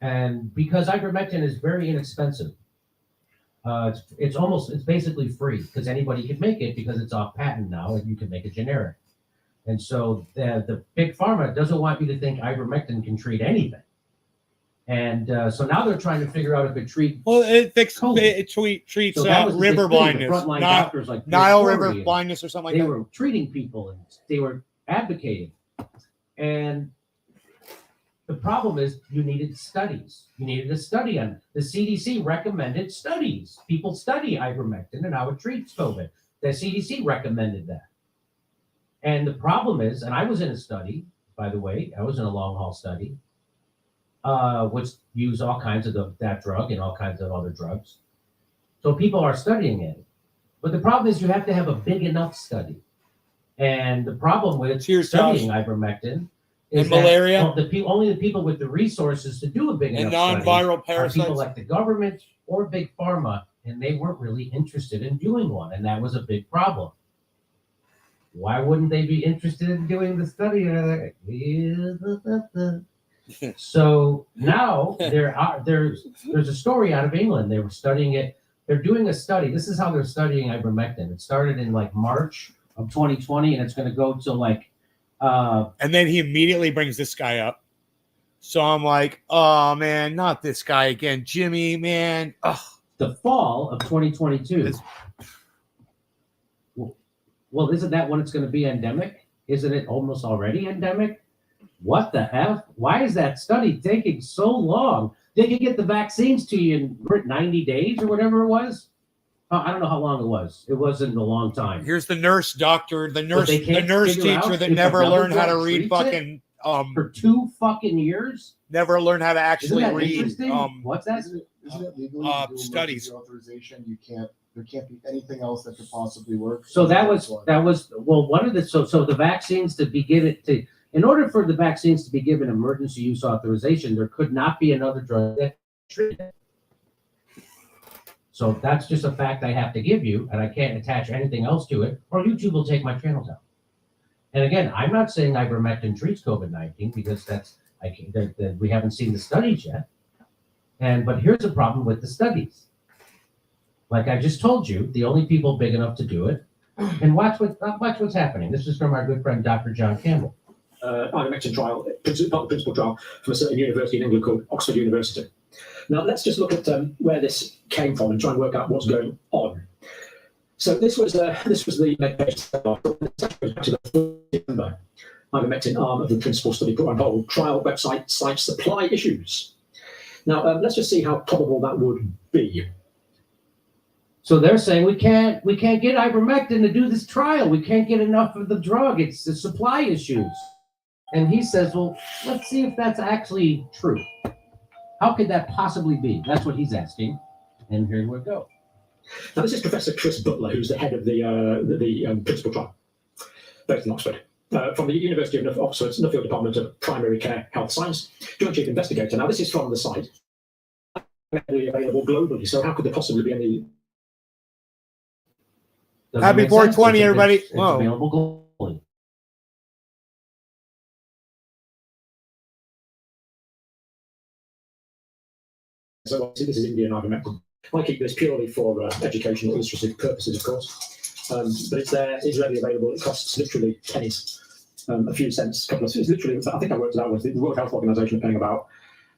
And because ivermectin is very inexpensive. It's basically free because anybody can make it because it's off patent now and you can make a generic. And so the Big Pharma doesn't want you to think ivermectin can treat anything. And so now they're trying to figure out if it treats. Well, it treats river blindness, Nile River blindness or something like that. They were treating people and they were advocating. And the problem is you needed studies. You needed a study on the CDC recommended studies. People study ivermectin and how it treats COVID. The CDC recommended that. And the problem is, and I was in a study, by the way, I was in a long haul study, which used all kinds of that drug and all kinds of other drugs. So people are studying it. But the problem is you have to have a big enough study. And the problem with studying ivermectin is and malaria. Only the people with the resources to do a big enough non-viral parasites. People like the government or Big Pharma, and they weren't really interested in doing one, and that was a big problem. Why wouldn't they be interested in doing the study? So now there's a story out of England. They were studying it. They're doing a study. This is how they're studying ivermectin. It started in like March of 2020, and it's going to go till like. And then he immediately brings this guy up. So I'm like, oh man, not this guy again, Jimmy, man. Ugh. The fall of 2022. Well, isn't that when it's going to be endemic? Isn't it almost already endemic? What the F? Why is that study taking so long? They could get the vaccines to you in 90 days or whatever it was. I don't know how long it was. It wasn't a long time. Here's the nurse doctor, the nurse figure out teacher that if never another learned how to drug read treats it fucking for 2 fucking years. never learned how to actually Isn't that read interesting? What's that? Isn't it legally to do studies. emergency authorization? You can't. There can't be anything else that could possibly work. So that was well, one of the so the vaccines to be given to in order for the vaccines to be given emergency use authorization, there could not be another drug that treated it. So that's just a fact I have to give you, and I can't attach anything else to it, or YouTube will take my channel down. And again, I'm not saying ivermectin treats COVID-19 because we haven't seen the studies yet. But here's the problem with the studies. Like I just told you, the only people big enough to do it, and watch what's happening. This is from our good friend Dr. John Campbell. Ivermectin trial, principal trial from a certain university in England called Oxford University. Now let's just look at where this came from and try and work out what's going on. So this was the medication to the December. Ivermectin arm of the principal study put on hold. Trial website cites supply issues. Now let's just see how probable that would be. So they're saying we can't get ivermectin to do this trial. We can't get enough of the drug. It's the supply issues. And he says, well, let's see if that's actually true. How could that possibly be? That's what he's asking. And here we go. Now this is Professor Chris Butler, who's the head of the principal trial, based in Oxford. From the University of Oxford's Nuffield Department of Primary Care Health Science, Joint Chief Investigator. Now this is from the site, available globally. So how could there possibly be any? Happy 420, everybody. It's available globally. So this is Indian ivermectin. I keep this purely for educational, illustrative purposes, of course. But it's there, it's readily available. It costs literally pennies, a few cents, couple of. It's literally. I think I worked it out with the World Health Organization are paying about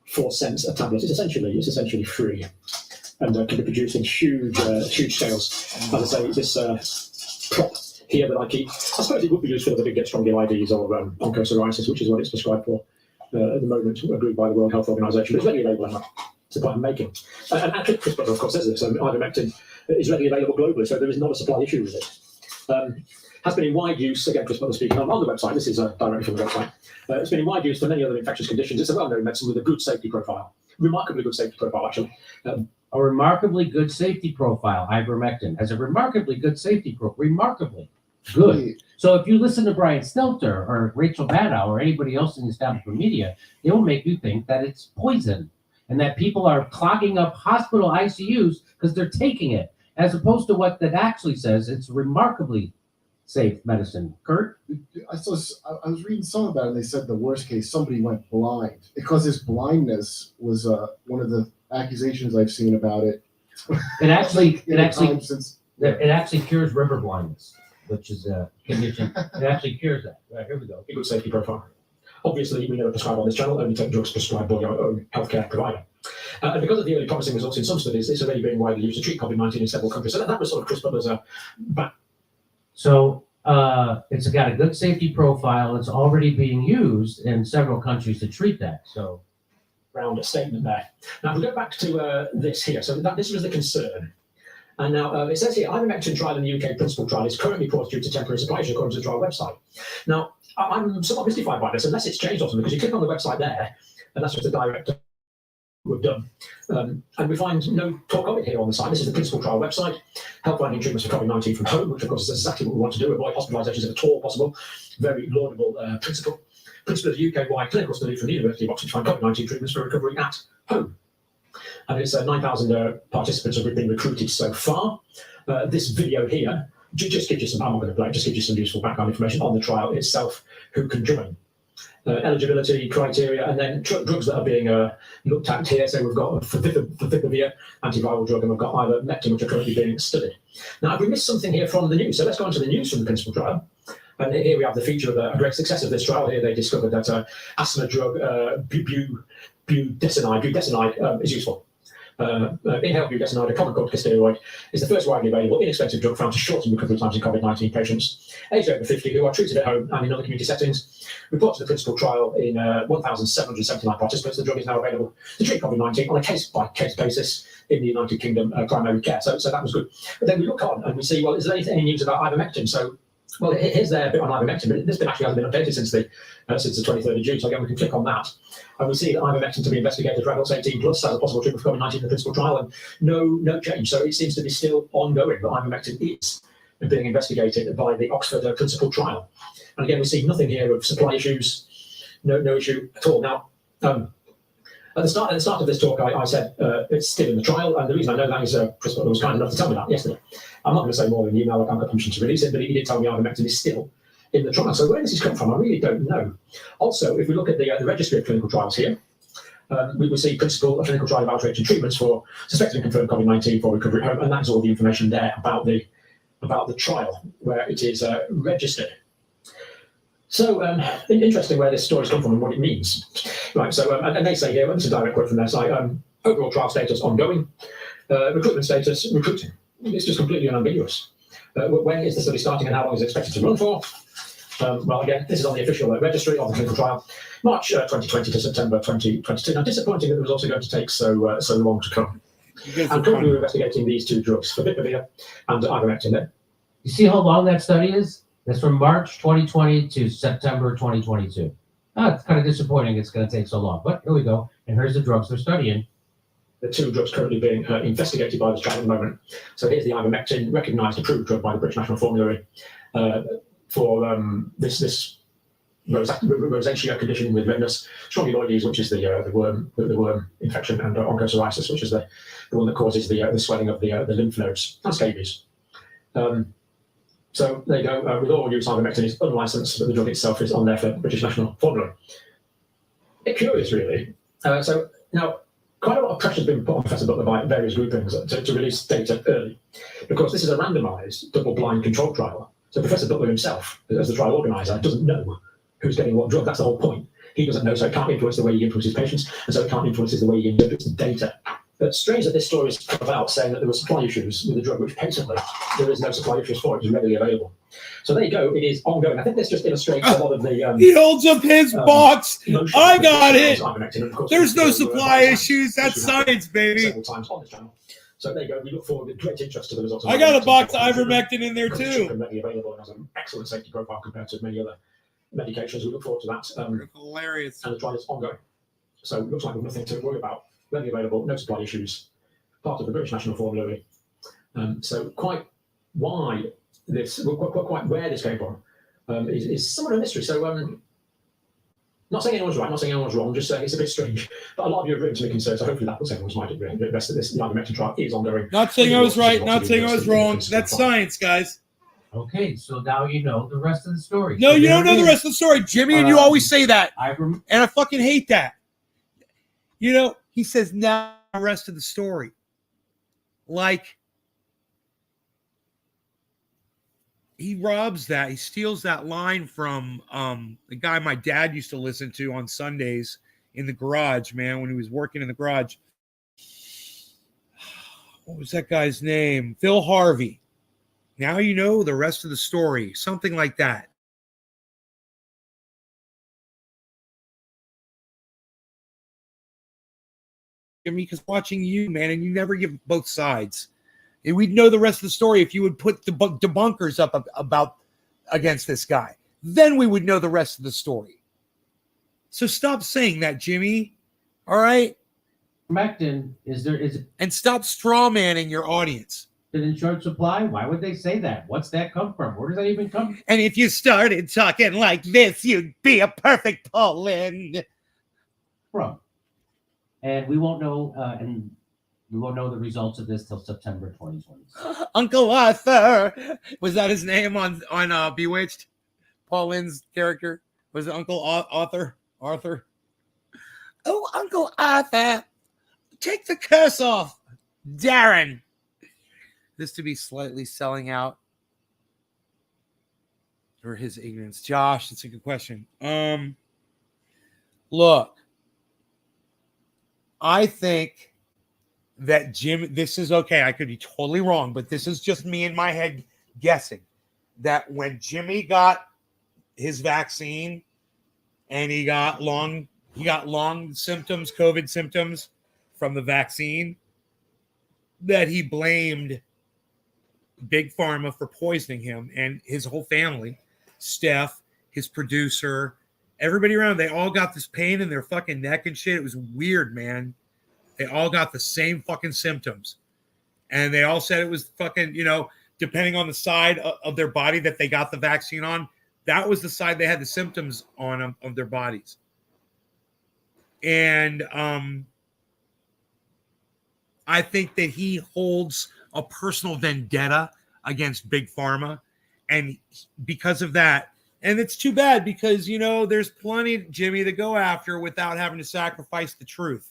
4 cents a tablet. It's essentially free, and can be produced in huge scales. As I say, this prop here that I keep, I suppose it would be useful if I did get strong IDs or onchocerciasis, which is what it's prescribed for at the moment, agreed by the World Health Organization. But it's readily available now. It's the point I'm making. And actually, Chris Butler, of course, says this. Ivermectin is readily available globally, so there is not a supply issue with it. Has been in wide use, again, Chris Butler speaking on the website. This is directly from the website. It's been in wide use for many other infectious conditions. It's a well-known medicine with a good safety profile. Remarkably good safety profile, actually. A remarkably good safety profile, ivermectin, has a remarkably good safety profile. Remarkably good. So if you listen to Brian Stelter or Rachel Maddow or anybody else in the establishment media, they will make you think that it's poison and that people are clogging up hospital ICUs because they're taking it, as opposed to what that actually says. It's remarkably safe medicine. Kurt? I was reading some about it, and they said the worst case, somebody went blind. Because his blindness was one of the accusations I've seen about it. It actually cures river blindness, which is a condition. It actually cures that. Right, here we go. A good safety profile. Obviously, we never prescribe on this channel, only take drugs prescribed by our own healthcare provider. And because of the early promising results in some studies, it's already being widely used to treat COVID-19 in several countries. So that was sort of Chris Butler's back. So it's got a good safety profile. It's already being used in several countries to treat that. So, round a statement there. Now, if we go back to this here, so this was the concern. And now it says here, ivermectin trial in the UK principal trial is currently paused due to temporary supply issues according to the trial website. Now, I'm somewhat mystified by this, unless it's changed or something, because you click on the website there, and that's just the direct we've done. And we find no talk of it here on the site. This is the principal trial website, help finding treatments for COVID-19 from home, which of course is exactly what we want to do, avoid hospitalisations if at all possible. Very laudable principle. Principle of a UK-wide clinical study from the University of Oxford to find COVID-19 treatments for recovery at home. And it's 9,000 participants have been recruited so far. This video here just gives you some, I'm not going to play it, just gives you some useful background information on the trial itself, who can join. Eligibility criteria, and then drugs that are being looked at here. So we've got favipiravir, antiviral drug, and we've got ivermectin, which are currently being studied. Now, have we missed something here from the news? So let's go on to the news from the principal trial. And here we have the feature of a great success of this trial. Here they discovered that asthma drug budesonide is useful. Inhaled budesonide, a common corticosteroid, is the first widely available, inexpensive drug found to shorten recovery times in COVID-19 patients aged over 50 who are treated at home and in other community settings. Reports of the principal trial in 1,779 participants. The drug is now available to treat COVID-19 on a case-by-case basis in the United Kingdom primary care. So that was good. But then we look on and we see, well, is there any news about ivermectin? So, well, here's their bit on ivermectin, but this bit actually hasn't been updated since the 23rd of June. So again, we can click on that, and we see that ivermectin to be investigated for adults 18 plus as a possible treatment for COVID-19 in the principal trial, and no change. So it seems to be still ongoing. That ivermectin is being investigated by the Oxford principal trial. And again, we see nothing here of supply issues, no issue at all. Now, at the start of this talk, I said it's still in the trial, and the reason I know that is Chris Butler was kind enough to tell me that yesterday. I'm not going to say more in the email. I can't get permission to release it, but he did tell me ivermectin is still in the trial. So where does this come from? I really don't know. Also, if we look at the registry of clinical trials here, we will see principal clinical trial evaluation treatments for suspected and confirmed COVID-19 for recovery at home, and that's all the information there about the trial where it is registered. So interesting where this story's come from and what it means. Right, so, and they say here, well, this is a direct quote from their site, overall trial status ongoing, recruitment status recruiting. It's just completely unambiguous. When is the study starting and how long is it expected to run for? Well, again, this is on the official registry of the clinical trial, March 2020 to September 2022. Now, disappointing that it was also going to take so long to come. And currently we're investigating these two drugs, favipiravir and ivermectin. You see how long that study is? That's from March 2020 to September 2022. It's kind of disappointing it's going to take so long, but here we go. And here's the drugs they're studying. The two drugs currently being investigated by this trial at the moment. So here's the ivermectin, recognised approved drug by the British National Formulary for this rosacea condition with redness, strongyloides, which is the worm infection, and onchocerciasis, which is the one that causes the swelling of the lymph nodes, and scabies. So there you go. With all use, ivermectin is unlicensed, but the drug itself is on there for British National Formulary. It's curious, really. So now, quite a lot of pressure has been put on Professor Butler by various groupings to release data early, because this is a randomised, double-blind control trial. So Professor Butler himself, as the trial organiser, doesn't know who's getting what drug. That's the whole point. He doesn't know, so it can't influence the way he influences patients, and so it can't influence the way he interprets the data. But strange that this story has come about saying that there were supply issues with the drug, which patently there is no supply issues for it. It's readily available. So there you go. It is ongoing. I think this just illustrates a lot of the. He holds up his box. I got it. There's no supply issues. That's science, baby. Several times on this channel. So there you go. We look forward with great interest to the results. I got a box of ivermectin in there too. Readily available and has an excellent safety profile compared to many other medications. We look forward to that. Hilarious. And the trial is ongoing. So it looks like we've nothing to worry about. Readily available, no supply issues. Part of the British National Formulary. So quite why this, quite where this came from, is somewhat a mystery. So not saying anyone's right, not saying anyone's wrong, just saying it's a bit strange. But a lot of you have written to me concerned, so hopefully that puts everyone's mind at rest that this ivermectin trial is ongoing. Not saying I was right, not saying I was wrong. That's science, guys. Okay, so now you know the rest of the story. No, So you there don't know it the is. rest of the story, Jimmy, and you always say that. Ivermectin. And I fucking hate that. You know, he says now the rest of the story. Like, he robs that. He steals that line from the guy my dad used to listen to on Sundays in the garage, man, when he was working in the garage. What was that guy's name? Phil Harvey. Now you know the rest of the story. Something like that. Because watching you, man, and you never give both sides. And we'd know the rest of the story if you would put the debunkers up about against this guy. Then we would know the rest of the story. So stop saying that, Jimmy. All right? Ivermectin is And stop straw manning your audience. it in short supply? Why would they say that? What's that come from? Where does that even come from? And if you started talking like this, you'd be a perfect Poland. And we won't know, the results of this till September 2020. Uncle Arthur. Was that his name on Bewitched? Paul Lynn's character? Was it Uncle Arthur? Arthur? Oh, Uncle Arthur. Take the curse off. Darren. This to be slightly selling out. or his ignorance? Josh, that's a good question. Look, I think that this is okay. I could be totally wrong, but this is just me in my head guessing that when Jimmy got his vaccine and he got long symptoms, COVID symptoms from the vaccine, that he blamed Big Pharma for poisoning him and his whole family, Steph, his producer, everybody around. They all got this pain in their fucking neck and shit. It was weird, man. They all got the same fucking symptoms. And they all said it was fucking, depending on the side of their body that they got the vaccine on, that was the side they had the symptoms on them, of their bodies. And I think that he holds a personal vendetta against Big Pharma. And because of that, and it's too bad because, there's plenty, Jimmy, to go after without having to sacrifice the truth.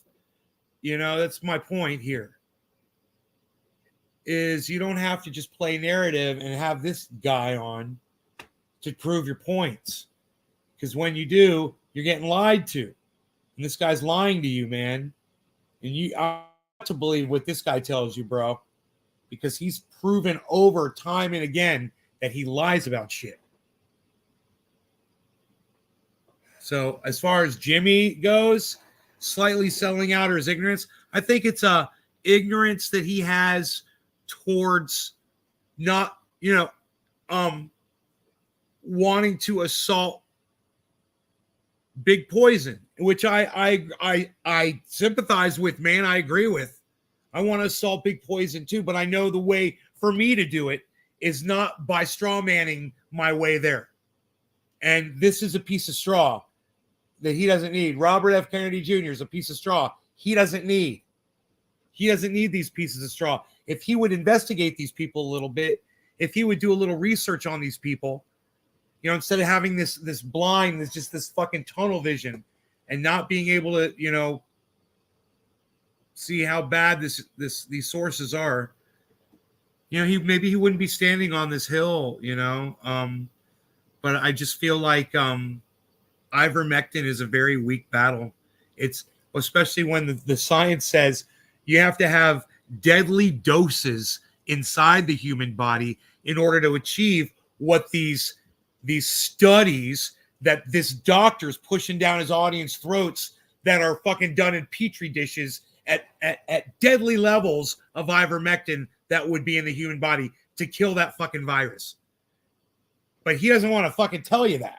That's my point here. Is you don't have to just play narrative and have this guy on to prove your points. Because when you do, you're getting lied to. And this guy's lying to you, man. And you ought to believe what this guy tells you, bro. Because he's proven over time and again that he lies about shit. So as far as Jimmy goes, slightly selling out or his ignorance, I think it's a ignorance that he has towards not, wanting to assault Big Poison, which I sympathize with, man. I agree with. I want to assault Big Poison too, but I know the way for me to do it is not by straw manning my way there. And this is a piece of straw that he doesn't need. Robert F. Kennedy Jr. is a piece of straw he doesn't need. He doesn't need these pieces of straw. If he would investigate these people a little bit, if he would do a little research on these people, instead of having this blind, this fucking tunnel vision and not being able to, see how bad these sources are, maybe he wouldn't be standing on this hill, but I just feel like ivermectin is a very weak battle. It's especially when the science says you have to have deadly doses inside the human body in order to achieve what these studies that this doctor's pushing down his audience throats that are fucking done in petri dishes at deadly levels of ivermectin that would be in the human body to kill that fucking virus. But he doesn't want to fucking tell you that.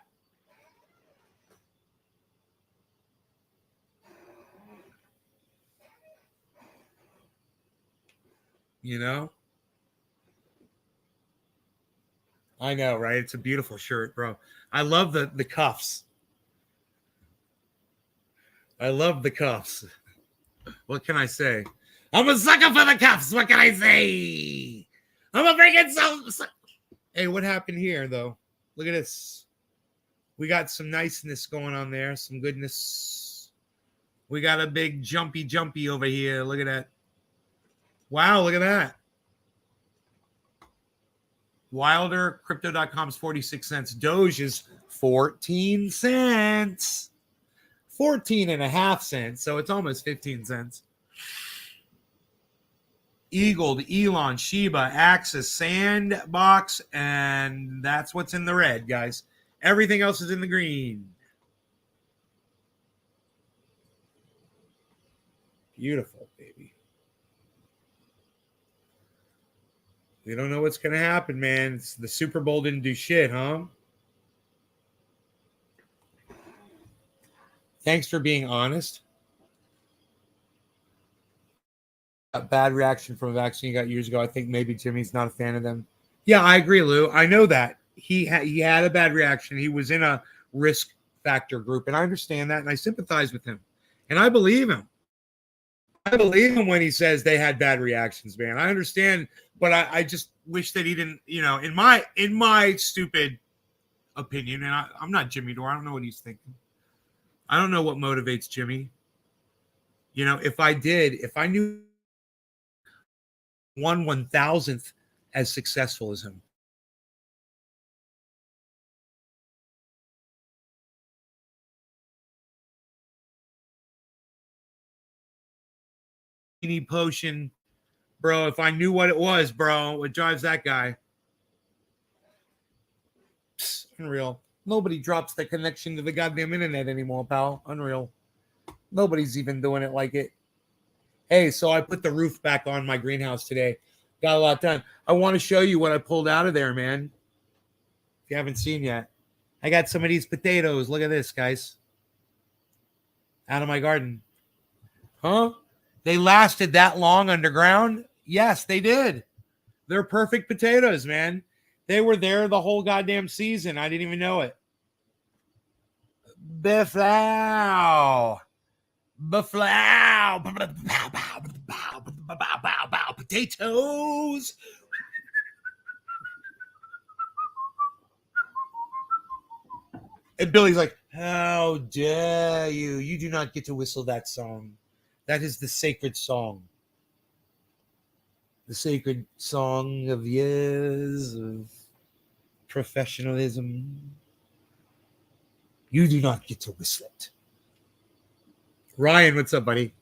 I know, right? It's a beautiful shirt, bro. I love the cuffs. I love the cuffs. What can I say? I'm a sucker for the cuffs. What can I say? I'm a freaking Hey, what happened here, though? Look at this. We got some niceness going on there. Some goodness. We got a big jumpy over here. Look at that. Wow, look at that. Wilder, crypto.com is 46 cents. Doge is 14 cents. 14 and a half cents. So it's almost 15 cents. Eagle, Elon, Shiba, Axis, Sandbox, and that's what's in the red, guys. Everything else is in the green. Beautiful, baby. We don't know what's going to happen, man. The Super Bowl didn't do shit, huh? Thanks for being honest. A bad reaction from a vaccine you got years ago. I think maybe Jimmy's not a fan of them. Yeah, I agree, Lou. I know that. He had a bad reaction. He was in a risk factor group, and I understand that, and I sympathize with him. And I believe him. I believe him when he says they had bad reactions, man. I understand, but I just wish that he didn't, in my stupid opinion, and I'm not Jimmy Dore. I don't know what he's thinking. I don't know what motivates Jimmy. If I knew 1/1000th as successful as him, potion, bro. If I knew what it was, bro, what drives that guy? Psst, unreal. Nobody drops the connection to the goddamn internet anymore, pal. Unreal. Nobody's even doing it like it. Hey, so I put the roof back on my greenhouse today. Got a lot done. I want to show you what I pulled out of there, man. If you haven't seen yet. I got some of these potatoes. Look at this, guys. Out of my garden. Huh? They lasted that long underground? Yes, they did. They're perfect potatoes, man. They were there the whole goddamn season. I didn't even know it. Beflow. Potatoes. And Billy's like, how dare you? You do not get to whistle that song. That is the sacred song. The sacred song of years of professionalism. You do not get to whistle it. Ryan, what's up, buddy?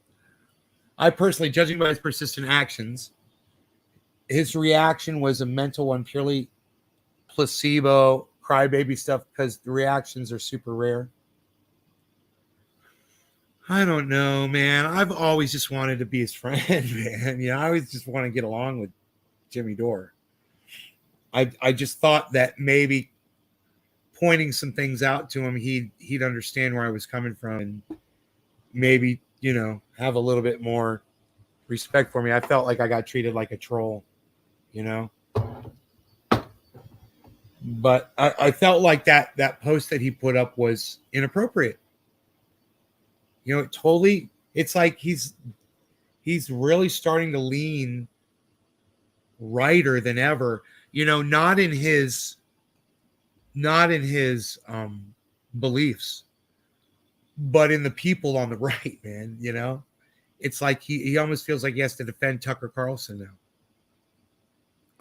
I personally, judging by his persistent actions, his reaction was a mental one, purely placebo, crybaby stuff, because the reactions are super rare. I don't know, man. I've always just wanted to be his friend, man. I always just want to get along with Jimmy Dore. I just thought that maybe pointing some things out to him, he'd understand where I was coming from and maybe, have a little bit more respect for me. I felt like I got treated like a troll, But I felt like that post that he put up was inappropriate. It's like he's really starting to lean righter than ever, not in his beliefs, but in the people on the right, man. It's like he almost feels like he has to defend Tucker Carlson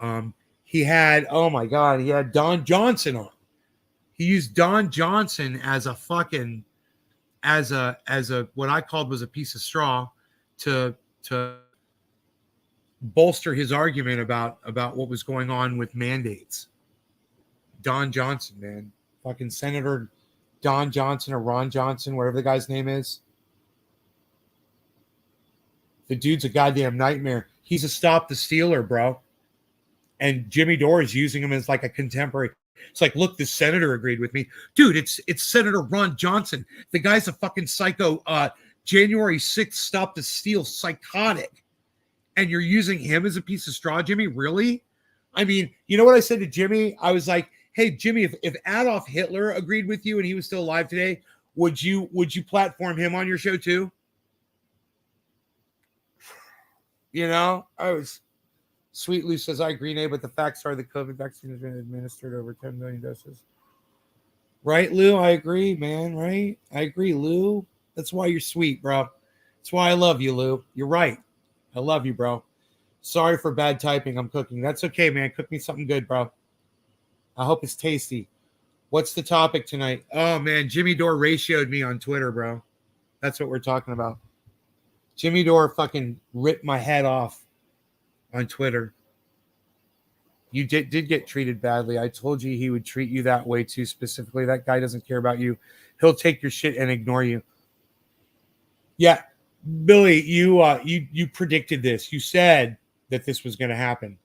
now. He had Don Johnson on. He used Don Johnson as a what I called was a piece of straw to bolster his argument about what was going on with mandates. Don Johnson, man. Fucking Senator Don Johnson or Ron Johnson, whatever the guy's name is. The dude's a goddamn nightmare. He's a stop the stealer, bro. And Jimmy Dore is using him as like a contemporary. It's like, look, the senator agreed with me. Dude, it's Senator Ron Johnson. The guy's a fucking psycho, January 6th stop the steal psychotic. And you're using him as a piece of straw, Jimmy? Really? I mean, you know what I said to Jimmy? I was like, hey, Jimmy, if Adolf Hitler agreed with you and he was still alive today, would you platform him on your show too? I was... Sweet Lou says, I agree, Nate, but the facts are the COVID vaccine has been administered over 10 million doses. Right, Lou? I agree, man, right? I agree, Lou. That's why you're sweet, bro. That's why I love you, Lou. You're right. I love you, bro. Sorry for bad typing. I'm cooking. That's okay, man. Cook me something good, bro. I hope it's tasty. What's the topic tonight? Oh, man, Jimmy Dore ratioed me on Twitter, bro. That's what we're talking about. Jimmy Dore fucking ripped my head off on Twitter. You did get treated badly. I told you he would treat you that way too, specifically. That guy doesn't care about you. He'll take your shit and ignore you. Yeah, Billy, you predicted this. You said that this was going to happen.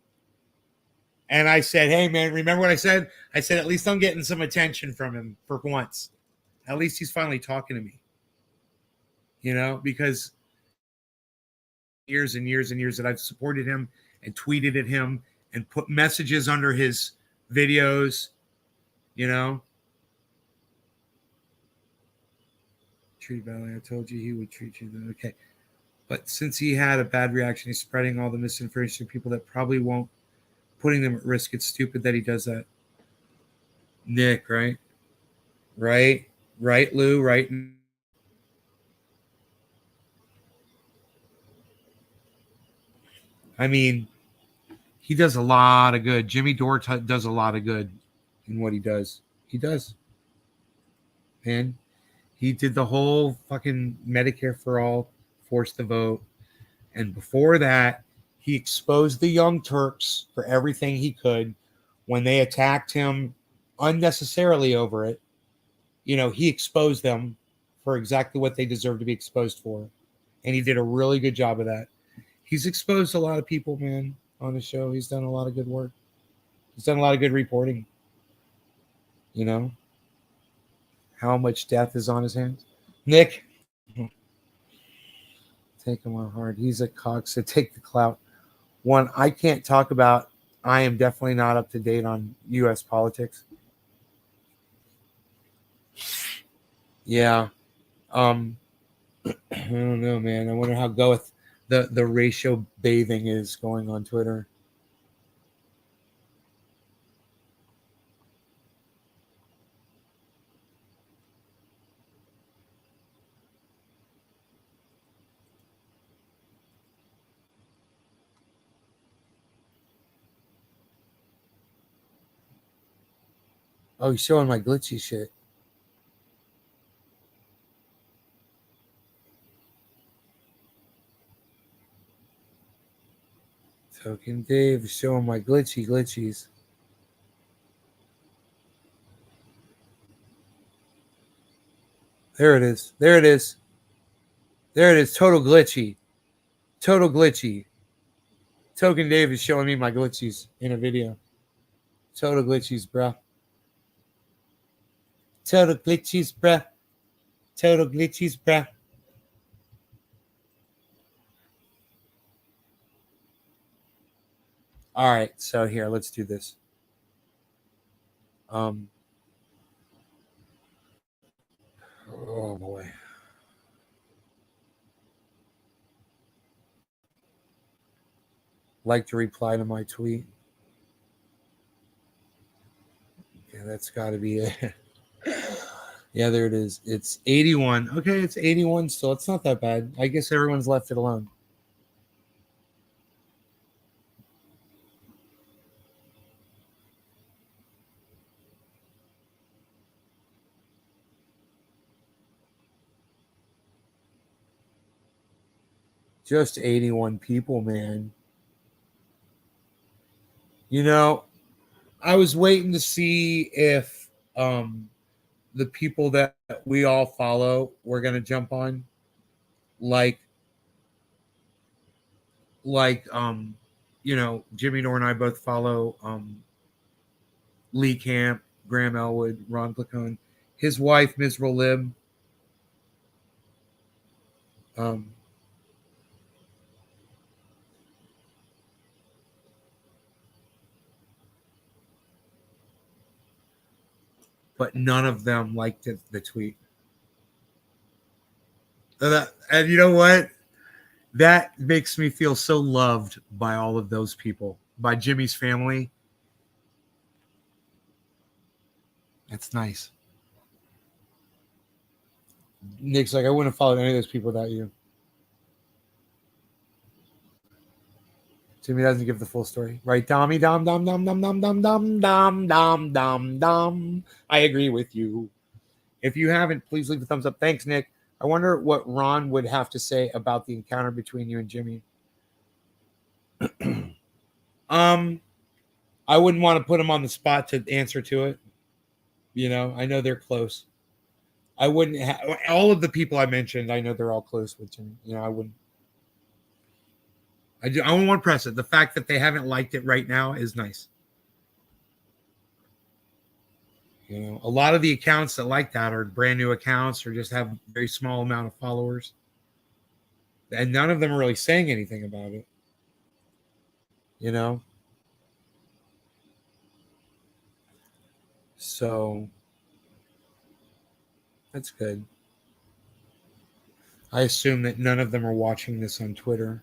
And I said, hey, man, remember what I said? I said, at least I'm getting some attention from him for once. At least he's finally talking to me. Because years and years and years that I've supported him and tweeted at him and put messages under his videos, Treat badly. I told you he would treat you. Okay. But since he had a bad reaction, he's spreading all the misinformation to people that probably won't, putting them at risk. It's stupid that he does that. Nick, right? Right, Lou, right? I mean, he does a lot of good. Jimmy Dore does a lot of good in what he does. He does. And he did the whole fucking Medicare for all, forced the vote. And before that, he exposed the Young Turks for everything he could. When they attacked him unnecessarily over it, he exposed them for exactly what they deserve to be exposed for. And he did a really good job of that. He's exposed a lot of people, man, on the show. He's done a lot of good work. He's done a lot of good reporting. How much death is on his hands. Nick, take him on hard. He's a cock, so take the clout. One, I can't talk about. I am definitely not up to date on U.S. politics. Yeah. I don't know, man. I wonder how goeth the ratio bathing is going on Twitter. Oh, he's showing my glitchy shit. Token Dave is showing my glitchies. There it is. Total glitchy. Token Dave is showing me my glitchies in a video. Total glitchies, bro. Total glitchies, bro. All right, so here, let's do this. Oh boy. Like to reply to my tweet. Yeah, that's got to be it. Yeah, there it is. It's 81. Okay, it's 81 still. It's not that bad. I guess everyone's left it alone. Just 81 people, man. I was waiting to see if the people that we all follow were going to jump on. Like Jimmy Dore and I both follow Lee Camp, Graham Elwood, Ron Placone, his wife, Miserable Lib. But none of them liked the tweet. And you know what? That makes me feel so loved by all of those people, by Jimmy's family. That's nice. Nick's like, I wouldn't have followed any of those people without you. Jimmy doesn't give the full story. Right, Dommy, dom. I agree with you. If you haven't, please leave a thumbs up. Thanks, Nick. I wonder what Ron would have to say about the encounter between you and Jimmy. I wouldn't want to put him on the spot to answer to it. I know they're close. I wouldn't all of the people I mentioned, I know they're all close with Jimmy. I wouldn't. I don't want to press it. The fact that they haven't liked it right now is nice. A lot of the accounts that like that are brand new accounts or just have a very small amount of followers. And none of them are really saying anything about it. So that's good. I assume that none of them are watching this on Twitter.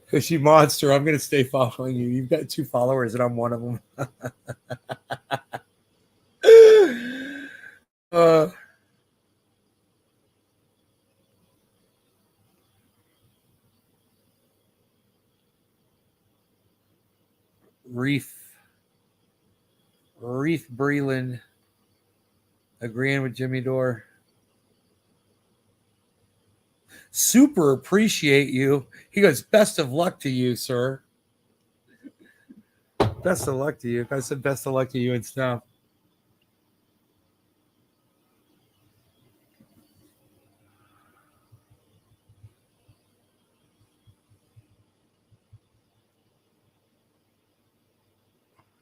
Cushy Monster, I'm going to stay following you. You've got 2 followers and I'm one of them. Reef Breland agreeing with Jimmy Dore. Super appreciate you. He goes, best of luck to you, sir. Best of luck to you. I said best of luck to you and stuff.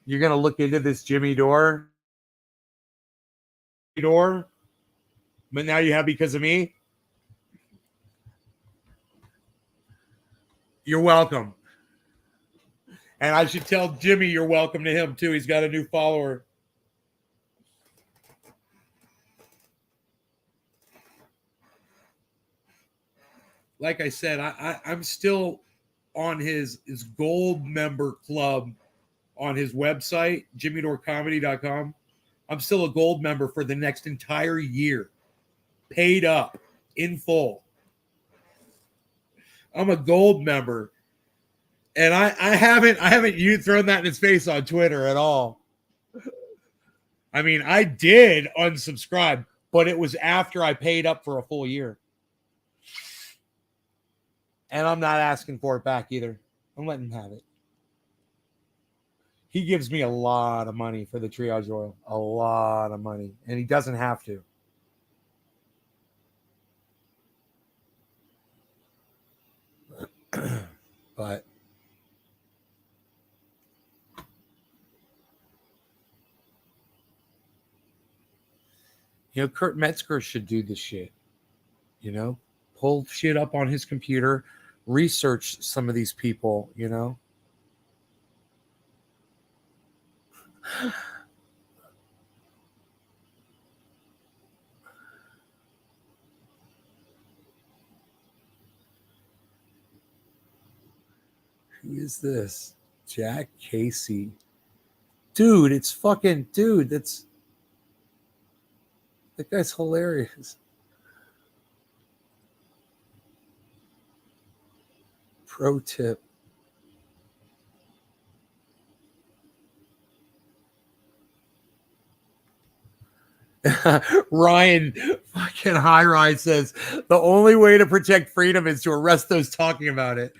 You're going to look into this Jimmy Dore? But now you have because of me? You're welcome. And I should tell Jimmy you're welcome to him, too. He's got a new follower. Like I said, I'm still on his gold member club on his website, jimmydorecomedy.com. I'm still a gold member for the next entire year, paid up in full. I'm a gold member, and I haven't thrown that in his face on Twitter at all. I mean, I did unsubscribe, but it was after I paid up for a full year, and I'm not asking for it back either. I'm letting him have it. He gives me a lot of money for the triage oil, a lot of money, and he doesn't have to. But Kurt Metzger should do this shit. Pull shit up on his computer, research some of these people, Who is this? Jack Casey. Dude, it's fucking dude. That guy's hilarious. Pro tip. Ryan fucking High Rise says the only way to protect freedom is to arrest those talking about it.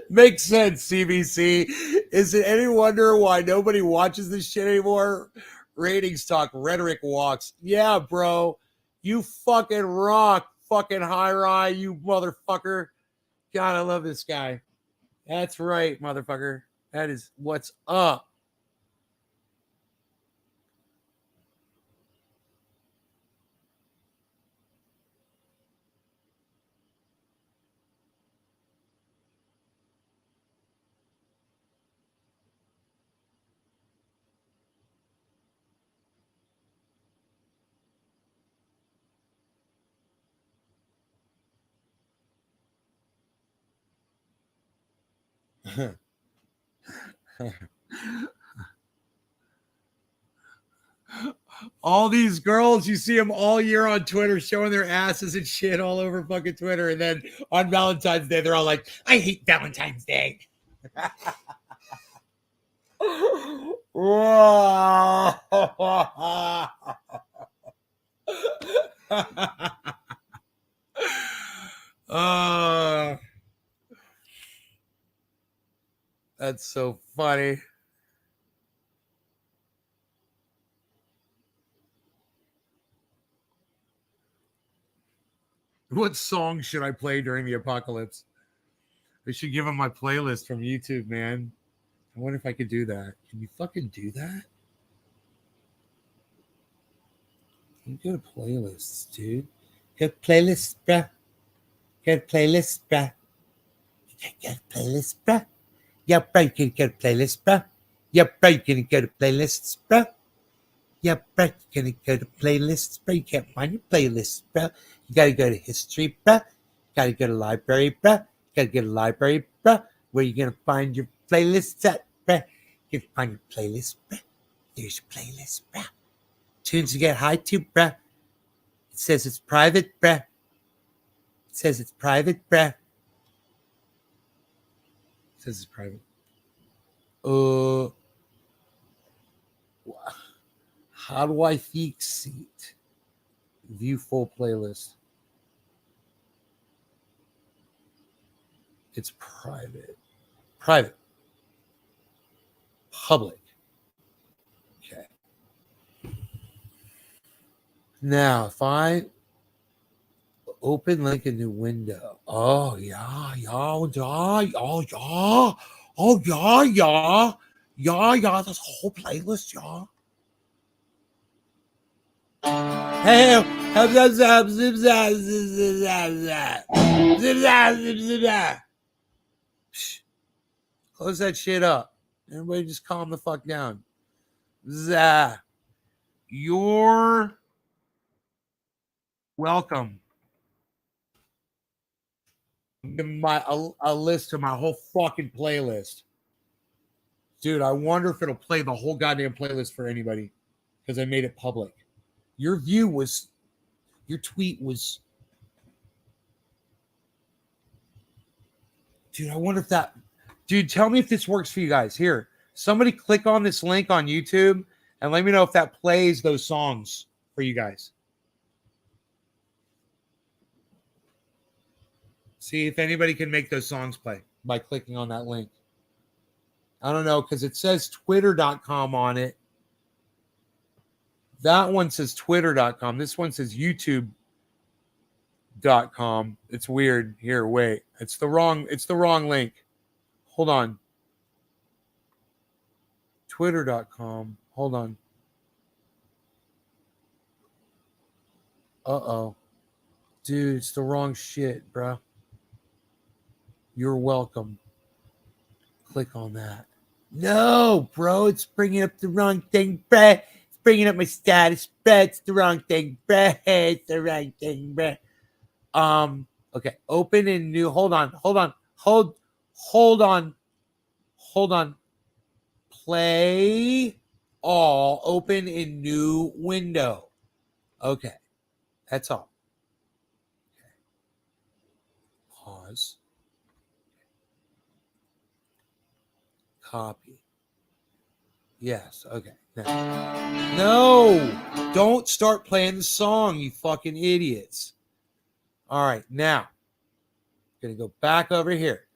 Makes sense, CBC. Is it any wonder why nobody watches this shit anymore? Ratings talk, rhetoric walks. Yeah, bro. You fucking rock, fucking High Rise, you motherfucker. God, I love this guy. That's right, motherfucker. That is what's up. All these girls, you see them all year on Twitter showing their asses and shit all over fucking Twitter. And then on Valentine's Day, they're all like, I hate Valentine's Day. That's so funny. What song should I play during the apocalypse? I should give them my playlist from YouTube, man. I wonder if I could do that. Can you fucking do that? You go to playlists, dude. Get playlists, bruh. Get playlists, bruh. Get playlists, bruh. Yeah, bruh, you can get playlists, bruh. Yeah, bruh, you can go to playlists, bruh. Yeah, bruh, you can go to playlists, bruh. You can't find your playlists, bruh. You gotta go to history, bruh. You gotta go to library, bruh. You gotta go to library, bruh. Where you gonna find your playlists at, bruh? You can find your playlist, bruh. There's your playlist, bruh. Tunes to get high to, bruh. It says it's private, bruh. It says it's private, bruh. says it's private. How do I fix it? View full playlist. It's private. Private. Public. Okay. Now, if I open link in new window. Oh, yeah. Oh, yeah. That's a whole playlist, yeah. Hey, close that shit up. Everybody just calm the fuck down. You're welcome. Give a list of my whole fucking playlist. Dude, I wonder if it'll play the whole goddamn playlist for anybody because I made it public. Your tweet was, dude, I wonder if that, dude, tell me if this works for you guys. Here, somebody click on this link on YouTube and let me know if that plays those songs for you guys. See if anybody can make those songs play by clicking on that link. I don't know because it says twitter.com on it. That one says twitter.com. This one says youtube.com. It's weird. Here, wait. It's the wrong link. Hold on. Twitter.com. Hold on. Uh-oh. Dude, it's the wrong shit, bro. You're welcome. Click on that. No, bro, it's bringing up the wrong thing, bruh. It's bringing up my status, bruh. It's the wrong thing, bruh. It's the wrong thing, bruh. Okay, open in new. Hold on. Play all. Open in new window. Okay, that's all. Okay. Pause. Copy. Yes. Okay. Now. No, don't start playing the song, you fucking idiots. All right. Now, going to go back over here.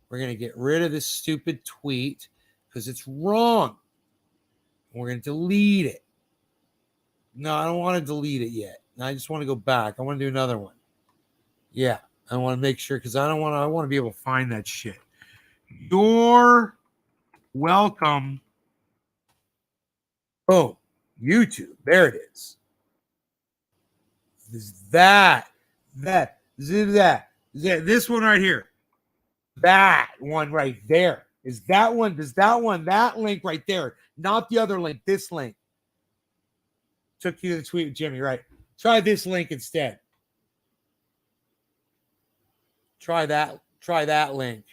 We're going to get rid of this stupid tweet because it's wrong. We're going to delete it. No, I don't want to delete it yet. I just want to go back. I want to do another one. Yeah. I want to make sure because I want to be able to find that shit. You're welcome. Oh, YouTube. There it is. This one right here. That one right there. Is that one? Does that link right there, not the other link, this link. Took you to the tweet with Jimmy, right? Try this link instead. Try that link.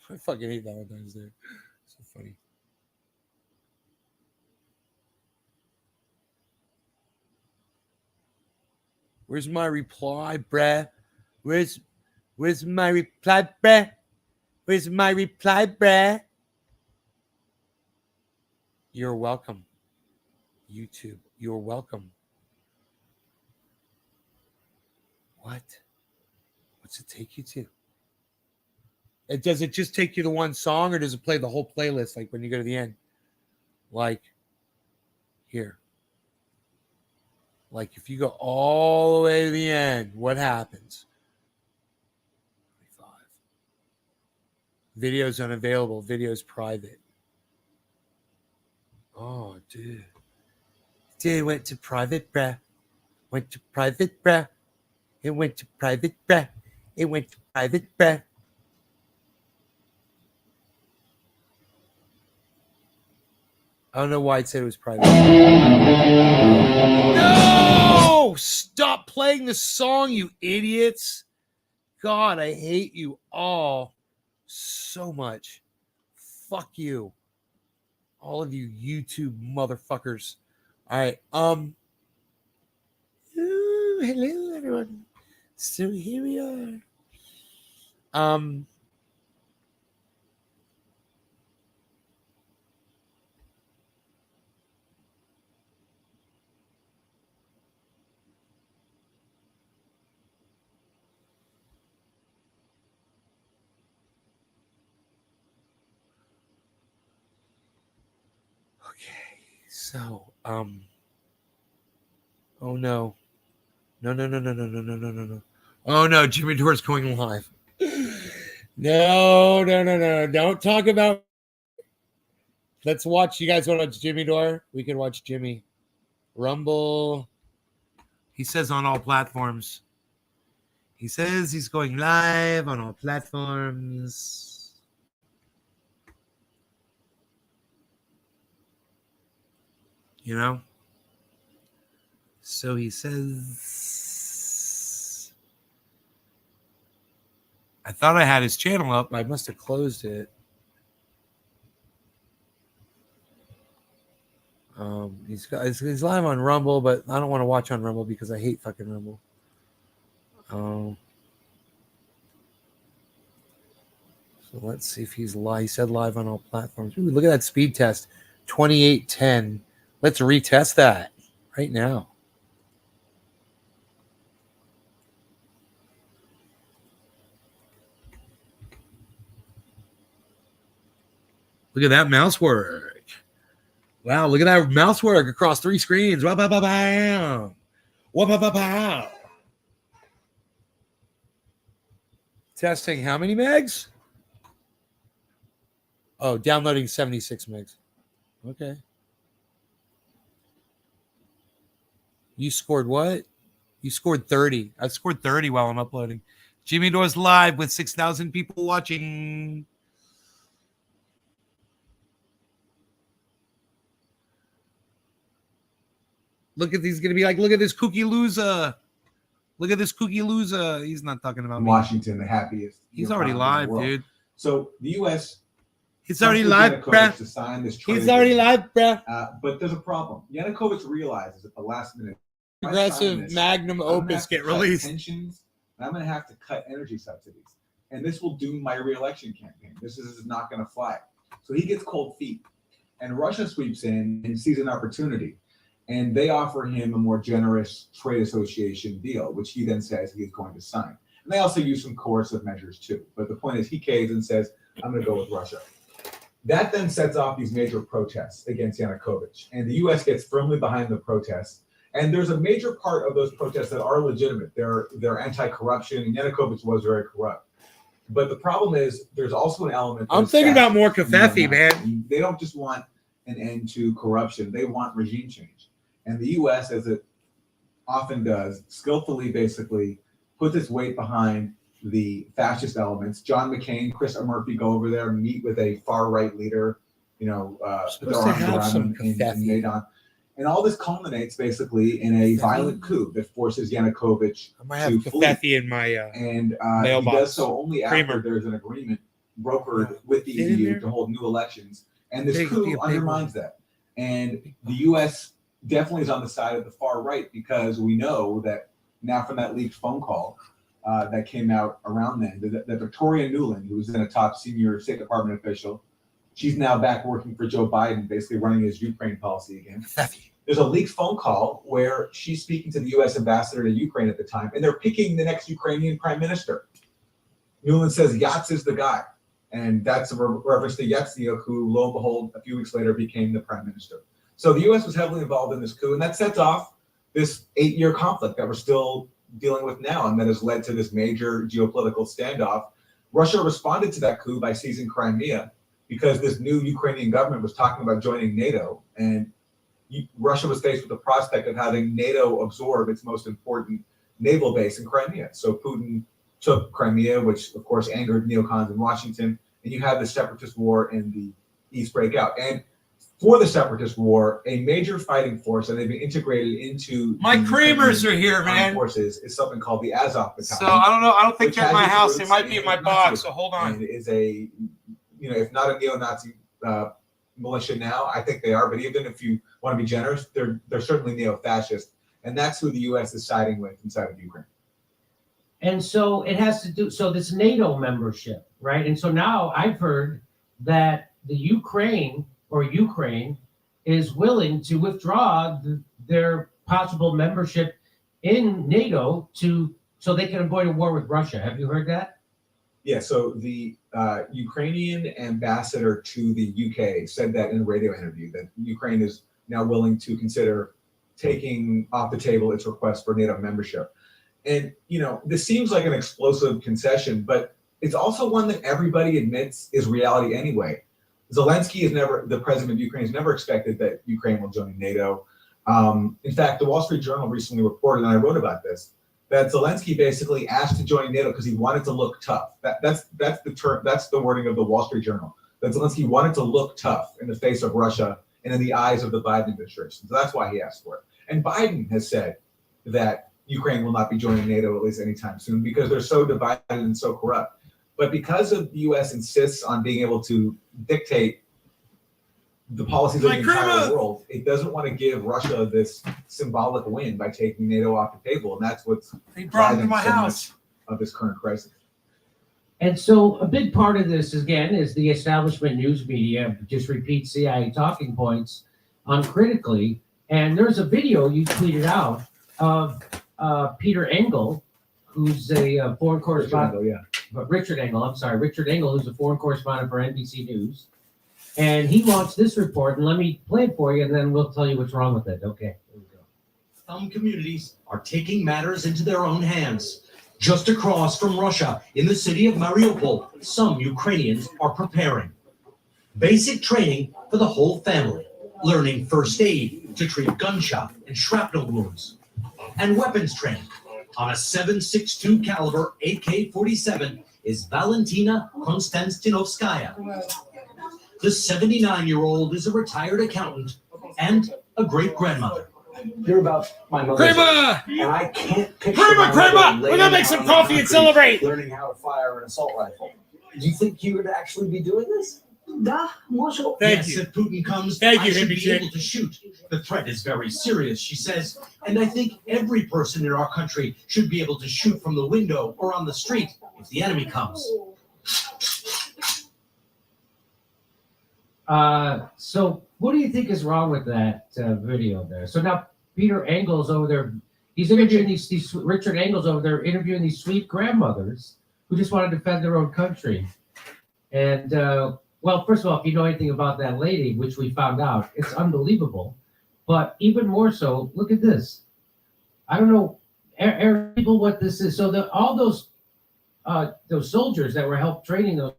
I fucking hate Valentine's Day. So funny. Where's my reply, bruh? Where's my reply, bruh? Where's my reply, bruh? You're welcome. YouTube, you're welcome. What? What's it take you to? Does it just take you to one song or does it play the whole playlist like when you go to the end? Like here. Like if you go all the way to the end, what happens? 25. Videos unavailable. Videos private. Oh, dude. Dude, went to private, bruh. Went to private, bruh. It went to private, bruh. It went to private, bruh. I don't know why it said it was private. No! Stop playing the song, you idiots. God, I hate you all so much. Fuck you. All of you YouTube motherfuckers. All right. Hello, everyone. So here we are. Okay, so oh no. No. Oh no, Jimmy Dore's going live. No. Don't talk about. Let's watch. You guys want to watch Jimmy Dore? We can watch Jimmy. Rumble. He says on all platforms. He says he's going live on all platforms. You know? So he says, I thought I had his channel up. I must have closed it. He's live on Rumble, but I don't want to watch on Rumble because I hate fucking Rumble. So let's see if he's live. He said live on all platforms. Ooh, look at that speed test, 2810. Let's retest that right now. Look at that mouse work. Wow, look at that mouse work across 3 screens. Wow, wow, wow, wow. Wow, wow, wow, wow. Testing how many megs? Oh, downloading 76 megs. Okay. You scored what? You scored 30. I scored 30 while I'm uploading. Jimmy Dore's live with 6,000 people watching. Look at these. Going to be like, look at this cookie loser. Look at this cookie loser. He's not talking about me. Washington, the happiest. He's already live, dude. So the U.S. It's already live, bruh. To sign this He's already live, bruh. But there's a problem. Yanukovych realizes at the last minute. Progressive magnum opus get released. Pensions, and I'm going to have to cut energy subsidies. And this will doom my re-election campaign. This is not going to fly. So he gets cold feet. And Russia sweeps in and sees an opportunity. And they offer him a more generous trade association deal, which he then says he is going to sign. And they also use some coercive measures too. But the point is he caves and says, I'm going to go with Russia. That then sets off these major protests against Yanukovych. And the U.S. gets firmly behind the protests. And there's a major part of those protests that are legitimate. They're anti-corruption, and Yanukovych was very corrupt. But the problem is there's also an element. I'm thinking about more Kafefi, man. They don't just want an end to corruption. They want regime change. And the U.S., as it often does, skillfully basically puts its weight behind the fascist elements. John McCain, Chris Murphy go over there, meet with a far-right leader, put their arms around him in Maidan. And all this culminates basically in a violent coup that forces Yanukovych to flee. In my and mailbox. He does so only after there's an agreement brokered with the EU to hold new elections. And this coup undermines that. And the U.S. definitely is on the side of the far right because we know that now from that leaked phone call that came out around then, that Victoria Nuland, who was then a top senior State Department official, she's now back working for Joe Biden, basically running his Ukraine policy again. There's a leaked phone call where she's speaking to the U.S. ambassador to Ukraine at the time, and they're picking the next Ukrainian prime minister. Nuland says Yats is the guy, and that's a reference to Yatsenyuk, who, lo and behold, a few weeks later became the prime minister. So the U.S. was heavily involved in this coup, and that sets off this 8-year conflict that we're still dealing with now, and that has led to this major geopolitical standoff. Russia responded to that coup by seizing Crimea because this new Ukrainian government was talking about joining NATO, and Russia was faced with the prospect of having NATO absorb its most important naval base in Crimea. So Putin took Crimea, which of course angered neocons in Washington, and you have the separatist war in the East break out. And for the separatist war, a major fighting force, and they've been integrated into my Kramers are here, man. Forces is something called the Azov Battalion. So I don't know. I don't think they're in my house. They might be in my box. So hold on. And is a, if not a neo-Nazi militia now, I think they are. But even if you want to be generous, they're certainly neo-fascist, and that's who the U.S. is siding with inside of Ukraine. And so it has to do, so this NATO membership, right? And so now I've heard that the Ukraine is willing to withdraw their possible membership in NATO so they can avoid a war with Russia. Have you heard that? Yeah, so the Ukrainian ambassador to the UK said that in a radio interview that Ukraine is now willing to consider taking off the table its request for NATO membership. And, this seems like an explosive concession, but it's also one that everybody admits is reality anyway. Zelensky the president of Ukraine, has never expected that Ukraine will join NATO. In fact, the Wall Street Journal recently reported, and I wrote about this, that Zelensky basically asked to join NATO because he wanted to look tough. That's the wording of the Wall Street Journal. That Zelensky wanted to look tough in the face of Russia and in the eyes of the Biden administration. So that's why he asked for it. And Biden has said that Ukraine will not be joining NATO at least anytime soon because they're so divided and so corrupt. But because of the U.S. insists on being able to dictate the policies of the entire world, it doesn't want to give Russia this symbolic win by taking NATO off the table, and that's what's driving so much of this current crisis. And so a big part of this, again, is the establishment news media just repeats CIA talking points uncritically. And there's a video you tweeted out of Peter Engel, who's a foreign correspondent. Richard Engel, who's a foreign correspondent for NBC News. And he launched this report, and let me play it for you, and then we'll tell you what's wrong with it. Okay, here we go. Some communities are taking matters into their own hands. Just across from Russia, in the city of Mariupol, some Ukrainians are preparing. Basic training for the whole family, learning first aid to treat gunshot and shrapnel wounds, and weapons training. On a 7.62 caliber AK-47 is Valentina Konstantinovskaya. The 79-year-old is a retired accountant and a great-grandmother. You're about my mother. Kramer! And I can't picture Kramer! We're gonna make some coffee and celebrate! Learning how to fire an assault rifle. Do you think you would actually be doing this? Yes, if Putin comes, I should be able to shoot. The threat is very serious, she says, and I think every person in our country should be able to shoot from the window or on the street if the enemy comes. So what do you think is wrong with that video there? So now Peter Engel's over there. He's interviewing these Richard Engel's over there interviewing these sweet grandmothers who just want to defend their own country. And well, first of all, if you know anything about that lady, which we found out, it's unbelievable. But even more so, look at this. I don't know, people, what this is. So all those soldiers that were helped training those,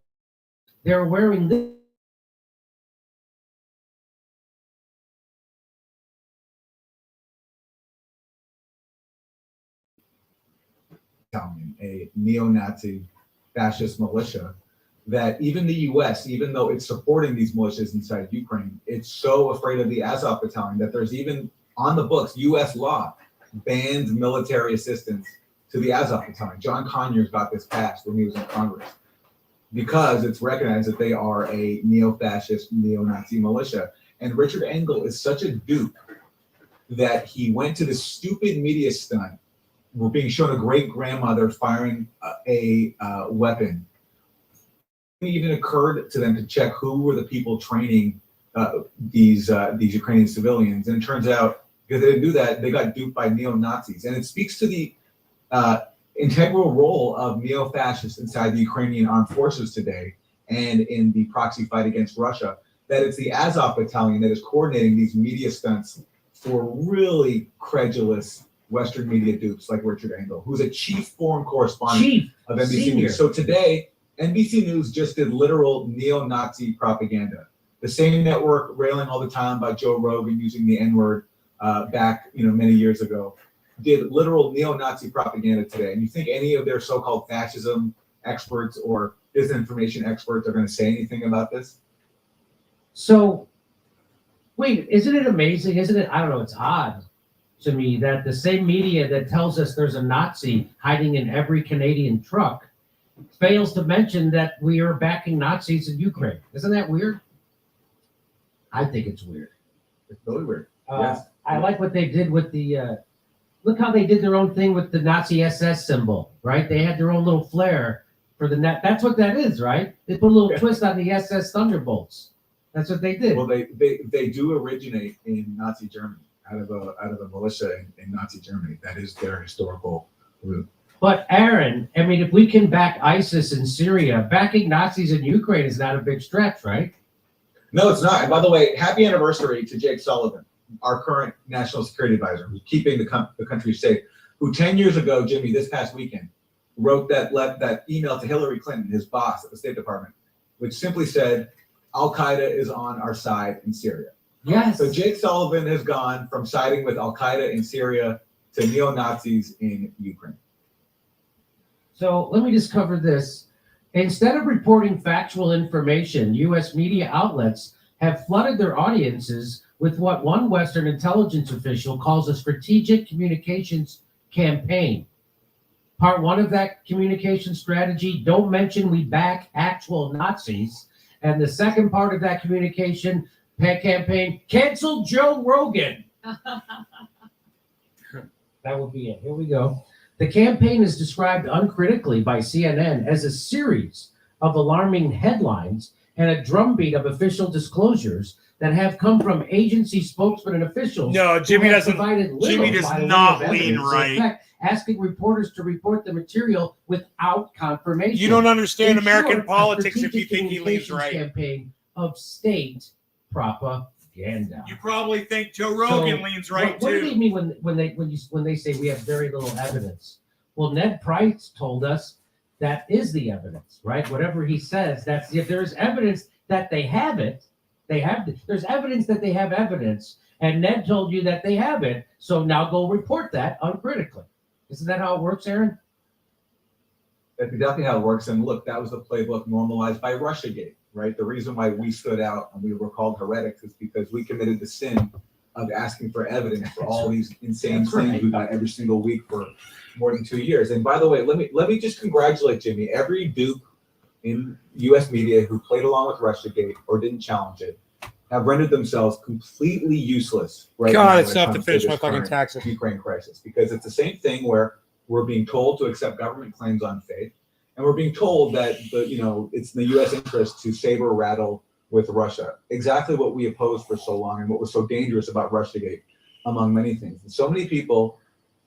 they're wearing this. A neo-Nazi fascist militia that even the U.S., even though it's supporting these militias inside Ukraine, it's so afraid of the Azov battalion that there's even on the books, U.S. law bans military assistance to the Azov battalion. John Conyers got this passed when he was in Congress because it's recognized that they are a neo-fascist, neo-Nazi militia. And Richard Engel is such a dupe that he went to this stupid media stunt. We're being shown a great-grandmother firing a weapon. It even occurred to them to check who were the people training these Ukrainian civilians. And it turns out, because they didn't do that, they got duped by neo-Nazis. And it speaks to the integral role of neo-fascists inside the Ukrainian armed forces today and in the proxy fight against Russia, that it's the Azov battalion that is coordinating these media stunts for really credulous Western media dupes like Richard Engel, who's a chief foreign correspondent of NBC News. So today, NBC News just did literal neo-Nazi propaganda. The same network railing all the time about Joe Rogan using the N-word back, many years ago, did literal neo-Nazi propaganda today. And you think any of their so-called fascism experts or disinformation experts are going to say anything about this? So, wait, isn't it amazing? Isn't it? I don't know. It's odd to me that the same media that tells us there's a Nazi hiding in every Canadian truck fails to mention that we are backing Nazis in Ukraine. Isn't that weird? I think it's weird. It's really weird. Yes. I like what they did with the look how they did their own thing with the Nazi SS symbol, right? They had their own little flair for the net. That's what that is, right? They put a little twist on the SS Thunderbolts. That's what they did. Well, they do originate in Nazi Germany, out of a militia in Nazi Germany. That is their historical root. But Aaron, I mean, if we can back ISIS in Syria, backing Nazis in Ukraine is not a big stretch, right? No, it's not. And by the way, happy anniversary to Jake Sullivan, our current national security advisor, who's keeping the country safe, who 10 years ago, Jimmy, this past weekend, wrote that email to Hillary Clinton, his boss at the State Department, which simply said, Al-Qaeda is on our side in Syria. Yes. So Jake Sullivan has gone from siding with Al-Qaeda in Syria to neo-Nazis in Ukraine. So let me just cover this. Instead of reporting factual information, U.S. media outlets have flooded their audiences with what one Western intelligence official calls a strategic communications campaign. Part one of that communication strategy, don't mention we back actual Nazis. And the second part of that communication campaign, cancel Joe Rogan. That will be it. Here we go. The campaign is described uncritically by CNN as a series of alarming headlines and a drumbeat of official disclosures that have come from agency spokesmen and officials. No, Jimmy who have doesn't. provided little Jimmy does by way not of lean evidence. right. In fact, asking reporters to report the material without confirmation. You don't understand In American short, a politics if you strategic think he leans communications right. Campaign of state propaganda. You probably think Joe Rogan So, leans right what do too. they mean when they say we have very little evidence? Well, Ned Price told us that is the evidence, right? Whatever he says, that's if there's evidence that they have it, there's evidence that they have evidence, and Ned told you that they have it, so now go report that uncritically. Isn't that how it works, Aaron? That's exactly how it works. And look, that was the playbook normalized by Russiagate, right? The reason why we stood out and we were called heretics is because we committed the sin of asking for evidence for all these insane things we got every single week for more than 2 years. And by the way, let me just congratulate Jimmy. Every dupe in U.S. media who played along with Russiagate or didn't challenge it have rendered themselves completely useless right now. God, when it's it tough to comes finish this my fucking current taxes. Ukraine crisis, because it's the same thing where we're being told to accept government claims on faith, and we're being told that it's in the U.S. interest to saber rattle with Russia. Exactly what we opposed for so long, and what was so dangerous about Russiagate, among many things. And so many people,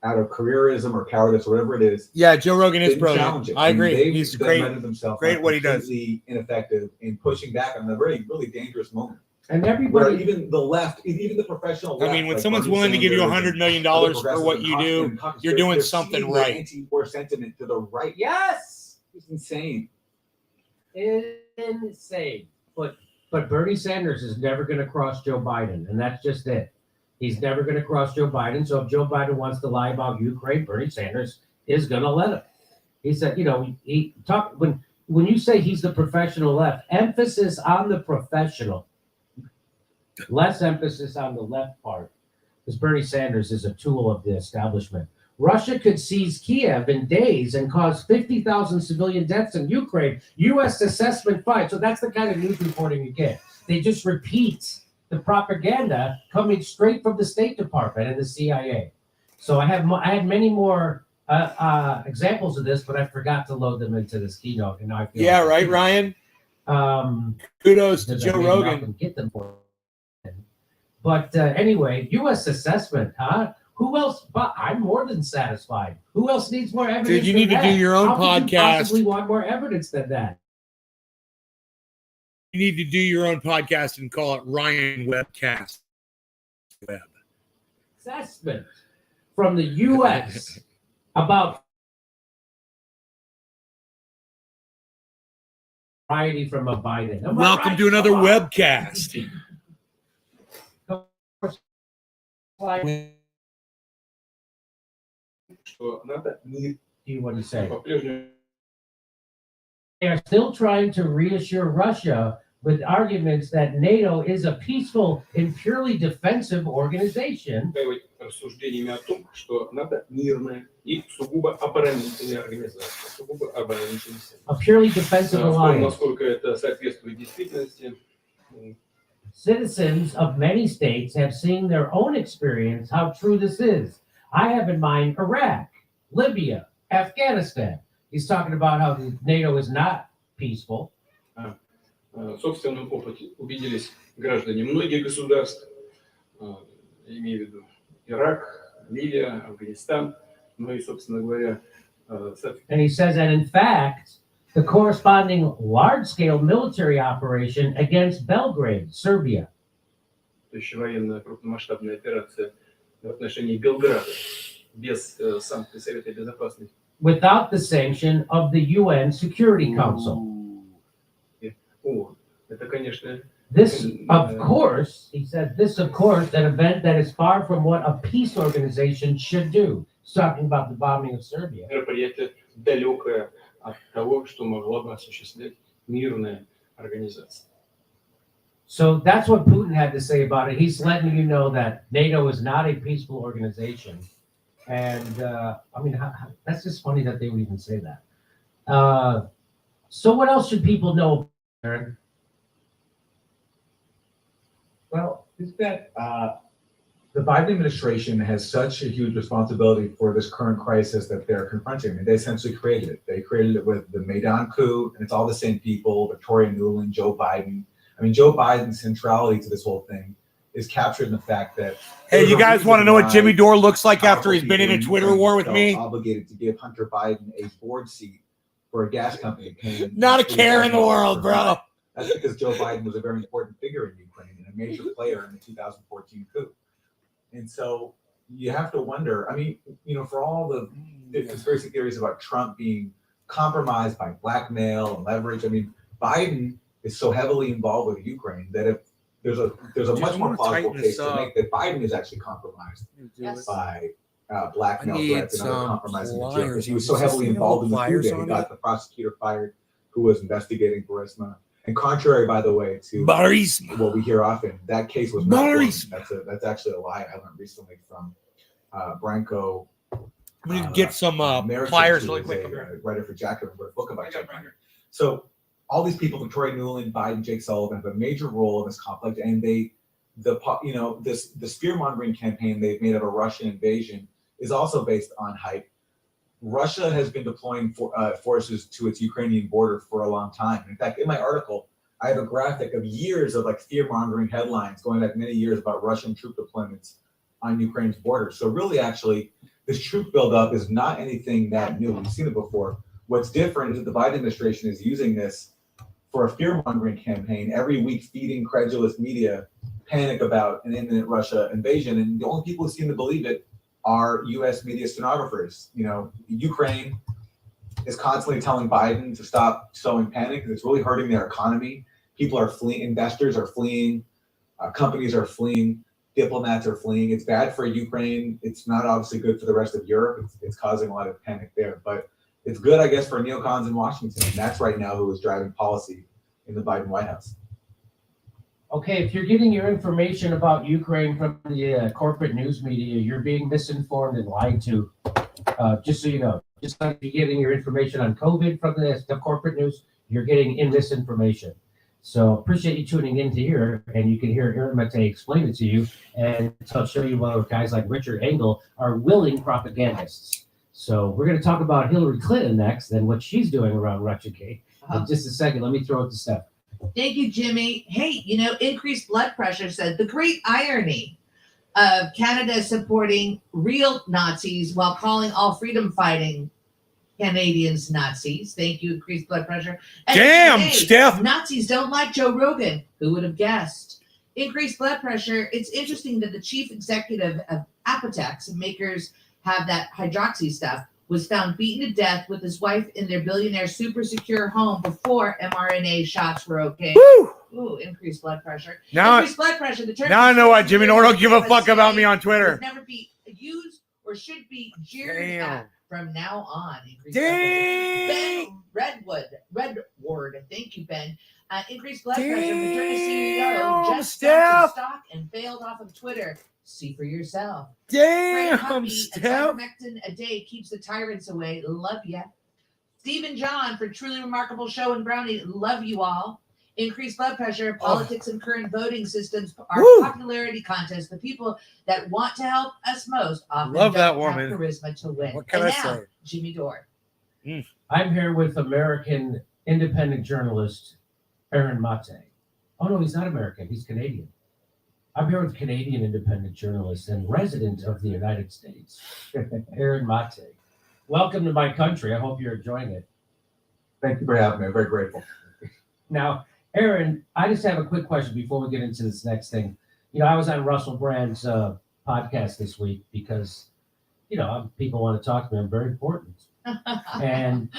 out of careerism or cowardice, or whatever it is, Yeah, Joe Rogan is didn't challenge brilliant. it. I And agree. they've He's then great. rendered themselves Great at what he does. completely ineffective in pushing back on a very, really dangerous moment. And Where everybody, even the left, even the professional left, I mean, when like someone's Bernie willing to give you Sanders $100 million and other for what you do, progressives you're doing they're something seeing the right. Anti-war sentiment to the right. yes, It's insane. insane. But Bernie Sanders is never going to cross Joe Biden, and that's just it. He's never going to cross Joe Biden. So if Joe Biden wants to lie about Ukraine, Bernie Sanders is going to let him. He said, he talked when you say he's the professional left, emphasis on the professional, less emphasis on the left part, because Bernie Sanders is a tool of the establishment. Russia could seize Kiev in days and cause 50,000 civilian deaths in Ukraine. U.S. assessment 5. So that's the kind of news reporting you get. They just repeat the propaganda coming straight from the State Department and the CIA. So I had many more examples of this, but I forgot to load them into this keynote. And now I feel Yeah, right, Ryan. Kudos to Joe Rogan. Get them for. But anyway, U.S. assessment, huh? Who else? But I'm more than satisfied. Who else needs more evidence? Dude, you need to do your own How could you podcast. possibly want more evidence than that? You need to do your own podcast and call it Ryan Webcast. Web. Assessment from the U.S. about variety from a Biden. Am I Welcome right? to another Come on. webcast. What do you say? They are still trying to reassure Russia with arguments that NATO is a peaceful and purely defensive organization. Рассуждениями о том, что НАТО мирная и сугубо оборонительная организация, сугубо оборонительная. A purely defensive alliance. Насколько это соответствует действительности. Citizens of many states have seen their own experience how true this is. I have in mind Iraq, Libya, Afghanistan. He's talking about how NATO is not peaceful. В собственном опыте убедились граждане многих государств, я имею в виду Ирак, Ливия, Афганистан, ну и, собственно говоря, And he says that, in fact, the corresponding large-scale military operation against Belgrade, Serbia. то есть военная крупномасштабная операция в отношении Белграда без санкций Совета Безопасности. Without the sanction of the UN Security Council. Это, конечно, this, of course, he said, this, of course, an event that is far from what a peace organization should do. He's talking about the bombing of Serbia. Мероприятие далекое от того, что могла бы осуществлять мирная организация. So that's what Putin had to say about it. He's letting you know that NATO is not a peaceful organization. And, I mean, that's just funny that they would even say that. So what else should people know, Aaron? Well, is that the Biden administration has such a huge responsibility for this current crisis that they're confronting. I mean, they essentially created it. They created it with the Maidan coup, and it's all the same people, Victoria Nuland, Joe Biden. I mean, Joe Biden's centrality to this whole thing is captured in the fact that... Hey, you guys want to know what Jimmy Dore looks like after he's been in a Twitter war with me? Obligated to give Hunter Biden a board seat for a gas company. Not a care in the world, bro. That's because Joe Biden was a very important figure in Ukraine and a major player in the 2014 coup. And so you have to wonder, I mean, you know, for all the conspiracy theories about Trump being compromised by blackmail and leverage, I mean, Biden is so heavily involved with Ukraine that if there's a much more plausible case to make that Biden is actually compromised by blackmail threats and other compromising materials. He was so heavily involved in the coup that he got the prosecutor fired who was investigating Burisma. And contrary, by the way, to what we hear often, that case was not won. That's actually a lie I learned recently from Branko. I'm gonna get some pliers really quick. Writer for Jacobin, wrote a book about Jacobin. So all these people, Victoria Nuland, Biden, Jake Sullivan, have a major role in this conflict, and the fear mongering campaign they've made of a Russian invasion is also based on hype. Russia has been deploying forces to its Ukrainian border for a long time. In fact, in my article, I have a graphic of years of like fear-mongering headlines going back many years about Russian troop deployments on Ukraine's border. So really, actually, this troop buildup is not anything that new. We've seen it before. What's different is that the Biden administration is using this for a fear-mongering campaign, every week feeding credulous media panic about an imminent Russia invasion. And the only people who seem to believe it are U.S. media stenographers. You know, Ukraine is constantly telling Biden to stop sowing panic because it's really hurting their economy. People are fleeing, investors are fleeing, companies are fleeing, diplomats are fleeing. It's bad for Ukraine. It's not obviously good for the rest of Europe. It's causing a lot of panic there. But it's good, I guess, for neocons in Washington. And that's right now who is driving policy in the Biden White House. Okay, if you're getting your information about Ukraine from the corporate news media, you're being misinformed and lied to. Just so you know, just like you're getting your information on COVID from the corporate news, you're getting in misinformation. So appreciate you tuning in to here, and you can hear Aaron Mate explain it to you, and I'll show you why guys like Richard Engel are willing propagandists. So we're going to talk about Hillary Clinton next, and what she's doing around Russiagate. In just a second, let me throw it to Steph. Thank you, Jimmy. Hey, you know, increased blood pressure said the great irony of Canada supporting real Nazis while calling all freedom fighting Canadians Nazis. Thank you, increased blood pressure. And damn, today, Steph. Nazis don't like Joe Rogan. Who would have guessed? Increased blood pressure. It's interesting that the chief executive of Apotex, makers have that hydroxy stuff, was found beaten to death with his wife in their billionaire super secure home before mRNA shots were okay. Woo! Ooh, increased blood pressure. Now, increased blood pressure. Now I know why Jimmy Dore don't give a fuck about me on Twitter. Would never be used or should be jeered at from now on. Increased Dang. Ben Redward. Thank you, Ben. Increased blood pressure. Moderna CEO just dumped stock and bailed off of Twitter. See for yourself. Damn, Steph. Ivermectin a day keeps the tyrants away. Love ya. Steve and John for truly remarkable show and brownie. Love you all. Increased blood pressure, politics, and current voting systems are Woo. popularity contests. The people that want to help us most often Love that don't have woman. charisma to win. What can and I now, say? Jimmy Dore. I'm here with American independent journalist Aaron Mate. Oh no, he's not American. He's Canadian. I'm here with Canadian independent journalist and resident of the United States, Aaron Mate. Welcome to my country. I hope you're enjoying it. Thank you for having me. I'm very grateful. Now, Aaron, I just have a quick question before we get into this next thing. You know, I was on Russell Brand's podcast this week because, you know, people want to talk to me. I'm very important. And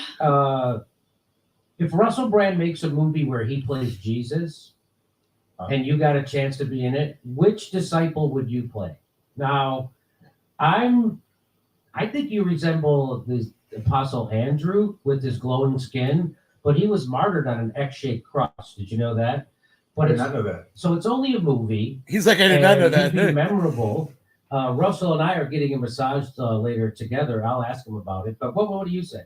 if Russell Brand makes a movie where he plays Jesus and you got a chance to be in it, which disciple would you play? Now, I think you resemble the Apostle Andrew with his glowing skin, but he was martyred on an X-shaped cross. Did you know that? But I did not know that. So it's only a movie. He's like, I did not know that. It'd be memorable. Russell and I are getting a massage later together. I'll ask him about it. But what do you say?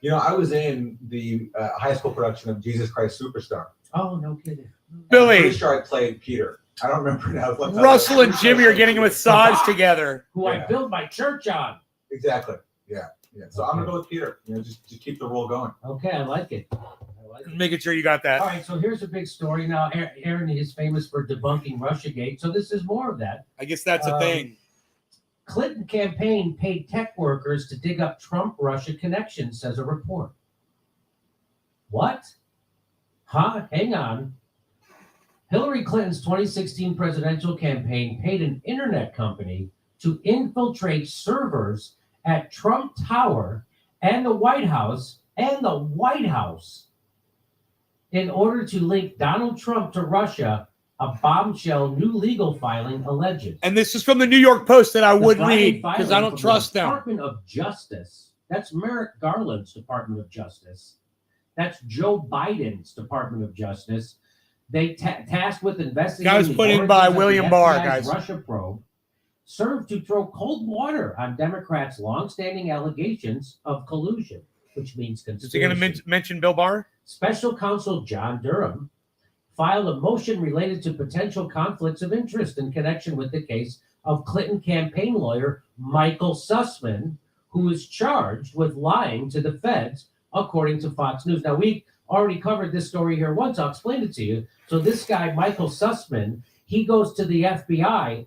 You know, I was in the high school production of Jesus Christ Superstar. Oh, no kidding. Billy. I'm pretty sure I played Peter. I don't remember now. Russell and Jimmy are getting a massage together. Who I built my church on. Exactly. Yeah. So I'm gonna go with Peter. You know, just keep the roll going. Okay, I like it. Making sure you got that. All right, so here's a big story. Now, Aaron is famous for debunking Russiagate, so this is more of that. I guess that's a thing. Clinton campaign paid tech workers to dig up Trump-Russia connections, says a report. What? Huh? Hang on. Hillary Clinton's 2016 presidential campaign paid an internet company to infiltrate servers at Trump Tower and the White House in order to link Donald Trump to Russia, a bombshell new legal filing alleges. And this is from the New York Post that I The would Friday read because I filing don't from trust the them. Department of Justice. That's Merrick Garland's Department of Justice. That's Joe Biden's Department of Justice. They tasked with investigating. Guys put in by William Barr, guys. Russia probe served to throw cold water on Democrats' longstanding allegations of collusion, which means conspiracy. Is he going to mention Bill Barr? Special counsel John Durham filed a motion related to potential conflicts of interest in connection with the case of Clinton campaign lawyer Michael Sussman, who is charged with lying to the feds, according to Fox News. Now, we already covered this story here once. I'll explain it to you. So this guy, Michael Sussman, he goes to the FBI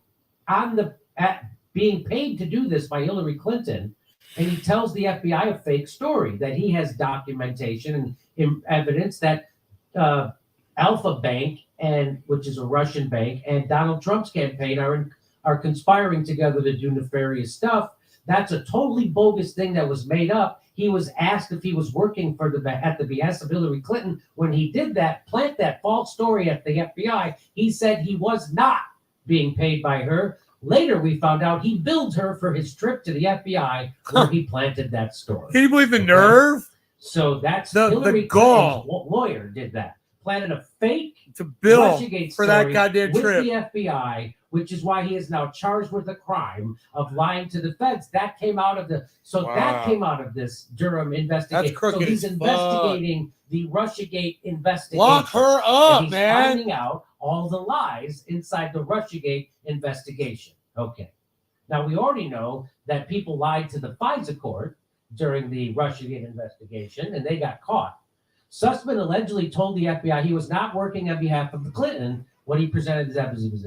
being paid to do this by Hillary Clinton, and he tells the FBI a fake story that he has documentation and evidence that Alpha Bank, which is a Russian bank, and Donald Trump's campaign are conspiring together to do nefarious stuff. That's a totally bogus thing that was made up. He was asked if he was working at the behest of Hillary Clinton. When he did that, plant that false story at the FBI, he said he was not being paid by her. Later, we found out he billed her for his trip to the FBI where he planted that story. Can you believe the nerve? So that's The Hillary gall. Clinton's lawyer did that. Planted a fake to bill Russiagate for that story goddamn with trip. the FBI, which is why he is now charged with the crime of lying to the feds. That came out of that came out of this Durham investigation. That's crooked So he's as fuck. investigating the Russiagate investigation. Lock her up, and he's man. finding out all the lies inside the Russiagate investigation. Okay. Now we already know that people lied to the FISA court during the Russiagate investigation, and they got caught. Sussman allegedly told the FBI he was not working on behalf of the Clinton when he presented his evidence.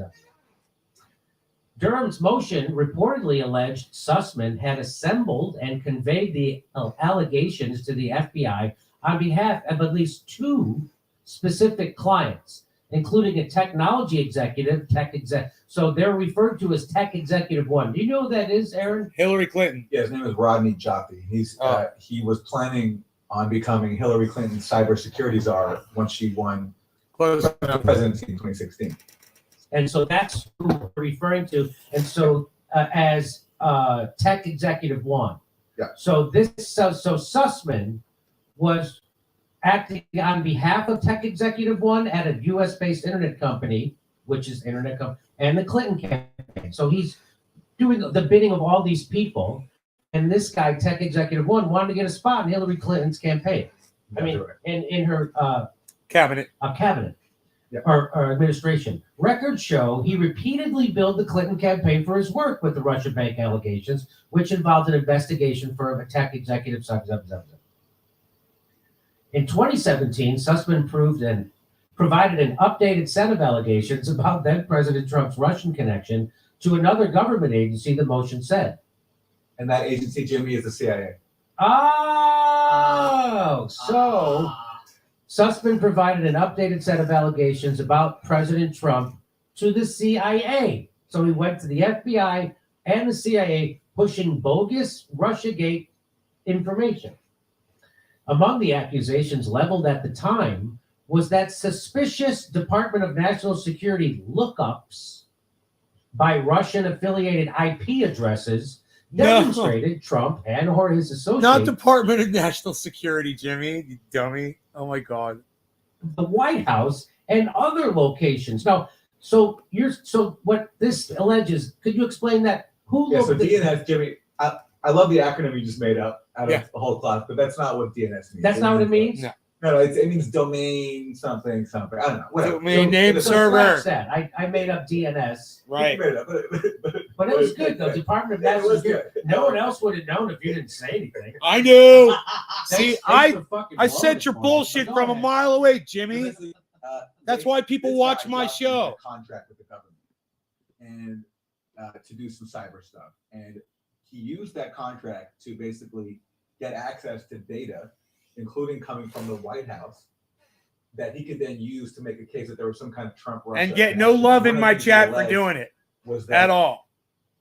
Durham's motion reportedly alleged Sussman had assembled and conveyed the allegations to the FBI on behalf of at least two specific clients, including a technology executive, So they're referred to as Tech Executive One. Do you know who that is, Aaron? Hillary Clinton. Yeah, his name is Rodney Jaffe. He was planning on becoming Hillary Clinton's cybersecurity czar once she won presidency in 2016. And so that's who we're referring to. And so as Tech Executive One. Yeah. So Sussman was acting on behalf of Tech Executive One at a U.S.-based internet company, which is internet company, and the Clinton campaign. So he's doing the bidding of all these people. And this guy, Tech Executive One, wanted to get a spot in Hillary Clinton's campaign. I mean, in her Cabinet. Or administration. Records show he repeatedly billed the Clinton campaign for his work with the Russia Bank allegations, which involved an investigation for a tech executive. In 2017, Sussman provided an updated set of allegations about then President Trump's Russian connection to another government agency, the motion said. And that agency, Jimmy, is the CIA. Oh, so Sussman provided an updated set of allegations about President Trump to the CIA. So he went to the FBI and the CIA pushing bogus Russiagate information. Among the accusations leveled at the time was that suspicious Department of National Security lookups by Russian-affiliated IP addresses demonstrated Trump and or his associates. Not Department of National Security, Jimmy, you dummy. Oh my God. The White House and other locations. Now, so what this alleges, could you explain that? Who Yeah, looked so at DNS, Jimmy, I love the acronym you just made up out of the whole class, but that's not what DNS means. That's not what it means? No, it means domain something. I don't know. Whatever. Domain name server. That. I made up DNS. Right. You made it up, But it was good, though. Department of Yeah, it National was Security. good. No one else would have known if you didn't say anything. I knew. See, Thanks for fucking I blowing sent it your for me. bullshit Go from a ahead. mile away, Jimmy. That's They- why people this watch guy my got into show. a contract with the government and to do some cyber stuff, and he used that contract to basically get access to data, including coming from the White House, that he could then use to make a case that there was some kind of Trump Russia And get no connection. love One in of my the things chat he for alleged doing it was that at all.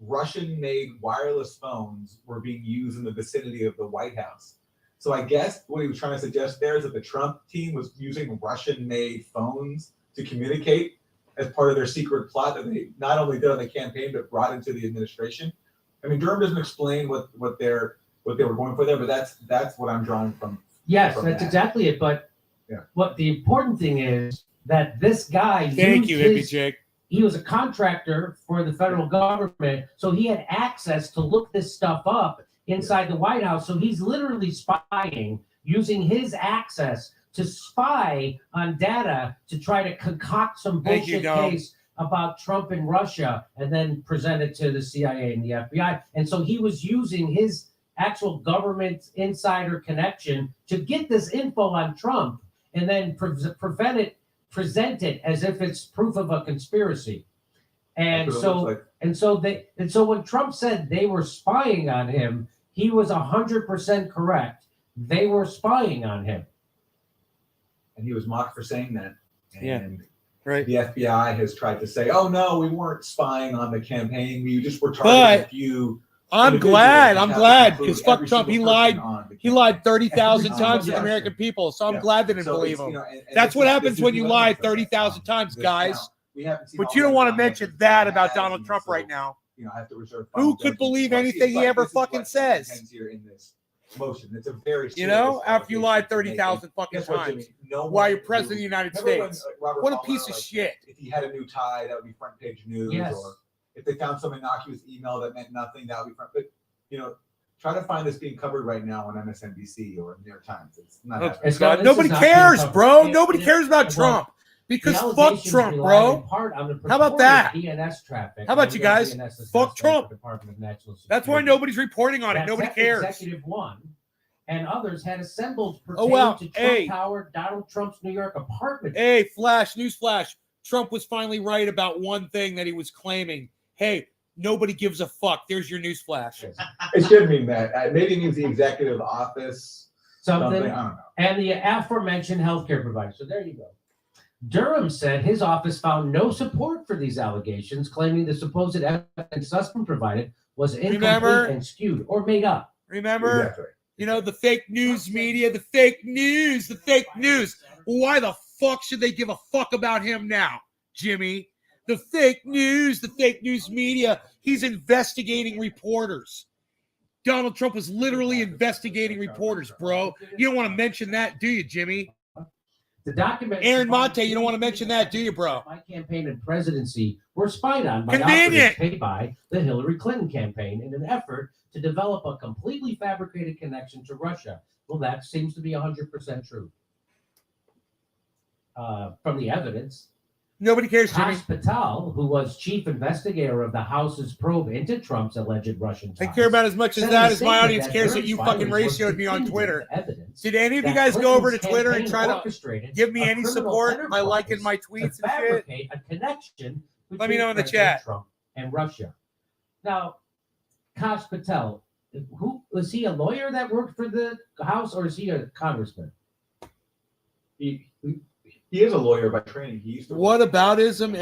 Russian-made wireless phones were being used in the vicinity of the White House. So I guess what he was trying to suggest there is that the Trump team was using Russian-made phones to communicate as part of their secret plot that they not only did on the campaign but brought into the administration. I mean, Durham doesn't explain what they were going for there, but that's what I'm drawing from. Yes, from that's that. exactly it. But what the important thing is that this guy Thank used you, Hippie his- Jake. he was a contractor for the federal government, so he had access to look this stuff up inside the White House. So he's literally spying, using his access to spy on data to try to concoct some Thank you, bullshit Dom. case about Trump and Russia and then present it to the CIA and the FBI. And so he was using his actual government insider connection to get this info on Trump and then present it as if it's proof of a conspiracy. And That's what it so looks like. and so when Trump said they were spying on him, he was 100% correct. They were spying on him. And he was mocked for saying that. Yeah. And right. The FBI has tried to say, "Oh no, we weren't spying on the campaign. We just were targeting a few." I'm individuals glad. and I'm have to glad include because fuck every Trump. He single lied. person on the He lied 30,000 campaign. times to the Yes. American people. So I'm Yeah. glad they didn't So believe it's, him. you know, and That's this what is- happens this is when you the lie evidence of it. 30,000 times, This guys. now, we haven't seen But all you don't the want to evidence mention of that the about ads, Donald you know, Trump so, right now. You know, I have to reserve. Who final could judgment believe before I see it, anything he but ever this is fucking what says? intends here in this motion. It's a very You know, serious after you lied allegation to make. 30,000 fucking Guess what, times Jimmy? No while one you're president of who- the United remember when, States. Robert What a Palmer, piece of like, shit. If he had a new tie, that would be front page news. Yes. Or if they found some innocuous email that meant nothing, that would be front. But you know, try to find this being covered right now on MSNBC or New York Times. It's not happening. It's not- this Nobody is not being cares, covered. bro. It- Nobody it- cares about well, Trump because the fuck allegations Trump, rely bro. in part on the How about purported that? DNS traffic. How about you guys? DNS is Fuck not Trump. the Department of National That's why Security. nobody's reporting on it. That Nobody tech cares. Executive one and others had assembled Oh, pertaining wow. to Trump Hey. Tower, Donald Trump's New York apartment. Hey, news flash. Trump was finally right about one thing that he was claiming. Hey, nobody gives a fuck. There's your news flash. It should mean that. Maybe it means the executive office. Something. I don't know. And the aforementioned healthcare provider. So there you go. Durham said his office found no support for these allegations, claiming the supposed evidence Sussman provided was incomplete Remember? and skewed or made up. Remember? Exactly. You know, the fake news media, the fake news. Why the fuck should they give a fuck about him now, Jimmy? The fake news media. He's investigating reporters. Donald Trump was literally investigating reporters, bro. You don't want to mention that, do you, Jimmy? The documents. Aaron Monte, you don't want to mention that, do you, bro? My campaign and presidency were spied on by Convenient. operatives paid by the Hillary Clinton campaign in an effort to develop a completely fabricated connection to Russia. Well, that seems to be 100% true. from the evidence. Nobody cares, Jimmy. Kash Patel, who was chief investigator of the House's probe into Trump's alleged Russian I ties, care about as much as said in that a as my statement audience that cares that Dure's you fucking filings was ratioed me on definitive Twitter. evidence Did any of you that guys go over to Clinton's Twitter and campaign try to orchestrated give me a any criminal support by liking enterprise my to tweets and shit? fabricate a connection Let me know in the between President chat. Trump and Russia. Now, Kash Patel, who was he a lawyer that worked for the House, or is he a congressman? He is a lawyer by training. He used to What aboutism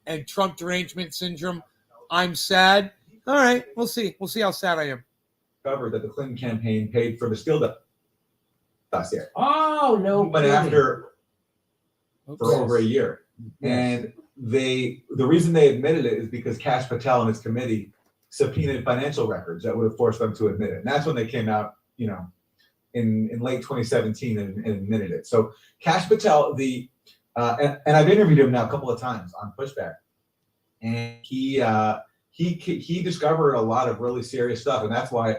and Trump derangement syndrome? I'm sad. All right, we'll see. We'll see how sad I am. discovered that the Clinton campaign paid for the Steele dossier. Oh no! But kidding. after for over a year, and the reason they admitted it is because Kash Patel and his committee subpoenaed financial records that would have forced them to admit it, and that's when they came out, in late 2017 and admitted it. So Kash Patel, and I've interviewed him now a couple of times on Pushback, and he discovered a lot of really serious stuff, and that's why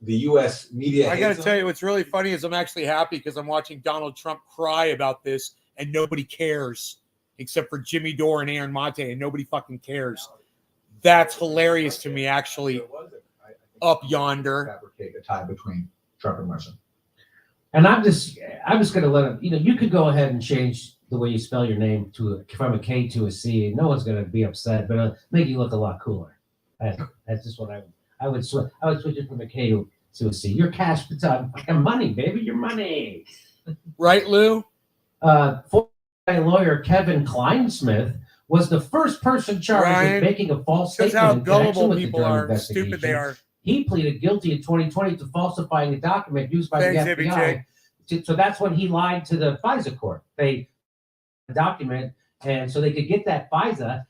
the U.S. media. I got to tell you, what's really funny is I'm actually happy because I'm watching Donald Trump cry about this, and nobody cares except for Jimmy Dore and Aaron Mate, and nobody fucking cares. That's hilarious to me, actually. Up yonder, fabricate a tie between Trump and Russia. And I'm just going to let him. You could go ahead and change the way you spell your name from a K to a C. No one's going to be upset, but make you look a lot cooler. That's just what I would switch. I would switch it from a K to a C. Your Kash Patel, money, baby, your money. Right, Lou? Former lawyer Kevin Kleinsmith was the first person charged with making a false Shows statement how in connection gullible with the people Durham are, investigation. stupid they are. He pleaded guilty in 2020 to falsifying a document used by Thanks, the FBI. So that's when he lied to the FISA court. They document, and so they could get that FISA.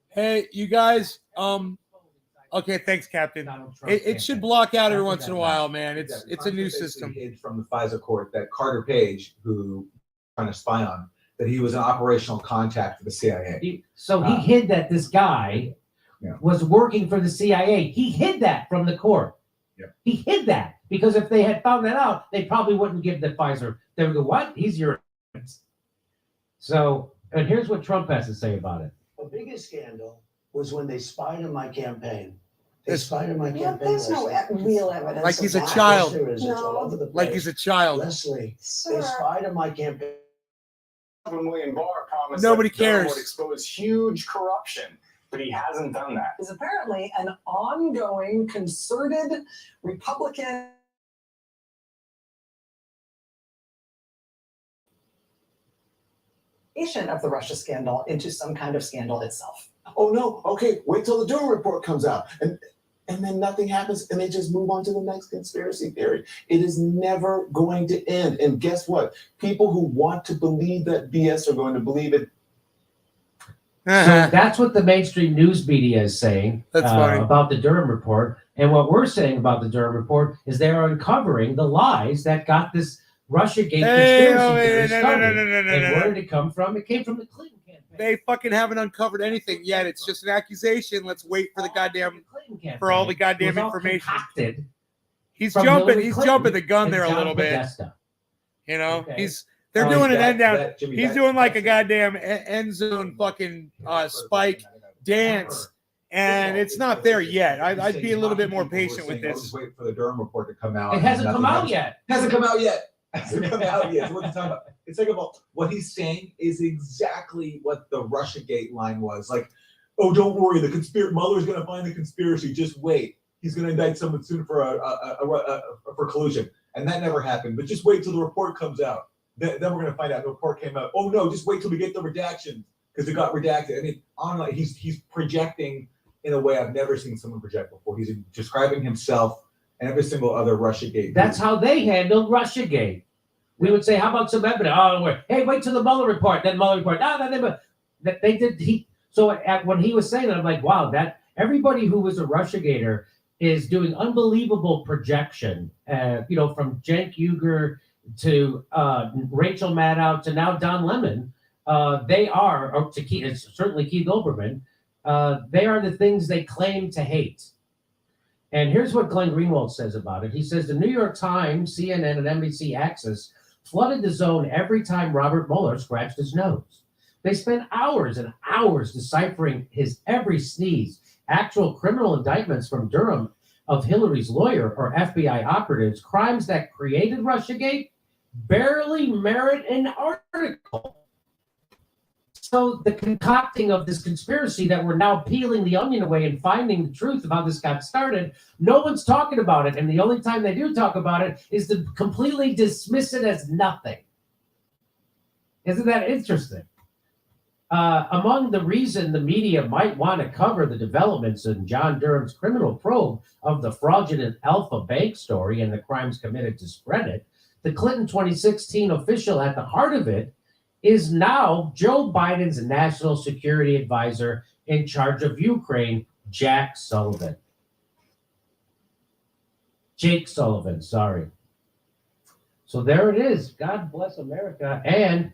Hey, you guys. Okay, thanks, Captain. It should block out every once in a while, man. It's a new system. Hid from the FISA court that Carter Page, who trying to spy on, that he was an operational contact for the CIA. He hid that this guy was working for the CIA. He hid that from the court. Yeah. He hid that because if they had found that out, they probably wouldn't give the Pfizer. They would go, "What? He's your." So, and here's what Trump has to say about it. The biggest scandal was when they spied on my campaign. They spied on my campaign. There's no real evidence. Like he's a of that. child. Yes, there is. It's all over the Like place. he's a child. Leslie, they spied on my campaign. William Barr promised Nobody that Durham cares. would expose huge corruption, but he hasn't done that. Is apparently an ongoing concerted Republican of the Russia scandal into some kind of scandal itself. Oh no, okay, wait till the Dore report comes out. And then nothing happens and they just move on to the next conspiracy theory. It is never going to end. And guess what? People who want to believe that BS are going to believe it. So that's what the mainstream news media is saying funny. About the Durham report. And what we're saying about the Durham report is they're uncovering the lies that got this Russiagate conspiracy theory started. And where did it come from? It came from the Clinton campaign. They fucking haven't uncovered anything yet. It's just an accusation. Let's wait for the goddamn for all the goddamn information. He's from jumping. Hillary He's Clinton jumping the gun and there a John little bit. Podesta. You know, Okay. they're doing an end down. Jimmy, He's doing like a goddamn end zone fucking spike dance, and it's not there yet. I'd be a little bit more patient with Let's this. wait for the Durham report to come out. It hasn't and come nothing out happens. yet. Hasn't come out yet. Hasn't come out yet. So what are you talking about? It's like about what he's saying is exactly what the Russiagate line was. Like, oh, don't worry, Mueller's going to find the conspiracy. Just wait. He's going to indict someone soon for for collusion, and that never happened. But just wait till the report comes out. Then we're going to find out. The report came out. Oh no, just wait till we get the redactions because it got redacted. I mean, he's projecting in a way I've never seen someone project before. He's describing himself and every single other Russiagate. That's how they handled Russiagate. We would say, "How about some evidence?" Oh, hey, wait till the Mueller report. Then Mueller report. They did. So when he was saying that, I'm like, wow, that everybody who was a Russiagator is doing unbelievable projection. From Cenk Uygur to Rachel Maddow to now Don Lemon. They are, or to Keith, certainly Keith Olbermann. They are the things they claim to hate. And here's what Glenn Greenwald says about it. He says the New York Times, CNN, and NBC Access flooded the zone every time Robert Mueller scratched his nose. They spent hours and hours deciphering his every sneeze. Actual criminal indictments from Durham of Hillary's lawyer or FBI operatives, crimes that created Russiagate, barely merit an article. So the concocting of this conspiracy that we're now peeling the onion away and finding the truth of how this got started, no one's talking about it. And the only time they do talk about it is to completely dismiss it as nothing. Isn't that interesting? Among the reason the media might want to cover the developments in John Durham's criminal probe of the fraudulent Alpha Bank story and the crimes committed to spread it, the Clinton 2016 official at the heart of it is now Joe Biden's national security advisor in charge of Ukraine, Jake Sullivan, sorry. So there it is. God bless America. And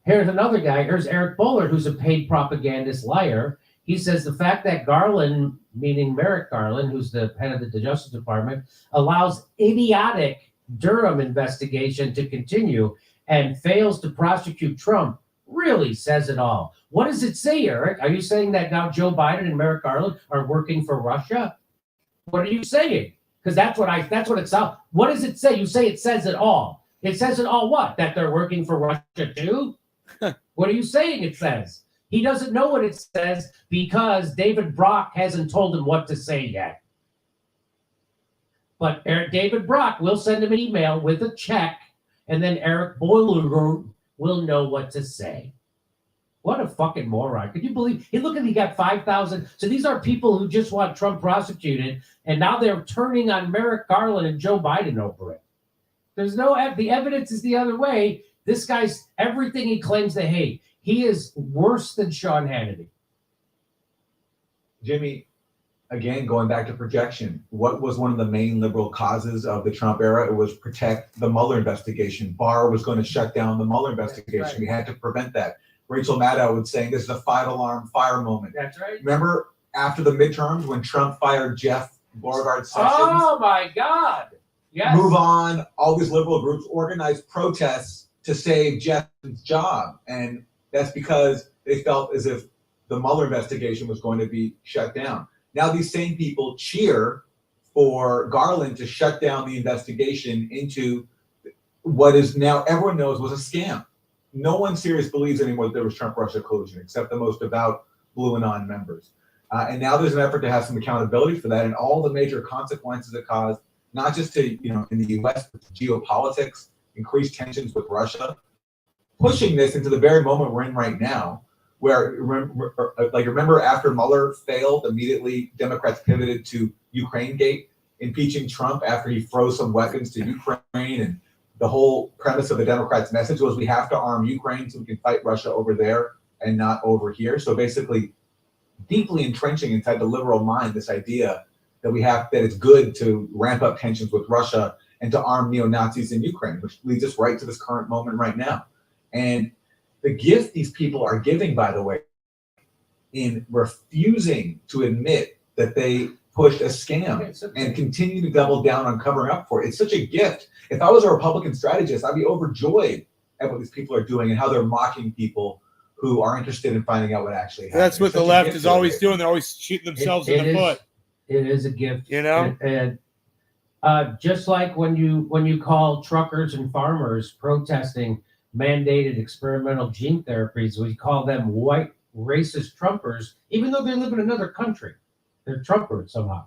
here's another guy. Here's Eric Bullard, who's a paid propagandist liar. He says the fact that Garland, meaning Merrick Garland, who's the head of the Justice Department, allows idiotic Durham investigation to continue and fails to prosecute Trump really says it all. What does it say, Eric? Are you saying that now Joe Biden and Merrick Garland are working for Russia? What are you saying? Because that's what it sounds. What does it say? You say it says it all. It says it all what? That they're working for Russia too? What are you saying it says? He doesn't know what it says because David Brock hasn't told him what to say yet. But David Brock will send him an email with a check, and then Eric Bullard will know what to say. What a fucking moron. Could you believe? Hey, look at he got 5,000. So these are people who just want Trump prosecuted, and now they're turning on Merrick Garland and Joe Biden over it. There's no, the evidence is the other way. This guy's, everything he claims to hate, he is worse than Sean Hannity. Jimmy, again, going back to projection, what was one of the main liberal causes of the Trump era? It was protect the Mueller investigation. Barr was going to shut down the Mueller investigation. Right. We had to prevent that. Rachel Maddow was saying this is a 5-alarm fire moment. That's right. Remember after the midterms when Trump fired Jeff Beauregard Sessions? Oh my God. Yes. Move on. All these liberal groups organized protests to save Jeff's job. And that's because they felt as if the Mueller investigation was going to be shut down. Now these same people cheer for Garland to shut down the investigation into what is now everyone knows was a scam. No one serious believes anymore that there was Trump-Russia collusion, except the most devout Blue Anon members. And now there's an effort to have some accountability for that and all the major consequences it caused, not just to, in the U.S., but to geopolitics, increased tensions with Russia, pushing this into the very moment we're in right now, where, remember after Mueller failed, immediately Democrats pivoted to Ukraine Gate, impeaching Trump after he froze some weapons to Ukraine. And the whole premise of the Democrats' message was we have to arm Ukraine so we can fight Russia over there and not over here. So basically, deeply entrenching inside the liberal mind this idea that it's good to ramp up tensions with Russia and to arm neo-Nazis in Ukraine, which leads us right to this current moment right now. And the gift these people are giving, by the way, in refusing to admit that they pushed a scam and continue to double down on covering up for it. It's such a gift. If I was a Republican strategist, I'd be overjoyed at what these people are doing and how they're mocking people who are interested in finding out what actually happened. That's what the left is always doing. They're always shooting themselves in the foot. It is a gift, and just like when you call truckers and farmers protesting mandated experimental gene therapies, we call them white racist Trumpers, even though they live in another country. They're Trumpers somehow.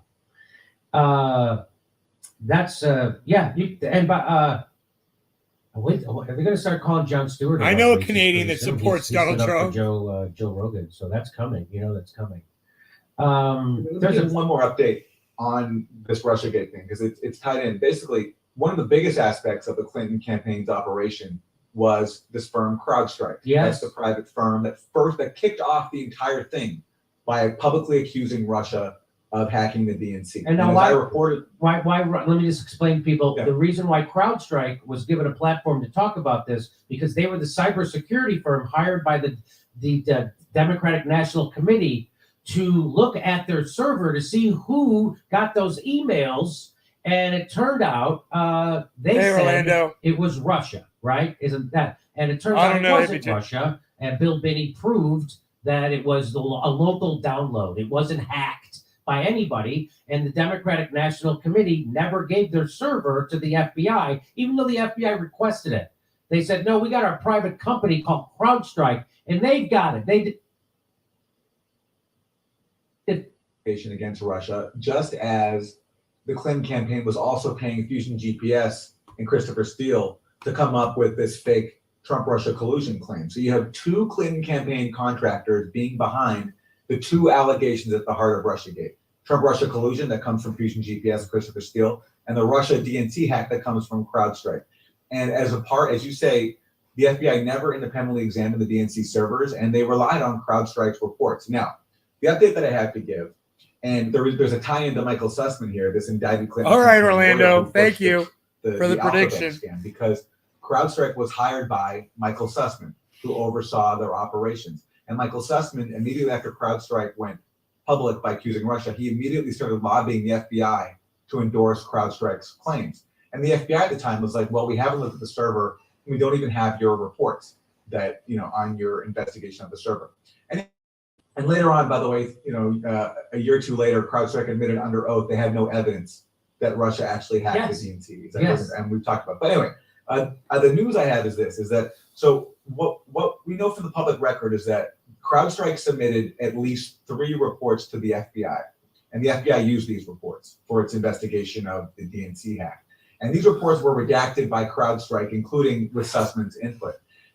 That's wait, are they going to start calling Jon Stewart? I know a Canadian that supports Donald Trump. Joe Rogan, so that's coming. That's coming. There's one more update on this Russiagate thing because it's tied in. Basically, one of the biggest aspects of the Clinton campaign's operation was this firm CrowdStrike. Yes. That's the private firm that kicked off the entire thing by publicly accusing Russia of hacking the DNC. And now as I reported, why? Let me just explain to people the reason why CrowdStrike was given a platform to talk about this, because they were the cybersecurity firm hired by the Democratic National Committee to look at their server to see who got those emails, and it turned out they said Orlando. It was Russia. right? Isn't that? And it turns I out don't it know, wasn't ABJ. Russia. And Bill Binney proved that it was a local download. It wasn't hacked by anybody. And the Democratic National Committee never gave their server to the FBI, even though the FBI requested it. They said, no, we got our private company called CrowdStrike, and they've got it. They did. Against Russia, just as the Clinton campaign was also paying Fusion GPS and Christopher Steele to come up with this fake Trump-Russia collusion claim. So you have two Clinton campaign contractors being behind the two allegations at the heart of Russiagate. Trump-Russia collusion that comes from Fusion GPS and Christopher Steele, and the Russia DNC hack that comes from CrowdStrike. And as you say, the FBI never independently examined the DNC servers, and they relied on CrowdStrike's reports. Now, the update that I have to give, and there's a tie-in to Michael Sussman here, this indicted Clinton. All right, campaign Orlando. lawyer who Thank pushed you for the Alphabet prediction. scam, because CrowdStrike was hired by Michael Sussman, who oversaw their operations. And Michael Sussman, immediately after CrowdStrike went public by accusing Russia, he immediately started lobbying the FBI to endorse CrowdStrike's claims. And the FBI at the time was like, well, we haven't looked at the server, and we don't even have your reports that, on your investigation of the server. And later on, by the way, a year or two later, CrowdStrike admitted under oath they had no evidence that Russia actually hacked the DNC. Yes. And we've talked about. But anyway, the news I have is this: so what we know from the public record is that CrowdStrike submitted at least 3 reports to the FBI, and the FBI used these reports for its investigation of the DNC hack. And these reports were redacted by CrowdStrike, including with Sussman's input.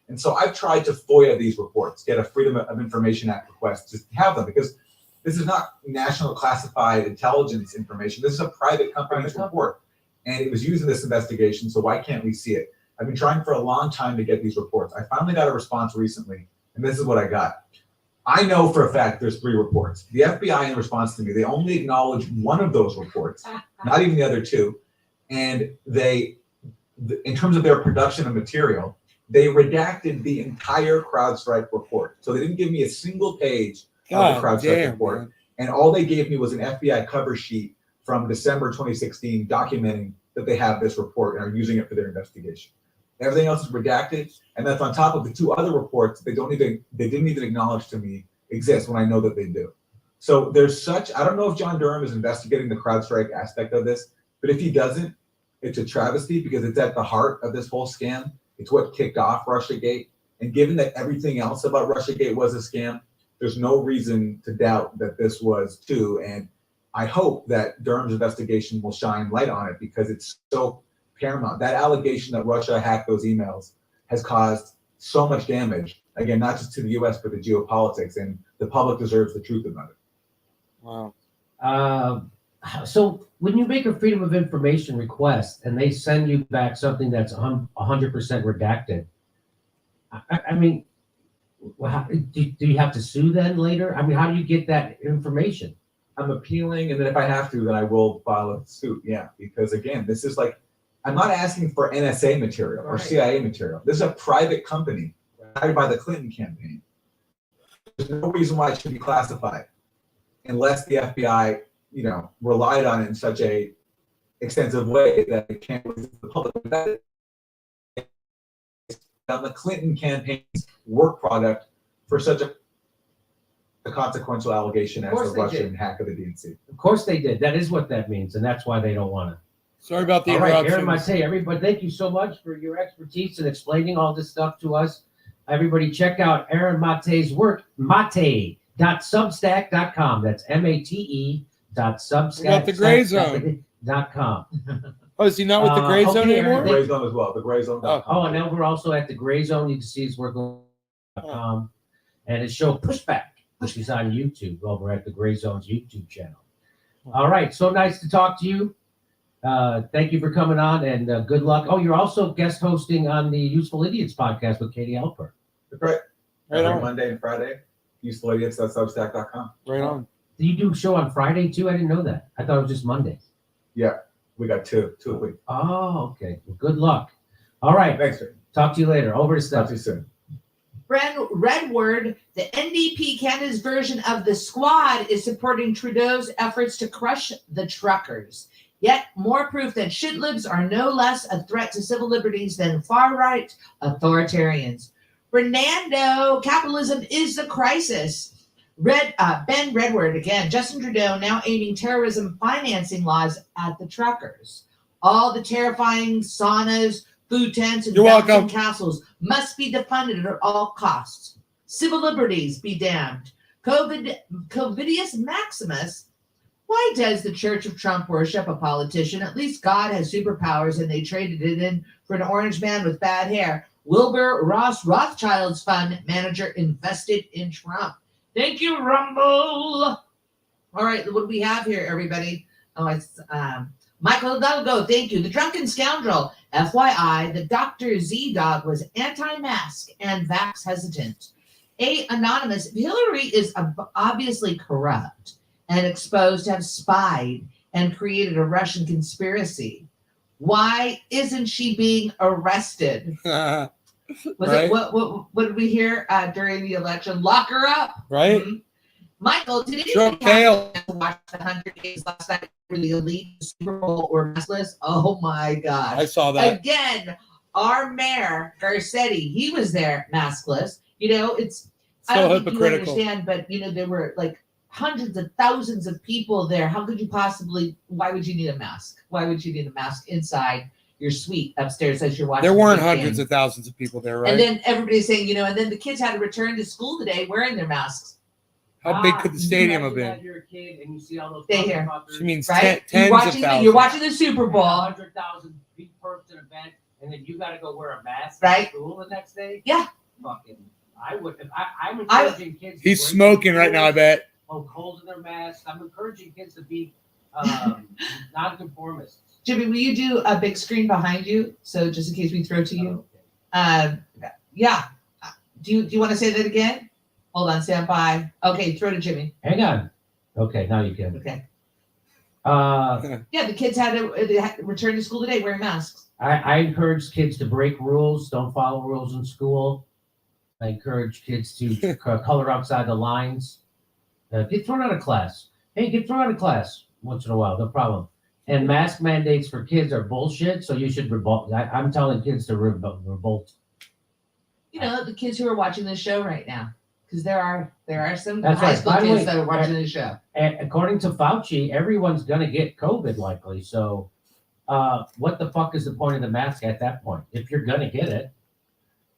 And so I've tried to FOIA these reports, get a Freedom of Information Act request to have them, because this is not national classified intelligence information. This is a private company's report, and it was used in this investigation, so why can't we see it? I've been trying for a long time to get these reports. I finally got a response recently, and this is what I got. I know for a fact there's 3 reports. The FBI, in response to me, they only acknowledged one of those reports, not even the other 2. And they, in terms of their production of material, they redacted the entire CrowdStrike report. So they didn't give me a single page of the CrowdStrike report. Man. And all they gave me was an FBI cover sheet from December 2016 documenting that they have this report and are using it for their investigation. Everything else is redacted, and that's on top of the 2 other reports they didn't even acknowledge to me exist when I know that they do. So there's I don't know if John Durham is investigating the CrowdStrike aspect of this, but if he doesn't, it's a travesty, because it's at the heart of this whole scam. It's what kicked off Russiagate. And given that everything else about Russiagate was a scam, there's no reason to doubt that this was too. And I hope that Durham's investigation will shine light on it, because it's so paramount. That allegation that Russia hacked those emails has caused so much damage, again, not just to the US, but the geopolitics, and the public deserves the truth about it. Wow. So when you make a Freedom of Information request and they send you back something that's 100% redacted, I mean, do you have to sue then later? I mean, how do you get that information? I'm appealing, and then if I have to, then I will file a suit. Yeah, because again, this is like, I'm not asking for NSA material or CIA material. This is a private company hired by the Clinton campaign. There's no reason why it should be classified unless the FBI, relied on it in such a extensive way that it can't release the public. On the Clinton campaign's work product for such a consequential allegation as the Russian hack of the DNC. Of course they did. That is what that means, and that's why they don't want to. Sorry about the interruption. interruption. Aaron Mate, everybody, thank you so much for your expertise in explaining all this stuff to us. Everybody check out Aaron Mate's work, mate.substack.com. That's MATE.substack.com. The Gray Zone. Oh, is he not with the Gray Zone anymore? The Gray Zone as well. The Gray Zone. Oh, and now we're also at the Gray Zone. You can see his work on and his show Pushback, which is on YouTube over at the Gray Zone's YouTube channel. All right, so nice to talk to you. Thank you for coming on, and good luck. Oh, you're also guest hosting on the Useful Idiots podcast with Katie Alper. That's right. Right Every on. Monday and Friday. UsefulIdiots.substack.com. Right on. Do you do a show on Friday too? I didn't know that. I thought it was just Mondays. Yeah, we got two a week. Oh, okay. Well, good luck. All right. Thanks, sir. Talk to you later. Over to Steph. Talk to you soon. Redward, the NDP Canada's version of the Squad, is supporting Trudeau's efforts to crush the truckers. Yet more proof that shitlibs are no less a threat to civil liberties than far-right authoritarians. Fernando, capitalism is the crisis. Ben Redward again. Justin Trudeau now aiming terrorism financing laws at the truckers. All the terrifying saunas, food tents, and bouncing castles must be defunded at all costs. Civil liberties be damned. Covidius Maximus. Why does the Church of Trump worship a politician? At least God has superpowers and they traded it in for an orange man with bad hair. Wilbur Ross Rothschild's fund manager invested in Trump. Thank you, Rumble. All right, what do we have here, everybody? Oh, it's Michael Hidalgo. Thank you. The drunken scoundrel. FYI, the Dr. Z dog was anti-mask and vax hesitant. Anonymous. Hillary is obviously corrupt and exposed to have spied and created a Russian conspiracy. Why isn't she being arrested? What did we hear during the election? Lock her up. Right. Mm-hmm. Michael, did Trump anybody watch the 100 Days last night for the elite Super Bowl or maskless? Oh my gosh. I saw that. Again, our mayor, Garcetti, he was there maskless. You know, it's so I don't think you hypocritical. understand, but you know, there were like hundreds of thousands of people there. How could you possibly, why would you need a mask? Why would you need a mask inside your suite upstairs as you're watching? There weren't the hundreds game? of thousands of people there, right? And then everybody's saying, you know, and then the kids had to return to school today wearing their masks. How big could the stadium have been? You're a kid and you see all those Stay here. She means Right? tens You're of watching, thousands. you're watching the Super Bowl. 100,000 big person event, and then you got to go wear a mask Right. to school the next day. Yeah. Fucking, I would. I'm encouraging kids. He's to smoking right now, I bet. Poke holes in their masks. I'm encouraging kids to be nonconformists. Jimmy, will you do a big screen behind you? So just in case we throw to you. Yeah. Do you want to say that again? Hold on, stand by. Okay, throw to Jimmy. Hang on. Okay, now you can. Okay. Yeah, the kids had to return to school today wearing masks. I encourage kids to break rules, don't follow rules in school. I encourage kids to color outside the lines. Get thrown out of class. Hey, get thrown out of class once in a while, no problem. And mask mandates for kids are bullshit, so you should revolt. I'm telling kids to revolt. You know, the kids who are watching this show right now. Because there are some That's high right. school By the kids way, that are watching this show. And according to Fauci, everyone's going to get COVID likely. So what the fuck is the point of the mask at that point? If you're going to get it.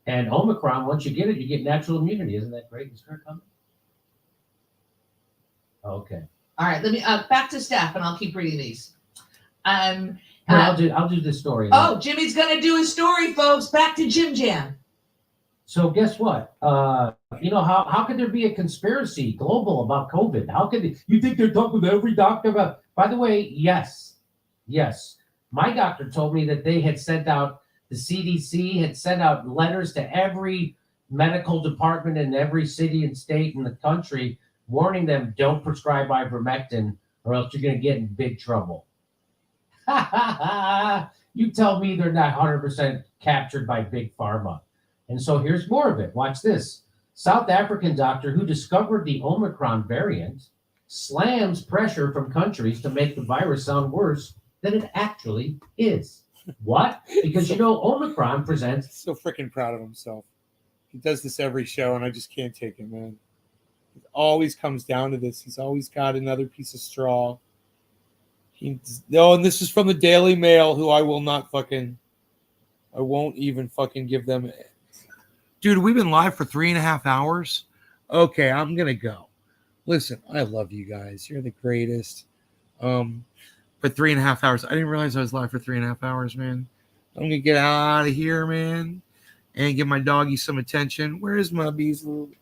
And Omicron, once you get it, you get natural immunity. Isn't that great? Is Kurt coming? Okay. All right, let me back to Steph, and I'll keep reading these. Here, I'll do the story. Oh, Jimmy's gonna do a story, folks. Back to Jim Jam. So guess what? You know, how could there be a conspiracy global about COVID? How could you think they're talking with every doctor about? By the way, yes. My doctor told me that they had sent out, the CDC had sent out letters to every medical department in every city and state in the country, warning them, don't prescribe ivermectin or else you're going to get in big trouble. You tell me they're not 100% captured by big pharma. And so here's more of it. Watch this. South African doctor who discovered the Omicron variant slams pressure from countries to make the virus sound worse than it actually is. What? Because, you know, Omicron presents... So freaking proud of himself. He does this every show, and I just can't take it, man. It always comes down to this. He's always got another piece of straw. And this is from the Daily Mail, who I won't even fucking give them. Dude, we've been live for 3.5 hours. Okay, I'm going to go. Listen, I love you guys. You're the greatest. For 3.5 hours. I didn't realize I was live for 3.5 hours, man. I'm going to get out of here, man, and give my doggy some attention. Where is my Beasley?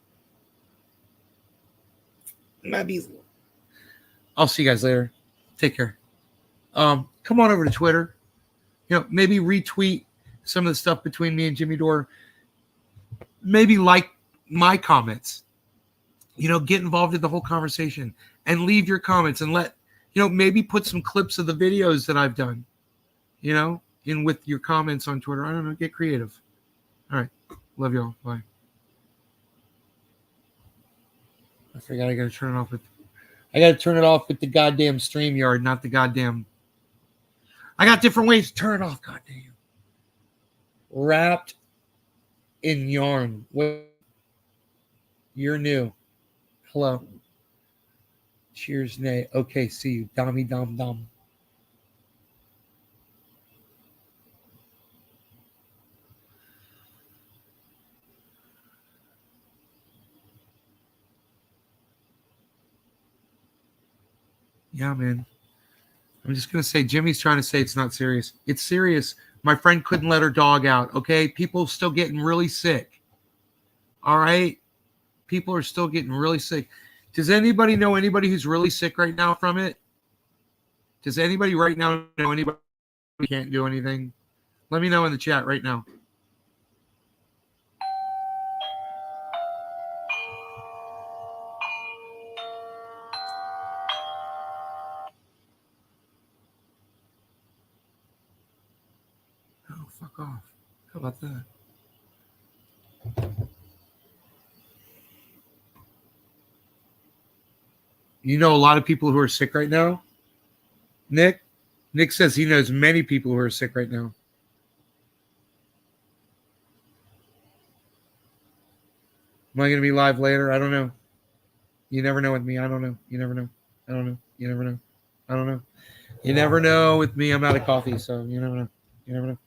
My Beasley. I'll see you guys later. Take care. Come on over to Twitter. You know, maybe retweet some of the stuff between me and Jimmy Dore. Maybe like my comments. You know, get involved in the whole conversation and leave your comments and maybe put some clips of the videos that I've done, you know, in with your comments on Twitter. I don't know. Get creative. All right. Love y'all. Bye. I forgot I got to turn it off with the goddamn StreamYard, not the goddamn I got different ways to turn it off. God damn. Wrapped in yarn. Wait. You're new. Hello. Cheers, Nay. Okay, see you. Dommy dom dom. Yeah, man. I'm just going to say, Jimmy's trying to say it's not serious. It's serious. My friend couldn't let her dog out, okay? People still getting really sick. All right? People are still getting really sick. Does anybody know anybody who's really sick right now from it? Does anybody right now know anybody who can't do anything? Let me know in the chat right now. Oh, fuck off. How about that? You know a lot of people who are sick right now? Nick? Nick says he knows many people who are sick right now. Am I going to be live later? I don't know. You never know with me. I don't know. You never know. I don't know. You never know. I don't know. You never know with me. I'm out of coffee, so you never know. You never know.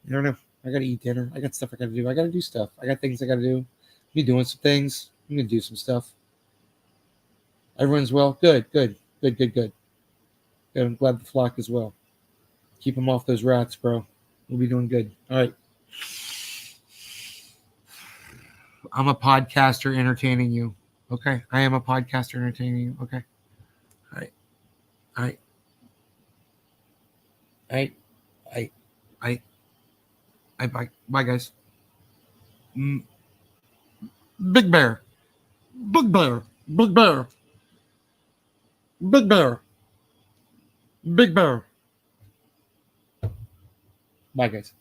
You never know. I got to eat dinner. I got stuff I got to do. I got to do stuff. I got things I got to do. Be doing some things. I'm going to do some stuff. Everyone's well? Good, good, good, good, good. Good. I'm glad the flock is well. Keep them off those rats, bro. We'll be doing good. All right. I'm a podcaster entertaining you. Okay. I am a podcaster entertaining you. Okay. All right. All right. All right. All right. Bye. Bye, guys. Big Bear. Big Bear. Big Bear. Big Bear. Big Bear. Bye, guys.